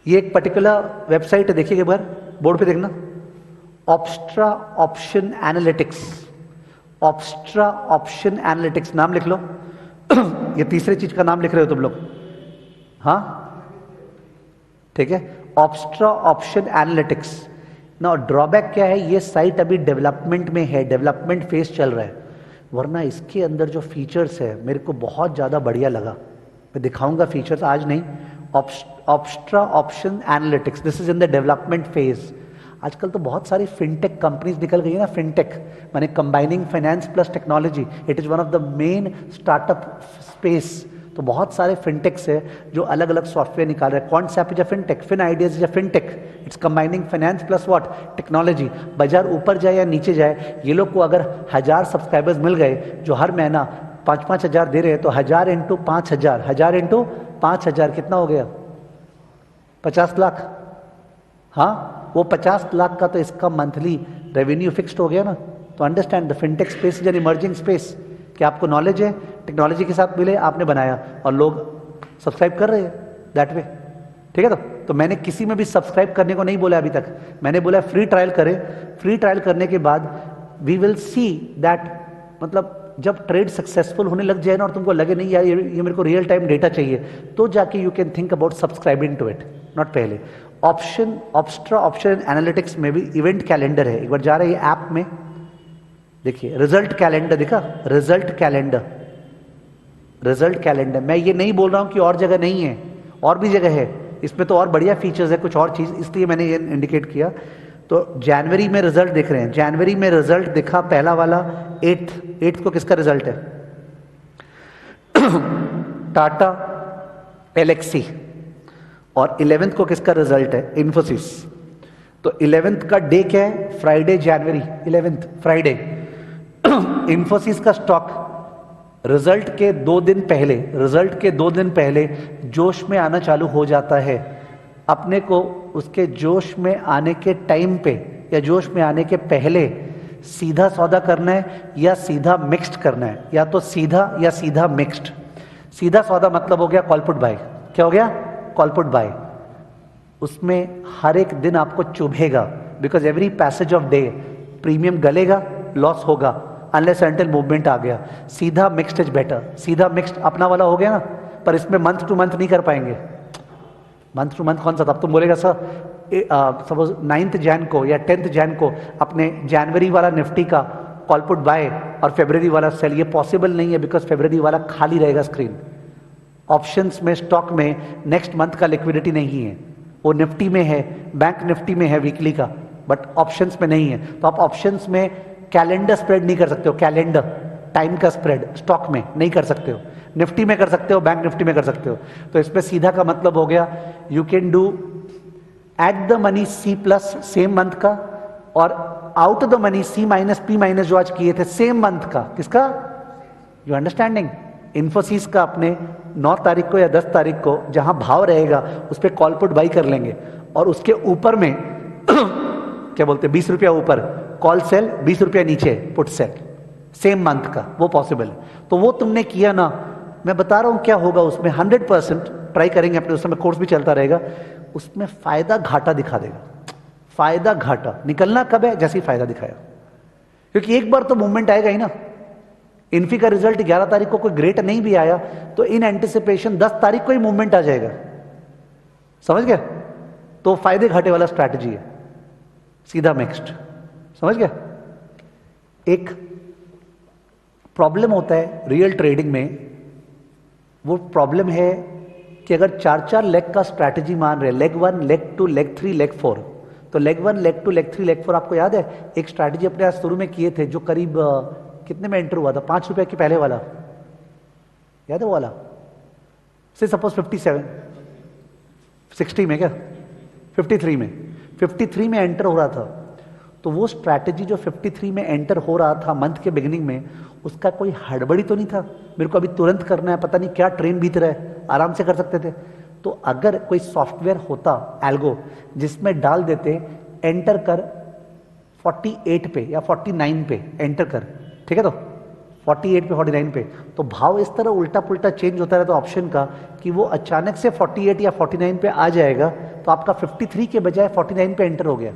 Speaker 1: ये एक पर्टिकुलर वेबसाइट है, देखिए एक बार बोर्ड पे देखना, ऑब्स्ट्रा ऑप्शन एनालिटिक्स, ऑब्स्ट्रा ऑप्शन एनालिटिक्स नाम लिख लो। ये तीसरे चीज का नाम लिख रहे हो तुम लोग, हाँ ठीक है, ऑब्स्ट्रा ऑप्शन एनालिटिक्स ना। ड्रॉबैक क्या है, ये साइट अभी डेवलपमेंट में है, डेवलपमेंट फेज चल रहा है, वरना इसके अंदर जो फीचर्स है मेरे को बहुत ज़्यादा बढ़िया लगा, मैं दिखाऊंगा फीचर्स, आज नहीं। ऑब्स्ट्रा option analytics, this is in the development phase. आजकल तो बहुत सारी फिनटेक कंपनीज निकल गई है ना, फिनटेक माने combining finance plus technology, it is one of the main startup space. तो बहुत सारे फिनटेक्स है जो अलग अलग सॉफ्टवेयर निकाल रहे हैं। Quantsapp is a fintech, Fin Ideas is a fintech, it's combining finance plus what, technology. बाजार ऊपर जाए या नीचे जाए, ये लोग को अगर 1000 सब्सक्राइबर्स मिल गए जो हर महीना 5-5 हजार दे रहे हैं, तो 1000 इंटू 5000, 1000 इंटू 5000 कितना हो गया? 50 लाख। हाँ, वो 50 लाख का तो इसका मंथली रेवेन्यू फिक्स्ड हो गया ना। तो understand the fintech space is an emerging space, कि आपको नॉलेज है, टेक्नोलॉजी के साथ मिले, आपने बनाया और लोग सब्सक्राइब कर रहे हैं दैट वे, ठीक है। तो मैंने किसी में भी सब्सक्राइब करने को नहीं बोला अभी तक, मैंने बोला फ्री ट्रायल करें। फ्री ट्रायल करने के बाद वी विल सी दैट, मतलब जब ट्रेड सक्सेसफुल होने लग जाए ना और तुमको लगे नहीं यार ये मेरे को रियल टाइम डेटा चाहिए, तो जाके you can think about subscribing to it, not पहले। ऑप्शन ऑब्स्ट्रा ऑप्शन एनालिटिक्स में भी इवेंट कैलेंडर है, एक बार जा रहे हैं ऐप में देखिए, रिजल्ट कैलेंडर दिखा, रिजल्ट कैलेंडर, रिजल्ट कैलेंडर। मैं ये नहीं बोल रहा हूं कि और जगह नहीं है, और भी जगह है, इसमें तो और बढ़िया फीचर्स है, कुछ और चीज, इसलिए मैंने ये इंडिकेट किया। तो जनवरी में रिजल्ट दिख रहे हैं, जनवरी में रिजल्ट दिखा पहला वाला 8th को किसका रिजल्ट है? टाटा एलेक्सी। और 11th को किसका रिजल्ट है? इन्फोसिस। तो 11th का डे क्या है? फ्राइडे, जनवरी 11th फ्राइडे। इन्फोसिस का स्टॉक रिजल्ट के 2 दिन पहले, रिजल्ट के 2 दिन पहले जोश में आना चालू हो जाता है। अपने को उसके जोश में आने के टाइम पे या जोश में आने के पहले सीधा सौदा करना है या सीधा मिक्स्ड करना है, या तो सीधा या सीधा मिक्स्ड। सीधा सौदा मतलब हो गया कॉल पुट बाय। क्या हो गया? Call put buy. उसमें हर एक दिन आपको चुभेगा, because every passage of day premium गलेगा, लॉस होगा, अनलेस अनटिल मूवमेंट आ गया। सीधा मिक्स्ड इज बेटर। सीधा मिक्स्ड अपना वाला हो गया ना, पर इसमें मंथ टू मंथ नहीं कर पाएंगे। मंथ टू मंथ कौन सा? तब तुम बोलेगा सर सपोज 9th जैन को या 10th जैन को अपने जनवरी वाला निफ्टी का कॉल पुट बाय और फरवरी वाला सेल, ये पॉसिबल नहीं है, बिकॉज फरवरी वाला खाली रहेगा स्क्रीन। ऑप्शंस में, स्टॉक में नेक्स्ट मंथ का लिक्विडिटी नहीं है, वो निफ्टी में है, बैंक निफ्टी में है वीकली का, बट ऑप्शंस में नहीं है। तो आप ऑप्शंस में कैलेंडर स्प्रेड नहीं कर सकते हो, कैलेंडर टाइम का स्प्रेड स्टॉक में नहीं कर सकते हो, निफ्टी में कर सकते हो, बैंक निफ्टी में कर सकते हो। तो इसमें सीधा का मतलब हो गया you can do at the money C plus same month का, और out the money C minus P minus जो आज किए थे सेम मंथ का। किसका? You understanding? इन्फोसिस का अपने 9 तारीख को या 10 तारीख को जहां भाव रहेगा उस पर कॉल पुट बाई कर लेंगे, और उसके ऊपर में क्या बोलते हैं 20 रुपया ऊपर कॉल सेल, 20 रुपया नीचे पुट सेल, सेम मंथ का, वो पॉसिबल है। तो वो तुमने किया ना, मैं बता रहा हूं क्या होगा उसमें। 100% ट्राई करेंगे अपने, उस समय कोर्स भी चलता रहेगा, उसमें फायदा घाटा दिखा देगा। फायदा घाटा निकलना कब है? जैसे ही फायदा दिखाया, क्योंकि एक बार तो मूवमेंट आएगा ही ना। इन्फी का रिजल्ट 11 तारीख को कोई ग्रेट नहीं भी आया तो इन एंटिसिपेशन 10 तारीख को ही मूवमेंट आ जाएगा, समझ गया? तो फायदे घाटे वाला स्ट्रैटेजी है, सीधा मिक्स्ड, समझ गया? एक प्रॉब्लम होता है रियल ट्रेडिंग में, वो प्रॉब्लम है कि अगर 4-4 लेग का स्ट्रैटेजी मान रहे, लेग 1, लेग 2, लेग 3, लेग 4, तो लेग 1, लेग 2, लेग 3, लेग 4 आपको याद है एक स्ट्रैटेजी अपने आज शुरू में किए थे जो करीब कितने में एंटर हुआ था? 5 रुपए की पहले वाला, याद है वो वाला? से सपोज 57 60 में क्या 53 में, 53 में एंटर हो रहा था। तो वो स्ट्रैटेजी जो 53 में एंटर हो रहा था मंथ के बिगिनिंग में, उसका कोई हड़बड़ी तो नहीं था, मेरे को अभी तुरंत करना है, पता नहीं क्या ट्रेन बीत रहा है, आराम से कर सकते थे। तो अगर कोई सॉफ्टवेयर होता एल्गो जिसमें डाल देते एंटर कर 48 पे या 49 पे एंटर कर, ठीक है, तो 48 पे 49 पे, तो भाव इस तरह उल्टा पुल्टा चेंज होता रहता ऑप्शन का कि वो अचानक से 48 या 49 पे आ जाएगा, तो आपका 53 के बजाय 49 पे एंटर हो गया।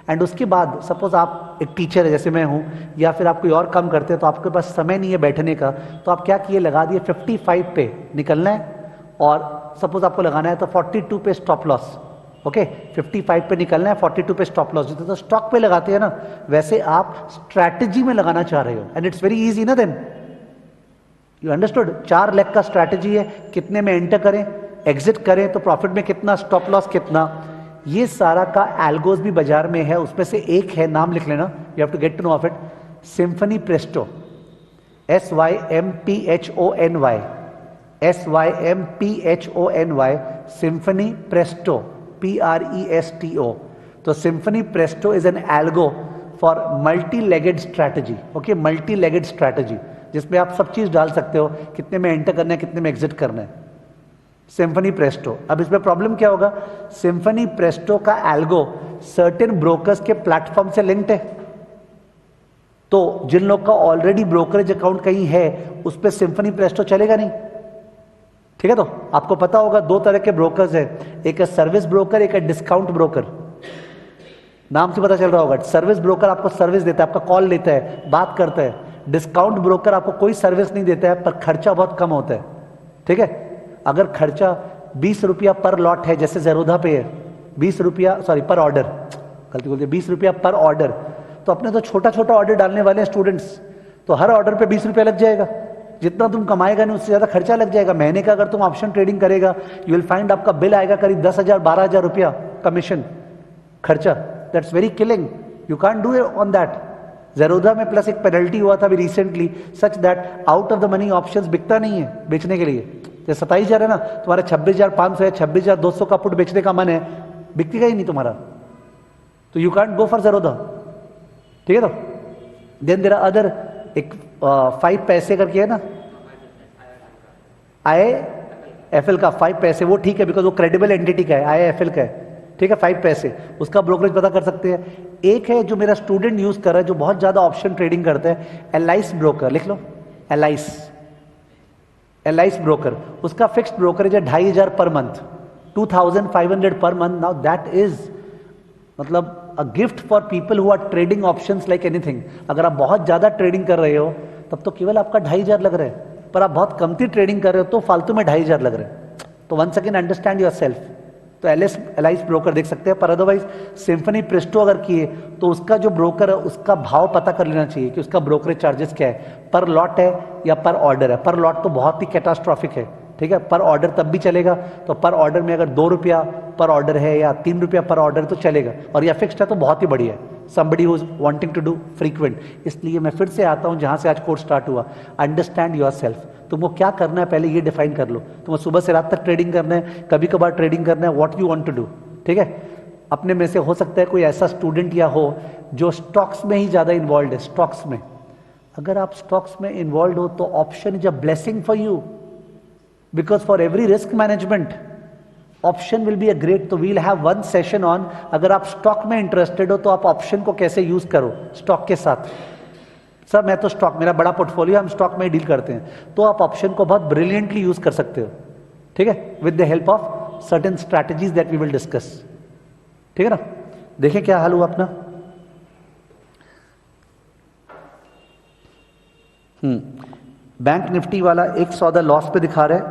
Speaker 1: एंड उसके बाद सपोज आप एक टीचर है जैसे मैं हूं, या फिर आप कोई और काम करते हैं, तो आपके पास समय नहीं है बैठने का, तो आप क्या किए, लगा दिए 55 पे निकलना है, और सपोज आपको लगाना है तो 42 पे स्टॉप लॉस, ओके, 55 पे निकलना है, 42 पे स्टॉप लॉस। जितना तो स्टॉक पे लगाते हैं ना, वैसे आप स्ट्रैटेजी में लगाना चाह रहे हो, एंड इट्स वेरी इजी ना, देन यू अंडरस्टूड। 4 लेग का स्ट्रैटेजी है, कितने में एंटर करें, एग्जिट करें तो प्रॉफिट में कितना, स्टॉप लॉस कितना, ये सारा का एल्गोज भी बाजार में है। उसमें से एक है, नाम लिख लेना, you have to get to know of it, Symphony Presto, SYMPHONY, SYMPHONY, Symphony Presto, PRESTO। तो Symphony Presto is an algo for multi legged strategy, okay, multi legged strategy, जिसमें आप सब चीज डाल सकते हो, कितने में एंटर करना है, कितने में एग्जिट करना है, सिम्फनी प्रेस्टो। अब इसमें प्रॉब्लम क्या होगा, सिम्फनी प्रेस्टो का एल्गो सर्टेन ब्रोकर्स के प्लेटफॉर्म से लिंक्ड है, तो जिन लोग का ऑलरेडी ब्रोकरेज अकाउंट कहीं है उस पर सिम्फनी प्रेस्टो चलेगा नहीं, ठीक है। तो आपको पता होगा 2 तरह के ब्रोकर्स है, एक है सर्विस ब्रोकर, एक है डिस्काउंट ब्रोकर। नाम से पता चल रहा होगा, सर्विस ब्रोकर आपको सर्विस देता है, आपका कॉल लेता है, बात करता है। डिस्काउंट ब्रोकर आपको कोई सर्विस नहीं देता है, पर खर्चा बहुत कम होता है, ठीक है। अगर खर्चा 20 रुपया पर लॉट है, जैसे ज़ेरोधा पे है 20 रुपया, सॉरी पर ऑर्डर, गलती बोल दी, 20 रुपया पर ऑर्डर, तो अपने तो छोटा छोटा ऑर्डर डालने वाले हैं स्टूडेंट्स, तो हर ऑर्डर पे 20 रुपया लग जाएगा, जितना तुम कमाएगा नहीं उससे ज्यादा खर्चा लग जाएगा। महीने का अगर तुम ऑप्शन ट्रेडिंग करेगा, यू विल फाइंड आपका बिल आएगा करीब 10,000 12,000 रुपया कमीशन खर्चा, that's very killing, you can't do on that. Zerodha में प्लस एक पेनल्टी हुआ था अभी recently, such that out of the money options बिकता नहीं है बेचने के लिए। जैसे 27,000 है ना, तुम्हारा 26,500 है, 26,200 का पुट बेचने का मन है, बिकतेगा ही नहीं तुम्हारा, तो you can't go for Zerodha, ठीक है। तो देन देयर आर अदर, एक 5 पैसे करके है ना, IIFL का 5 पैसे, वो ठीक है बिकॉज वो क्रेडिबल एंटिटी का है, IIFL का है, ठीक है, 5 पैसे, उसका ब्रोकरेज पता कर सकते हैं। एक है जो मेरा स्टूडेंट यूज कर रहा है, जो बहुत ज्यादा ऑप्शन ट्रेडिंग करता है, एलाइस ब्रोकर, लिख लो, एलाइस ब्रोकर, उसका फिक्स्ड ब्रोकरेज है 2,500 per month, 2,500 per month. Now that is मतलब a gift for people who are trading options like anything. अगर आप बहुत ज्यादा ट्रेडिंग कर रहे हो तब तो केवल आपका 2,500 लग रहा है, पर आप बहुत कमती ट्रेडिंग कर रहे हो तो फालतू में 2,500 लग रहे हैं। तो once again understand yourself, तो एलाइस ब्रोकर देख सकते हैं, पर अदरवाइज सिम्फनी प्रेस्टो अगर किए तो उसका जो ब्रोकर है उसका भाव पता कर लेना चाहिए कि उसका ब्रोकरेज चार्जेस क्या है, पर लॉट है या पर ऑर्डर है। पर लॉट तो बहुत ही कैटास्ट्रॉफिक है, ठीक है, पर ऑर्डर तब भी चलेगा, तो पर ऑर्डर में अगर 2 रुपया पर ऑर्डर है या 3 रुपया पर ऑर्डर तो चलेगा, और या फिक्स्ड है तो बहुत ही बढ़िया है, somebody who is wanting to do frequent। इसलिए मैं फिर से आता हूं जहां से आज कोर्स स्टार्ट हुआ, अंडरस्टैंड योर सेल्फ, तुमको क्या करना है पहले ये डिफाइन कर लो। तुम्हें सुबह से रात तक ट्रेडिंग करना है, कभी कभार ट्रेडिंग करना है, what you want to do, ठीक है। अपने में से हो सकता है कोई ऐसा स्टूडेंट या हो जो स्टॉक्स में ही ज्यादा इन्वॉल्व है, स्टॉक्स में। अगर आप स्टॉक्स में इन्वॉल्व हो तो option is a blessing for you, because for every risk management option will be a great. तो we'll have one session on, अगर आप स्टॉक में इंटरेस्टेड हो तो आप ऑप्शन को कैसे यूज करो स्टॉक के साथ। सर मैं तो स्टॉक, मेरा बड़ा पोर्टफोलियो, हम स्टॉक में ही डील करते हैं, तो आप ऑप्शन को बहुत ब्रिलियंटली यूज कर सकते हो, ठीक है, with the help of certain strategies that we will discuss, ठीक है ना। देखिए क्या हाल हुआ अपना। बैंक निफ्टी वाला एक सौदा लॉस पे दिखा रहा है,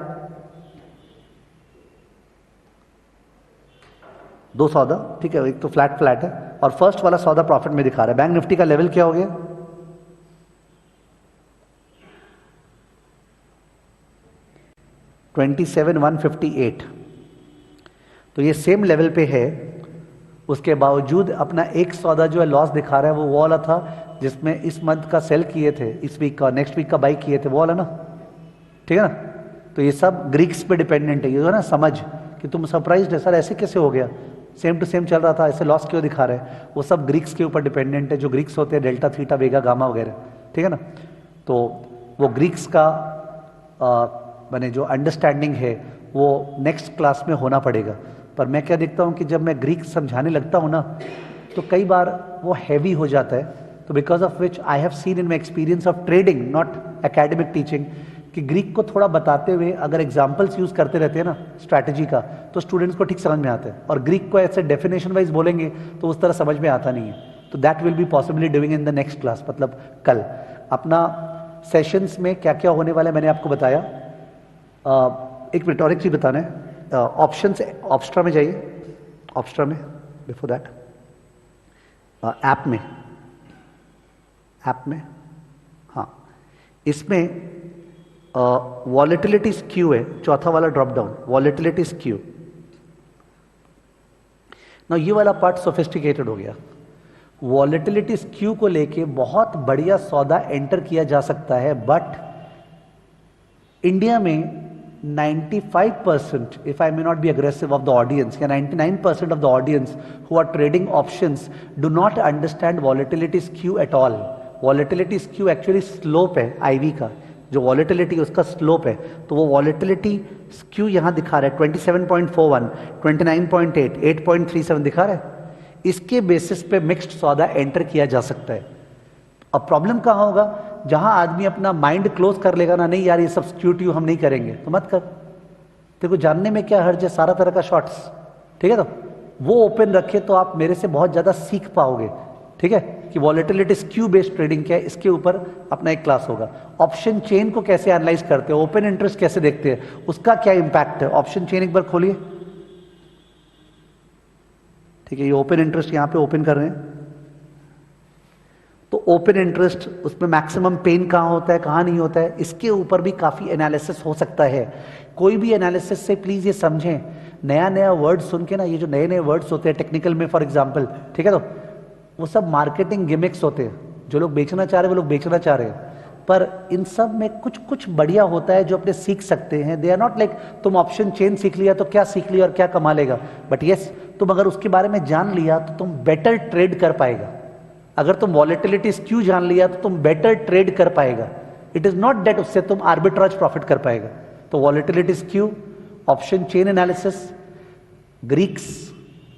Speaker 1: 2 सौदा, ठीक है, एक तो फ्लैट है, और फर्स्ट वाला सौदा प्रॉफिट में दिखा रहा है। बैंक निफ्टी का लेवल क्या हो गया, 27,158, तो ये सेम लेवल पे है। उसके बावजूद अपना एक सौदा जो है लॉस दिखा रहा है, वो वाला था जिसमें इस मंथ का सेल किए थे, इस वीक का, नेक्स्ट वीक का बाई किए थे, वो वाला ना, ठीक है ना। तो ये सब ग्रीक्स पे डिपेंडेंट है, ये ना समझ कि तुम सरप्राइज्ड है सर ऐसे कैसे हो गया, सेम टू सेम चल रहा था, ऐसे लॉस क्यों दिखा रहे हैं? वो सब ग्रीक्स के ऊपर डिपेंडेंट है, जो ग्रीक्स होते हैं डेल्टा थीटा वेगा गामा वगैरह, ठीक है ना। तो वो ग्रीक्स का मैंने जो अंडरस्टैंडिंग है वो नेक्स्ट क्लास में होना पड़ेगा। पर मैं क्या देखता हूँ कि जब मैं ग्रीक समझाने लगता हूँ ना तो कई बार वो हैवी हो जाता है। तो because of which I have seen in my experience of trading not academic teaching कि ग्रीक को थोड़ा बताते हुए अगर एग्जाम्पल्स यूज करते रहते हैं ना स्ट्रैटेजी का, तो स्टूडेंट्स को ठीक समझ में आता है। और ग्रीक को ऐसे डेफिनेशन वाइज बोलेंगे तो उस तरह समझ में आता नहीं है। तो that will be possibly doing in the next class, मतलब कल अपना सेशंस में क्या क्या होने वाला है मैंने आपको बताया। एक मिनट और एक चीज बताना है, ऑप्शन से ऑप्स्ट्रा में जाइए, ऑप्स्ट्रा में बिफोर दैट ऐप में हाँ, इसमें वॉलेटिलिटी स्क्यू है, चौथा वाला ड्रॉप डाउन, वॉलेटिलिटी स्क्यू। ना ये वाला पार्ट सोफिस्टिकेटेड हो गया। वॉलेटिलिटी स्क्यू को लेके बहुत बढ़िया सौदा एंटर किया जा सकता है, बट इंडिया में 95%, if I may not be aggressive, of the audience, या 99% of the audience who are trading options do not understand volatility skew at all. Volatility skew actually slope है IV का, जो volatility उसका slope है। तो वो volatility skew यहाँ दिखा रहा है 27.41, 29.8, 8.37 दिखा रहा है। इसके बेसिस पे मिक्स्ड सौदा एंटर किया जा सकता है। अब प्रॉब्लम कहाँ होगा? जहां आदमी अपना माइंड क्लोज कर लेगा ना, नहीं यार ये सब स्क्यू ट्यू हम नहीं करेंगे, तो मत कर। देखो जानने में क्या हर्ज है, सारा तरह का शॉर्ट्स, ठीक है। तो वो ओपन रखे तो आप मेरे से बहुत ज्यादा सीख पाओगे, ठीक है, कि वॉलेटिलिटी स्क्यू बेस्ड ट्रेडिंग क्या है। इसके ऊपर अपना एक क्लास होगा। ऑप्शन चेन को कैसे एनालाइज करते हो, ओपन इंटरेस्ट कैसे देखते हैं, उसका क्या इंपैक्ट है। ऑप्शन चेन एक बार खोलिए, ठीक है। ये ओपन इंटरेस्ट यहाँ पे ओपन कर रहे हैं, तो ओपन इंटरेस्ट उसमें मैक्सिमम पेन कहाँ होता है, कहाँ नहीं होता है, इसके ऊपर भी काफी एनालिसिस हो सकता है। कोई भी एनालिसिस से प्लीज ये समझें, नया नया वर्ड सुन के ना, ये जो नए नए वर्ड्स होते हैं टेक्निकल में फॉर एग्जांपल, ठीक है, तो वो सब मार्केटिंग गिमिक्स होते हैं। जो लोग बेचना चाह रहे हैं वो लोग बेचना चाह रहे हैं, पर इन सब में कुछ कुछ बढ़िया होता है जो अपने सीख सकते हैं। दे आर नॉट लाइक तुम ऑप्शन चेन सीख लिया तो क्या सीख लिया और क्या कमा लेगा, बट यस तुम अगर उसके बारे में जान लिया तो तुम बेटर ट्रेड कर पाएगा। अगर तुम वॉलेटिलिटी स्क्यू जान लिया तो तुम बेटर ट्रेड कर पाएगा। इट इज नॉट दैट उससे तुम आर्बिट्राज प्रॉफिट कर पाएगा। तो volatility skew, option chain analysis, Greeks,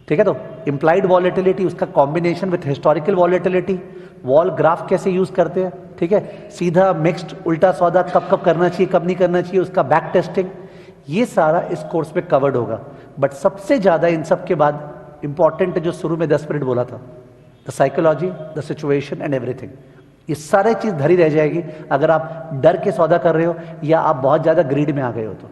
Speaker 1: ठीक है, तो इंप्लाइड वॉलेटिलिटी, उसका combination with historical volatility, wall graph कैसे यूज करते हैं, ठीक है, सीधा मिक्स्ड उल्टा सौदा कब कब करना चाहिए कब नहीं करना चाहिए, उसका बैक टेस्टिंग, ये सारा इस कोर्स में कवर्ड होगा। बट सबसे ज्यादा इन सब के बाद इंपॉर्टेंट जो शुरू में 10 मिनट बोला था, the psychology, the situation and everything, ये सारे चीज धरी रह जाएगी अगर आप डर के सौदा कर रहे हो या आप बहुत ज्यादा ग्रीड में आ गए हो तो,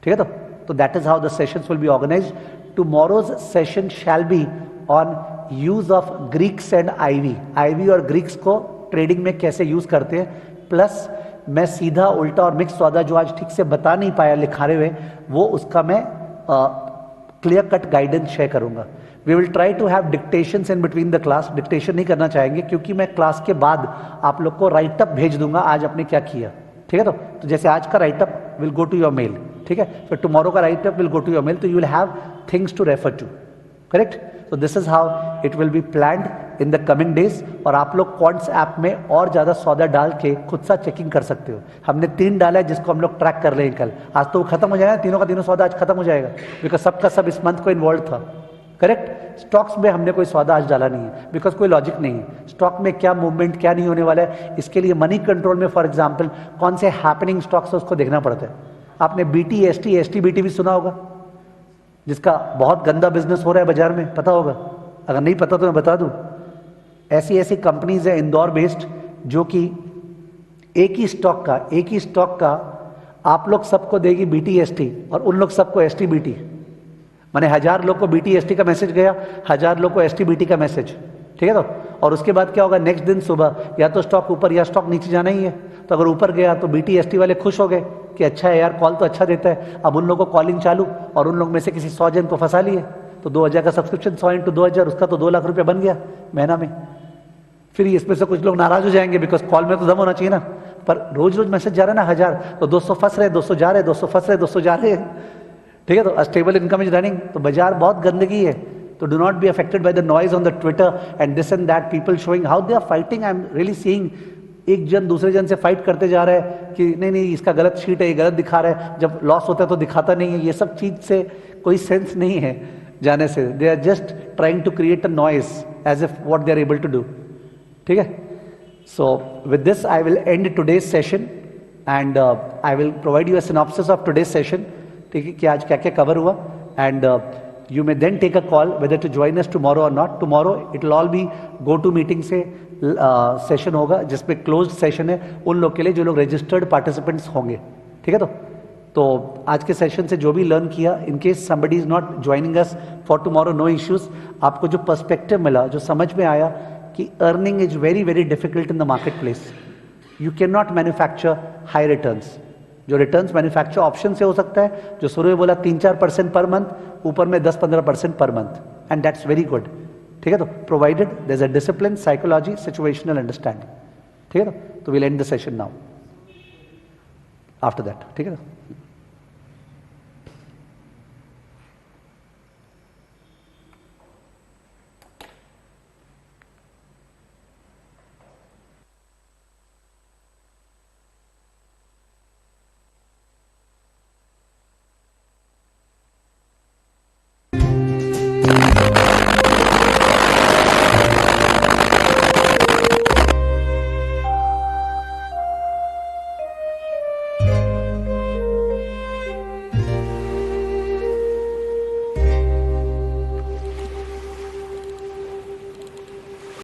Speaker 1: ठीक है। तो that is how the sessions will be organised. Tomorrow's session shall be on use of Greeks and IV और ग्रीक्स को ट्रेडिंग में कैसे यूज करते हैं, प्लस मैं सीधा उल्टा और मिक्स सौदा जो आज ठीक से बता नहीं पाया लिखारे हुए, वो उसका मैं क्लियर कट गाइडेंस शेयर करूंगा। We will try to have dictations in between the class. Dictation नहीं करना चाहेंगे क्योंकि मैं क्लास के बाद आप लोग को राइटअप भेज दूंगा आज आपने क्या किया, ठीक है। तो जैसे आज का writeup will go to your mail, ठीक है, फिर टुमारो का writeup will go to your mail, तो you will have things to refer to, correct. So this is how it will be planned in the coming days। और आप लोग quants app में और ज्यादा सौदा डाल के खुद सा चेकिंग कर सकते हो। हमने 3 डाला है जिसको हम लोग ट्रैक कर रहे हैं कल। आज तो वो खत्म हो जाएगा, तीनों का तीनों सौदा आज खत्म हो जाएगा, बिकॉज सबका सब इस मंथ को इन्वॉल्व था, करेक्ट। स्टॉक्स में हमने कोई सौदा आज डाला नहीं है बिकॉज कोई लॉजिक नहीं है। स्टॉक में क्या मूवमेंट क्या नहीं होने वाला है, इसके लिए मनी कंट्रोल में फॉर एग्जाम्पल कौन से हैपनिंग स्टॉक्स है उसको देखना पड़ता है। आपने BT ST BT भी सुना होगा, जिसका बहुत गंदा बिजनेस हो रहा है बाजार में, पता होगा। अगर नहीं पता तो मैं बता दूं, ऐसी ऐसी कंपनीज है इंदौर बेस्ड जो कि एक ही स्टॉक का आप लोग सबको देगी BT ST और उन लोग सबको ST BT। माने 1000 लोग को BT ST का मैसेज गया, 1000 लोग को ST BT का मैसेज, ठीक है। तो और उसके बाद क्या होगा, नेक्स्ट दिन सुबह या तो स्टॉक ऊपर या स्टॉक नीचे जाना ही है। तो अगर ऊपर गया तो BT ST वाले खुश हो गए कि अच्छा है यार, कॉल तो अच्छा देता है। अब उन लोगों को कॉलिंग चालू और उन लोग में से किसी 100 जन को फंसा लिए, तो 2000 का सब्सक्रिप्शन, 100 into 2000, उसका तो 2 लाख रुपया बन गया महीना में। फिर इसमें से कुछ लोग नाराज हो जाएंगे बिकॉज कॉल में तो दम होना चाहिए ना, पर रोज रोज मैसेज जा रहा है ना 1000, तो 200 फंस रहे, 200 जा रहे, 200 फंस रहे, 200 जा रहे, ठीक है। तो स्टेबल इनकम इज रनिंग। तो बाजार बहुत गंदगी है, तो do not be affected by the noise on the Twitter and this and that, people showing how they are fighting. I am really seeing एक जन दूसरे जन से फाइट करते जा रहा है कि नहीं नहीं इसका गलत शीट है, ये गलत दिखा रहा है, जब लॉस होता है तो दिखाता नहीं है। ये सब चीज से कोई सेंस नहीं है जाने से। They are just trying to create a noise as if what they are able to do. ठीक है, so with this I will end today's session and I will provide you a synopsis of today's session. ठीक है, कि आज क्या क्या cover हुआ, and you may then take a call whether to join us tomorrow or not. Tomorrow it will all be go to meeting से session होगा जिसपे क्लोज्ड सेशन है उन लोग के लिए जो लोग रजिस्टर्ड पार्टिसिपेंट्स होंगे। ठीक है, तो आज के सेशन से जो भी लर्न किया, in case somebody is not joining us for tomorrow, no issues. आपको जो पर्सपेक्टिव मिला, जो समझ में आया कि earning is very very difficult in the market place. You can not manufacture high returns. जो रिटर्न्स मैन्युफैक्चर ऑप्शन से हो सकता है, जो शुरू में बोला 3-4% पर मंथ, ऊपर में 10-15% per month, and that's very good. ठीक है, तो provided there is a discipline, psychology, situational understanding. ठीक है, तो will end the session now after that. ठीक है।